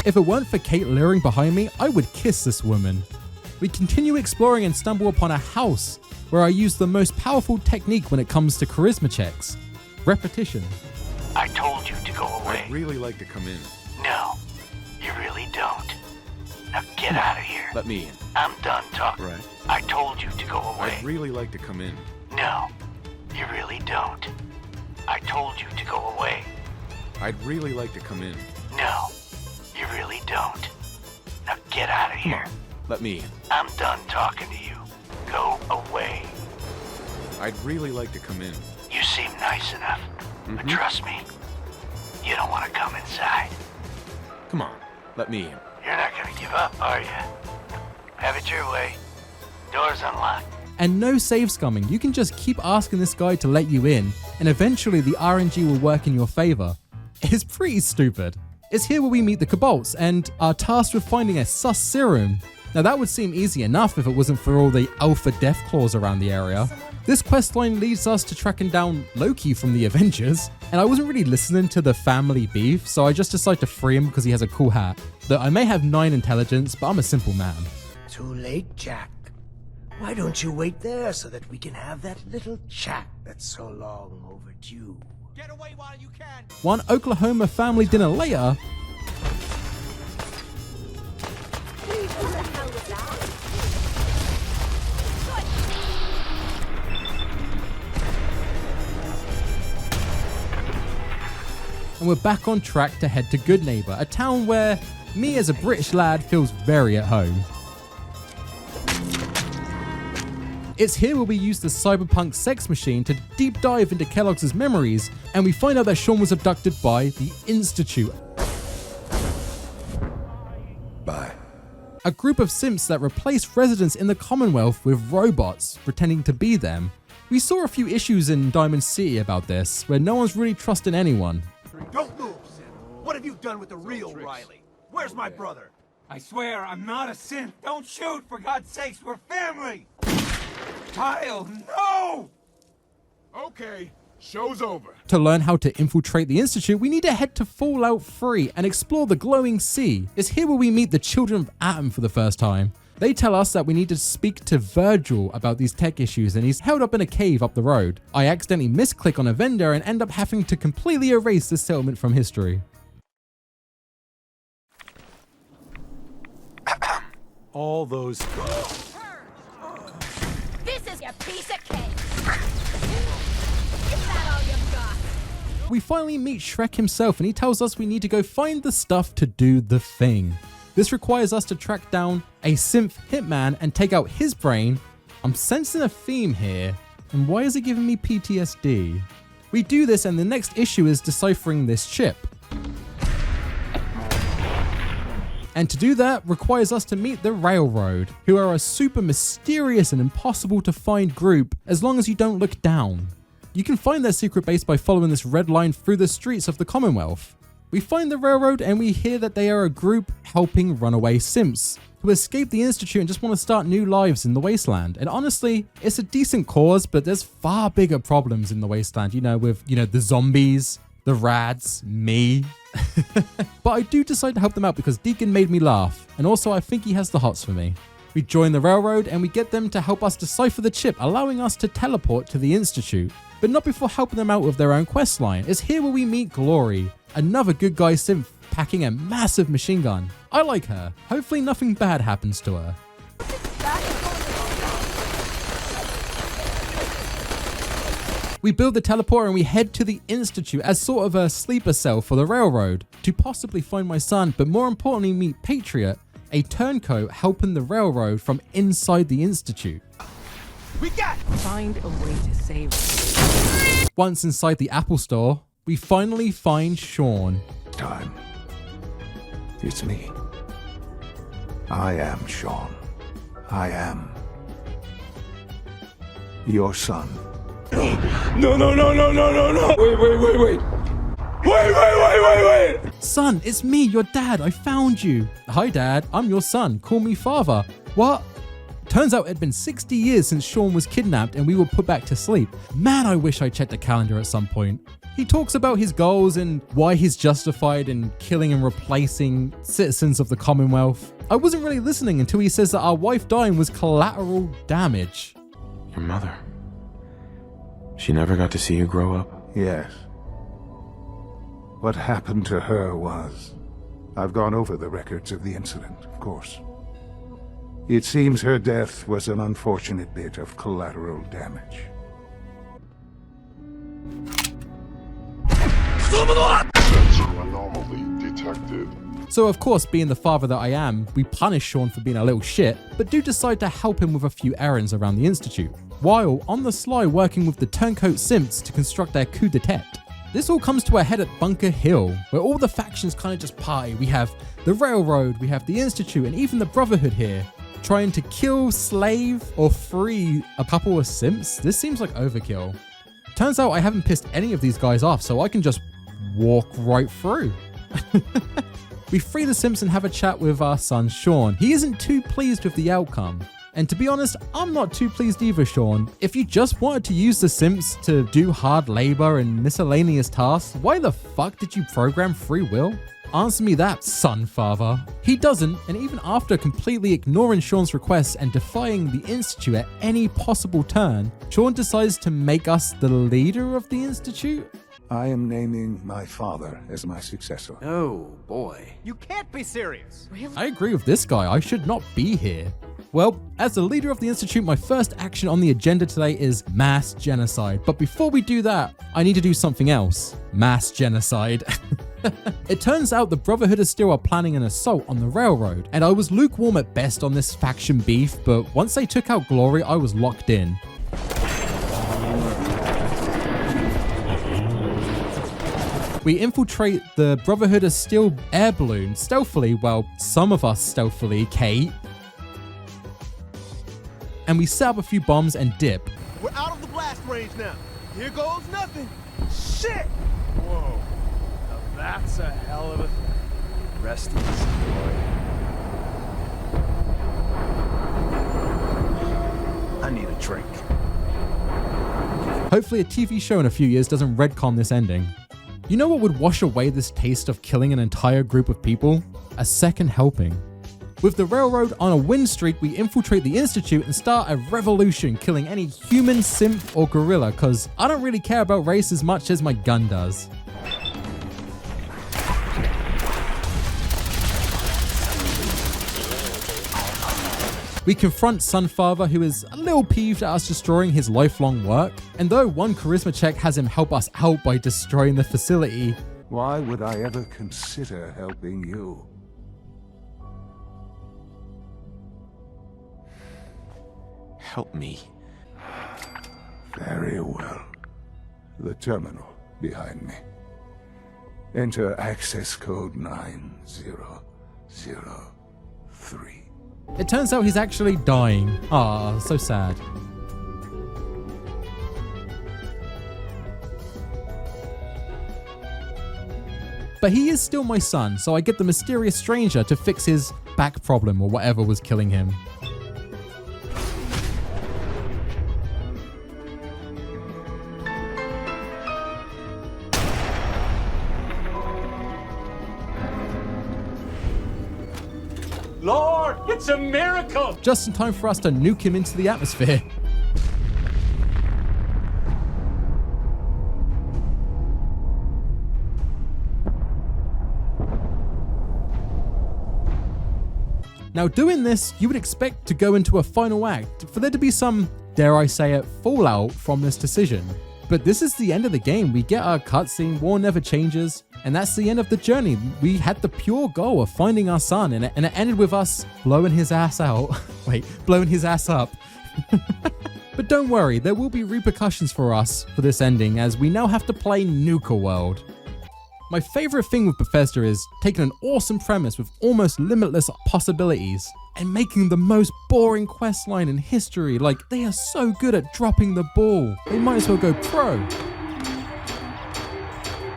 A: If it weren't for Kate leering behind me, I would kiss this woman. We continue exploring and stumble upon a house where I use the most powerful technique when it comes to charisma checks: repetition.
H: I told you to go away.
E: I'd really like to come in.
H: No, you really don't. Now get out of here.
E: Let me in.
H: I'm done talking.
E: Right.
H: I told you to go away.
E: I'd really like to come in.
H: No, you really don't. I told you to go away.
E: I'd really like to come in.
H: No, you really don't. Now get out of here.
E: Let me in.
H: I'm done talking to you. Go away.
E: I'd really like to come in.
H: You seem nice enough, but trust me, you don't want to come inside.
E: Come on, let me in.
H: You're not gonna give up, are you? Have it your way. Door's unlocked.
A: And no save scumming, you can just keep asking this guy to let you in, and eventually the RNG will work in your favor. It's pretty stupid. It's here where we meet the Cobalts and are tasked with finding a sus serum. Now that would seem easy enough if it wasn't for all the alpha death claws around the area. This questline leads us to tracking down Loki from the Avengers, and I wasn't really listening to the family beef, so I just decided to free him because he has a cool hat. Though I may have 9 intelligence, but I'm a simple man.
I: Too late, Jack. Why don't you wait there so that we can have that little chat that's so long overdue?
K: Get away while you can.
A: One Oklahoma family dinner later, and we're back on track to head to Good Neighbor, a town where me as a British lad feels very at home. It's here where we use the cyberpunk sex machine to deep dive into Kellogg's memories, and we find out that Sean was abducted by the Institute.
E: Bye.
A: A group of simps that replaced residents in the Commonwealth with robots pretending to be them. We saw a few issues in Diamond City about this, where no one's really trusting anyone.
K: Don't move, Sim. What have you done with the real Riley? Where's my brother? I swear I'm not a synth. Don't shoot, for God's sakes, we're family! Kyle, no!
C: Okay, show's over.
A: To learn how to infiltrate the Institute, we need to head to Fallout 3 and explore the glowing sea. It's here where we meet the children of Atom for the first time. They tell us that we need to speak to Virgil about these tech issues, and he's held up in a cave up the road. I accidentally misclick on a vendor and end up having to completely erase this settlement from history.
E: All those...
S: This is your piece of cake. Is that all you've got?
A: We finally meet Shrek himself, and he tells us we need to go find the stuff to do the thing. This requires us to track down a synth hitman and take out his brain. I'm sensing a theme here, and why is it giving me PTSD? We do this, and the next issue is deciphering this chip. And to do that requires us to meet the Railroad, who are a super mysterious and impossible to find group as long as you don't look down. You can find their secret base by following this red line through the streets of the Commonwealth. We find the Railroad and we hear that they are a group helping runaway simps who escape the Institute and just want to start new lives in the wasteland. And honestly, it's a decent cause, but there's far bigger problems in the wasteland, with, the zombies, the rads, me. But I do decide to help them out because Deacon made me laugh, and also I think he has the hots for me. We join the Railroad and we get them to help us decipher the chip, allowing us to teleport to the Institute, but not before helping them out with their own quest line. It's here where we meet Glory, another good guy synth packing a massive machine gun. I like her. Hopefully nothing bad happens to her. We build the teleporter and we head to the Institute as sort of a sleeper cell for the Railroad to possibly find my son, but more importantly meet Patriot, a turncoat helping the Railroad from inside the Institute.
K: We got
P: Find a way to save us.
A: Once inside the Apple Store, we finally find Sean.
E: Time. It's me. I am Sean. I am your son.
C: No. Wait.
A: Son, it's me, your dad. I found you. Hi, Dad. I'm your son. Call me father. What? Turns out it'd been 60 years since Sean was kidnapped and we were put back to sleep. Man, I wish I checked the calendar at some point. He talks about his goals and why he's justified in killing and replacing citizens of the Commonwealth. I wasn't really listening until he says that our wife dying was collateral damage.
F: Your mother. She never got to see you grow up?
E: Yes. What happened to her was... I've gone over the records of the incident, of course. It seems her death was an unfortunate bit of collateral damage.
D: Sensor anomaly detected.
A: So of course, being the father that I am, we punish Sean for being a little shit, but do decide to help him with a few errands around the Institute, while on the sly working with the turncoat simps to construct their coup d'etat. This all comes to a head at Bunker Hill, where all the factions kind of just party. We have the Railroad, we have the Institute, and even the Brotherhood here, trying to kill, slave, or free a couple of simps. This seems like overkill. Turns out I haven't pissed any of these guys off, so I can just walk right through. We free the simps and have a chat with our son Sean. He isn't too pleased with the outcome. And to be honest, I'm not too pleased either, Sean. If you just wanted to use the simps to do hard labor and miscellaneous tasks, why the fuck did you program free will? Answer me that, son father. He doesn't, and even after completely ignoring Sean's requests and defying the Institute at any possible turn, Sean decides to make us the leader of the Institute?
E: I am naming my father as my successor.
K: Oh, boy. You can't be serious.
P: Really?
A: I agree with this guy. I should not be here. Well, as the leader of the Institute, my first action on the agenda today is mass genocide. But before we do that, I need to do something else. Mass genocide. It turns out the Brotherhood of Steel are planning an assault on the Railroad, and I was lukewarm at best on this faction beef, but once they took out Glory, I was locked in. We infiltrate the Brotherhood of Steel air balloon stealthily, well, some of us stealthily, Kate. And we set up a few bombs and dip.
K: We're out of the blast range now. Here goes nothing. Shit! Whoa. Now that's a hell of a thing. Rest easy, boy. I need a drink.
A: Hopefully a TV show in a few years doesn't retcon this ending. You know what would wash away this taste of killing an entire group of people? A second helping. With the railroad on a win streak, we infiltrate the Institute and start a revolution, killing any human, synth, or gorilla, cause I don't really care about race as much as my gun does. We confront Sunfather, who is a little peeved at us destroying his lifelong work. And though one charisma check has him help us out by destroying the facility,
E: why would I ever consider helping you?
F: Help me.
E: Very well. The terminal behind me. Enter access code 9003.
A: it turns out he's actually dying. Ah, so sad. But he is still my son, so I get the mysterious stranger to fix his back problem or whatever was killing him.
M: Lord, it's a miracle!
A: Just in time for us to nuke him into the atmosphere. Now, doing this, you would expect to go into a final act, for there to be some, dare I say it, fallout from this decision. But this is the end of the game. We get our cutscene, war never changes, and that's the end of the journey. We had the pure goal of finding our son, and it ended with us blowing his ass out. Wait, blowing his ass up. But don't worry, there will be repercussions for us for this ending, as we now have to play Nuka World. My favorite thing with Bethesda is taking an awesome premise with almost limitless possibilities and making the most boring questline in history. Like, they are so good at dropping the ball. They might as well go pro.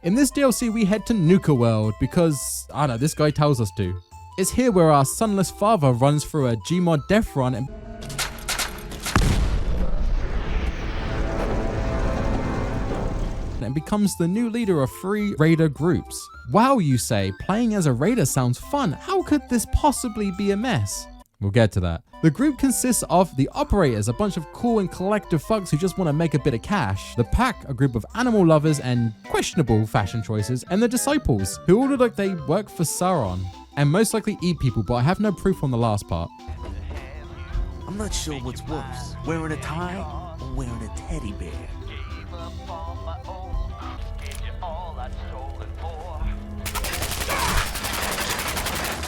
A: In this DLC, we head to Nuka World because, I don't know, this guy tells us to. It's here where our sonless father runs through a Gmod death run and becomes the new leader of 3 raider groups. Wow, you say, playing as a raider sounds fun. How could this possibly be a mess? We'll get to that. The group consists of the operators, a bunch of cool and collective fucks who just want to make a bit of cash. The pack, a group of animal lovers and questionable fashion choices. And the disciples, who all look like they work for Sauron and most likely eat people, but I have no proof on the last part.
I: I'm not sure what's worse, wearing a tie or wearing a teddy bear.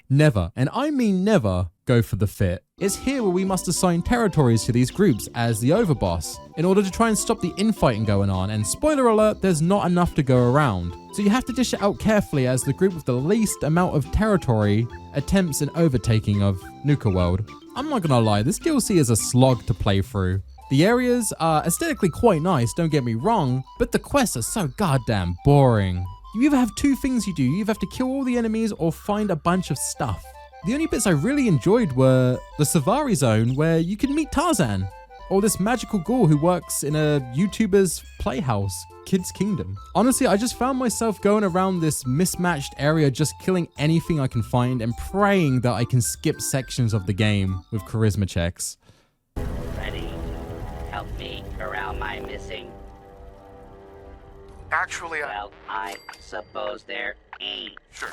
A: Never, and I mean never, go for the fit. It's here where we must assign territories to these groups as the overboss in order to try and stop the infighting going on, and spoiler alert, there's not enough to go around. So you have to dish it out carefully as the group with the least amount of territory attempts an overtaking of Nuka World. I'm not gonna lie, this DLC is a slog to play through. The areas are aesthetically quite nice, don't get me wrong, but the quests are so goddamn boring. You either have 2 things you do. You either have to kill all the enemies or find a bunch of stuff. The only bits I really enjoyed were the Savari Zone, where you can meet Tarzan, or this magical ghoul who works in a YouTuber's playhouse, Kid's Kingdom. Honestly, I just found myself going around this mismatched area just killing anything I can find and praying that I can skip sections of the game with charisma checks.
T: Ready? Help me corral my missing.
U: Actually,
T: well, I suppose there ain't.
U: Sure.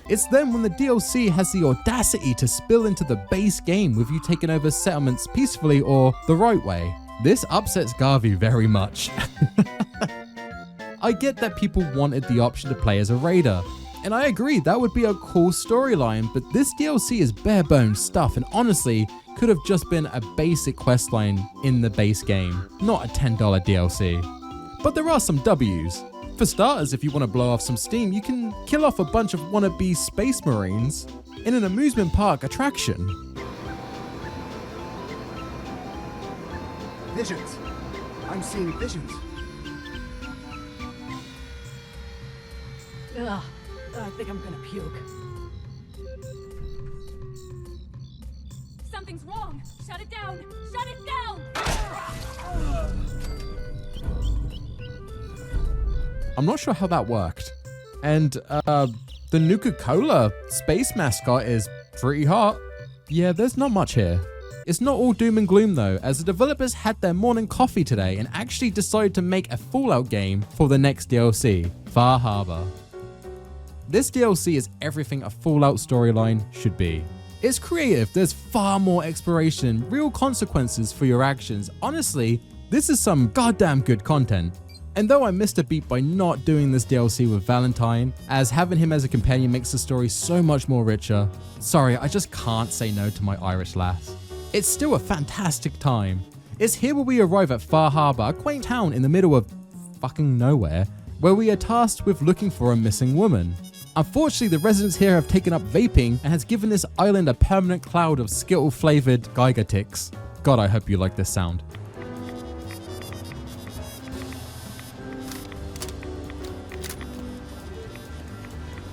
A: It's then when the DLC has the audacity to spill into the base game with you taking over settlements peacefully or the right way. This upsets Garvey very much. I get that people wanted the option to play as a raider, and I agree that would be a cool storyline, but this DLC is bare bones stuff and honestly could have just been a basic questline in the base game, not a $10 DLC. But there are some W's. For starters, if you want to blow off some steam, you can kill off a bunch of wannabe space marines in an amusement park attraction.
U: Visions. I'm seeing visions.
V: Ugh, I think I'm gonna puke. Something's wrong! Shut it down! Shut it down!
A: I'm not sure how that worked. And, The Nuka-Cola space mascot is pretty hot. Yeah, there's not much here. It's not all doom and gloom though, as the developers had their morning coffee today and actually decided to make a Fallout game for the next DLC, Far Harbor. This DLC is everything a Fallout storyline should be. It's creative, there's far more exploration, real consequences for your actions. Honestly, this is some goddamn good content. And though I missed a beat by not doing this DLC with Valentine, as having him as a companion makes the story so much more richer, sorry, I just can't say no to my Irish lass. It's still a fantastic time. It's here where we arrive at Far Harbor, a quaint town in the middle of fucking nowhere, where we are tasked with looking for a missing woman. Unfortunately, the residents here have taken up vaping and has given this island a permanent cloud of Skittle-flavored Guyintheties. God, I hope you like this sound.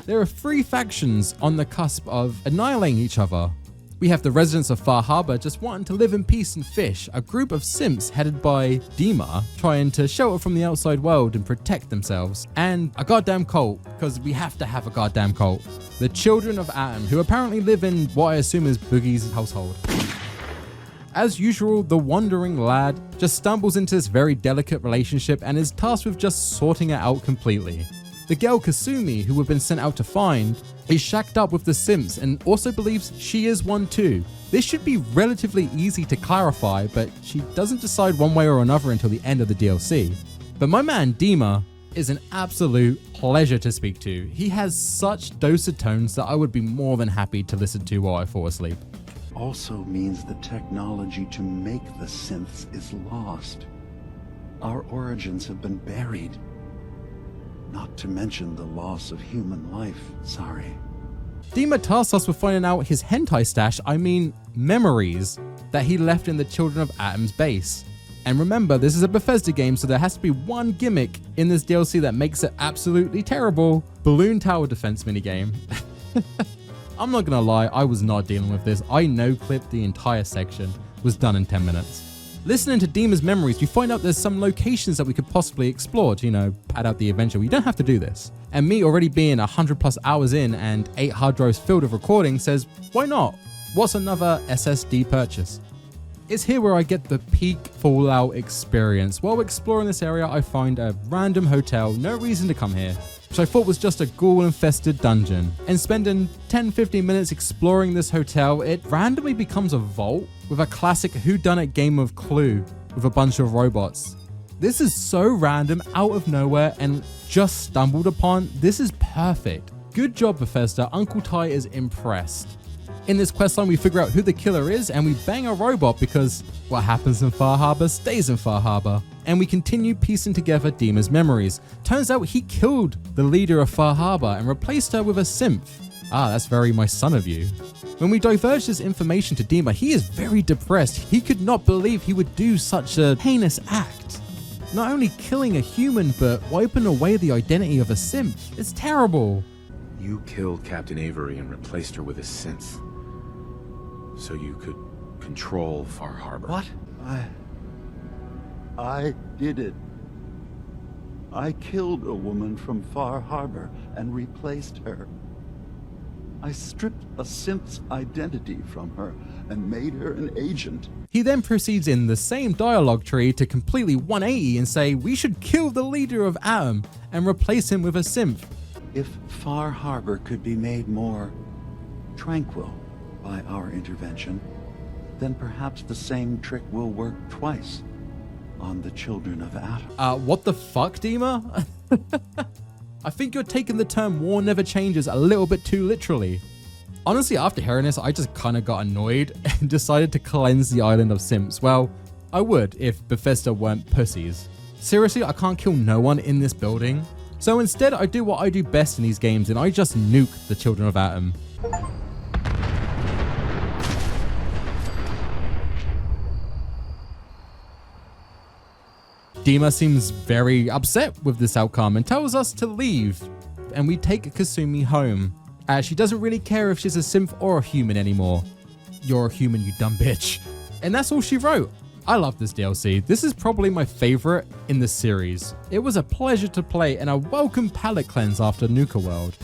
A: There are three factions on the cusp of annihilating each other. We have the residents of Far Harbor just wanting to live in peace and fish, a group of simps headed by Dima trying to shelter from the outside world and protect themselves, and a goddamn cult, because we have to have a goddamn cult. The Children of Atom, who apparently live in what I assume is Boogie's household. As usual, the wandering lad just stumbles into this very delicate relationship and is tasked with just sorting it out completely. The girl Kasumi, who we've been sent out to find, is shacked up with the simps and also believes she is one too. This should be relatively easy to clarify, but she doesn't decide one way or another until the end of the DLC. But my man Dima is an absolute pleasure to speak to. He has such dulcet tones that I would be more than happy to listen to while I fall asleep.
B: Also means the technology to make the synths is lost. Our origins have been buried. Not to mention the loss of human life, sorry.
A: Dima tasks us with finding out his hentai stash, memories, that he left in the Children of Atom's base. And remember, this is a Bethesda game, so there has to be one gimmick in this DLC that makes it absolutely terrible. Balloon tower defense minigame. I'm not gonna lie, I was not dealing with this. I no-clipped the entire section, was done in 10 minutes. Listening to Dima's memories, you find out there's some locations that we could possibly explore to, pad out the adventure. We don't have to do this. And me already being 100+ hours in and 8 hard drives filled with recording says, why not? What's another SSD purchase? It's here where I get the peak Fallout experience. While exploring this area, I find a random hotel, no reason to come here, which I thought was just a ghoul-infested dungeon. And spending 10-15 minutes exploring this hotel, it randomly becomes a vault with a classic whodunit game of Clue with a bunch of robots. This is so random, out of nowhere, and just stumbled upon. This is perfect. Good job, Bethesda. Uncle Ty is impressed. In this questline, we figure out who the killer is, and we bang a robot because what happens in Far Harbor stays in Far Harbor. And we continue piecing together Dima's memories. Turns out he killed the leader of Far Harbor and replaced her with a simp. Ah, that's very my son of you. When we diverge this information to Dima, he is very depressed. He could not believe he would do such a heinous act. Not only killing a human, but wiping away the identity of a simp. It's terrible.
F: You killed Captain Avery and replaced her with a synth, so you could control Far Harbor.
B: What? I did it. I killed a woman from Far Harbor and replaced her. I stripped a simp's identity from her and made her an agent.
A: He then proceeds in the same dialogue tree to completely 180 and say we should kill the leader of Atom and replace him with a simp.
B: If Far Harbor could be made more tranquil by our intervention, then perhaps the same trick will work twice on the Children of Atom.
A: What the fuck, Dima? I think you're taking the term war never changes a little bit too literally. Honestly, after hearing this, I just kind of got annoyed and decided to cleanse the island of simps. Well, I would if Bethesda weren't pussies. Seriously, I can't kill no one in this building. So instead, I do what I do best in these games and I just nuke the Children of Atom. Dima seems very upset with this outcome and tells us to leave, and we take Kasumi home, as she doesn't really care if she's a synth or a human anymore. You're a human, you dumb bitch. And that's all she wrote. I love this DLC. This is probably my favorite in the series. It was a pleasure to play and a welcome palate cleanse after Nuka World.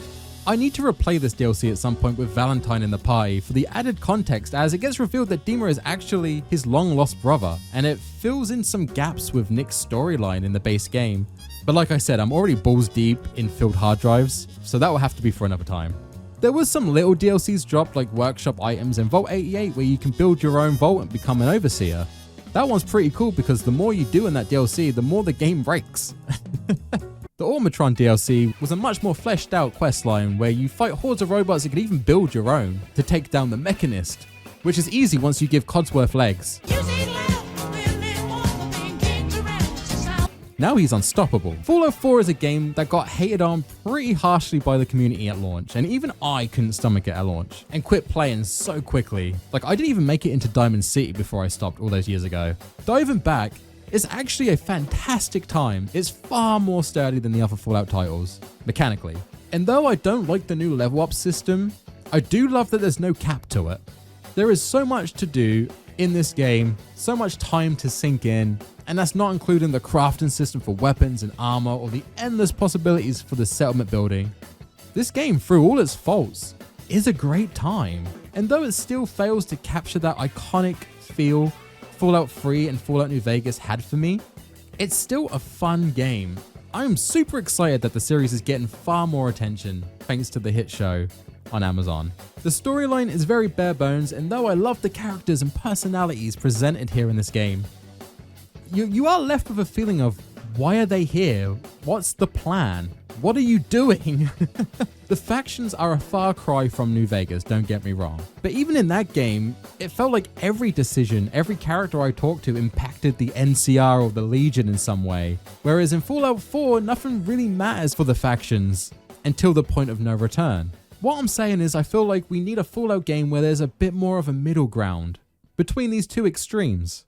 A: I need to replay this DLC at some point with Valentine in the party for the added context, as it gets revealed that Dima is actually his long-lost brother, and it fills in some gaps with Nick's storyline in the base game. But like I said, I'm already balls deep in filled hard drives, so that will have to be for another time. There was some little DLCs dropped like workshop items and Vault 88 where you can build your own vault and become an overseer. That one's pretty cool because the more you do in that DLC, the more the game breaks. The Automatron DLC was a much more fleshed out questline where you fight hordes of robots and can even build your own to take down the Mechanist, which is easy once you give Codsworth legs. Now he's unstoppable. Fallout 4 is a game that got hated on pretty harshly by the community at launch, and even I couldn't stomach it at launch and quit playing so quickly. Like, I didn't even make it into Diamond City before I stopped all those years ago. Diving back, it's actually a fantastic time. It's far more sturdy than the other Fallout titles, mechanically. And though I don't like the new level up system, I do love that there's no cap to it. There is so much to do in this game, so much time to sink in, and that's not including the crafting system for weapons and armor or the endless possibilities for the settlement building. This game, through all its faults, is a great time. And though it still fails to capture that iconic feel Fallout 3 and Fallout New Vegas had for me, it's still a fun game. I'm super excited that the series is getting far more attention thanks to the hit show on Amazon. The storyline is very bare bones, and though I love the characters and personalities presented here in this game, you are left with a feeling of, why are they here? What's the plan? What are you doing? The factions are a far cry from New Vegas, don't get me wrong. But even in that game, it felt like every decision, every character I talked to impacted the NCR or the Legion in some way. Whereas in Fallout 4, nothing really matters for the factions until the point of no return. What I'm saying is I feel like we need a Fallout game where there's a bit more of a middle ground between these two extremes.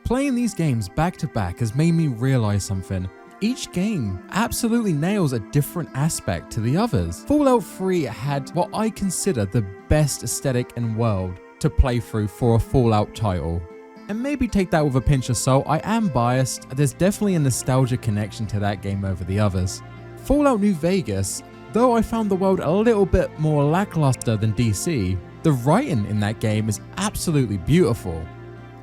A: Playing these games back to back has made me realize something. Each game absolutely nails a different aspect to the others. Fallout 3 had what I consider the best aesthetic in the world to play through for a Fallout title. And maybe take that with a pinch of salt, I am biased, there's definitely a nostalgia connection to that game over the others. Fallout New Vegas, though I found the world a little bit more lackluster than DC, the writing in that game is absolutely beautiful,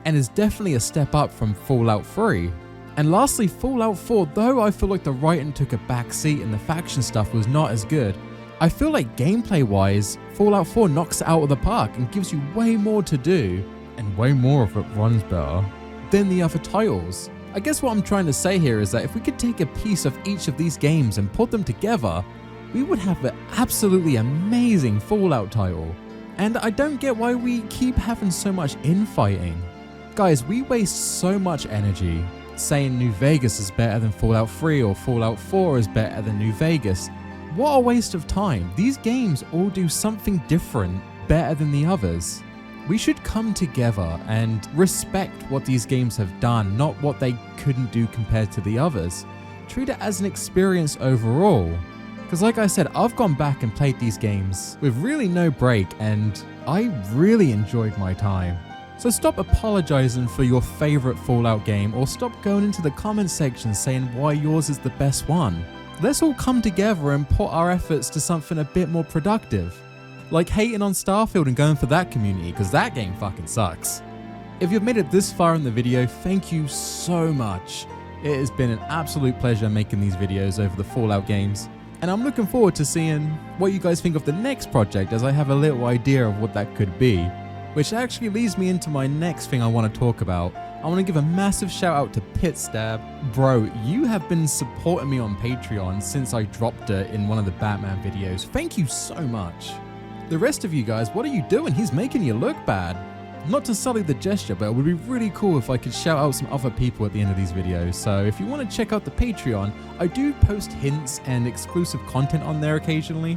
A: and is definitely a step up from Fallout 3. And lastly, Fallout 4, though I feel like the writing took a back seat and the faction stuff was not as good, I feel like gameplay wise, Fallout 4 knocks it out of the park and gives you way more to do, and way more of it runs better, than the other titles. I guess what I'm trying to say here is that if we could take a piece of each of these games and put them together, we would have an absolutely amazing Fallout title. And I don't get why we keep having so much infighting. Guys, we waste so much energy saying New Vegas is better than Fallout 3 or Fallout 4 is better than New Vegas. What a waste of time. These games all do something different better than the others. We should come together and respect what these games have done, not what they couldn't do compared to the others. Treat it as an experience overall. Because like I said, I've gone back and played these games with really no break, and I really enjoyed my time. So stop apologizing for your favorite Fallout game, or stop going into the comment section saying why yours is the best one. Let's all come together and put our efforts to something a bit more productive. Like hating on Starfield and going for that community, because that game fucking sucks. If you've made it this far in the video, thank you so much. It has been an absolute pleasure making these videos over the Fallout games, and I'm looking forward to seeing what you guys think of the next project, as I have a little idea of what that could be. Which actually leads me into my next thing I want to talk about. I want to give a massive shout out to Pitstab. Bro, you have been supporting me on Patreon since I dropped it in one of the Batman videos. Thank you so much. The rest of you guys, what are you doing? He's making you look bad. Not to sully the gesture, but it would be really cool if I could shout out some other people at the end of these videos. So if you want to check out the Patreon, I do post hints and exclusive content on there occasionally.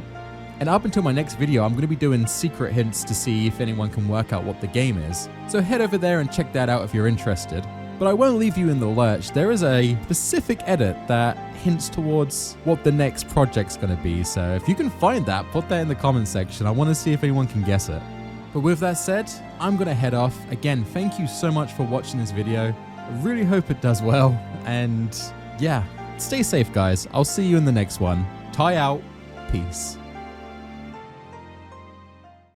A: And up until my next video, I'm going to be doing secret hints to see if anyone can work out what the game is. So head over there and check that out if you're interested. But I won't leave you in the lurch. There is a specific edit that hints towards what the next project's going to be. So if you can find that, put that in the comment section. I want to see if anyone can guess it. But with that said, I'm going to head off. Again, thank you so much for watching this video. I really hope it does well. And yeah, stay safe, guys. I'll see you in the next one. Ty out. Peace.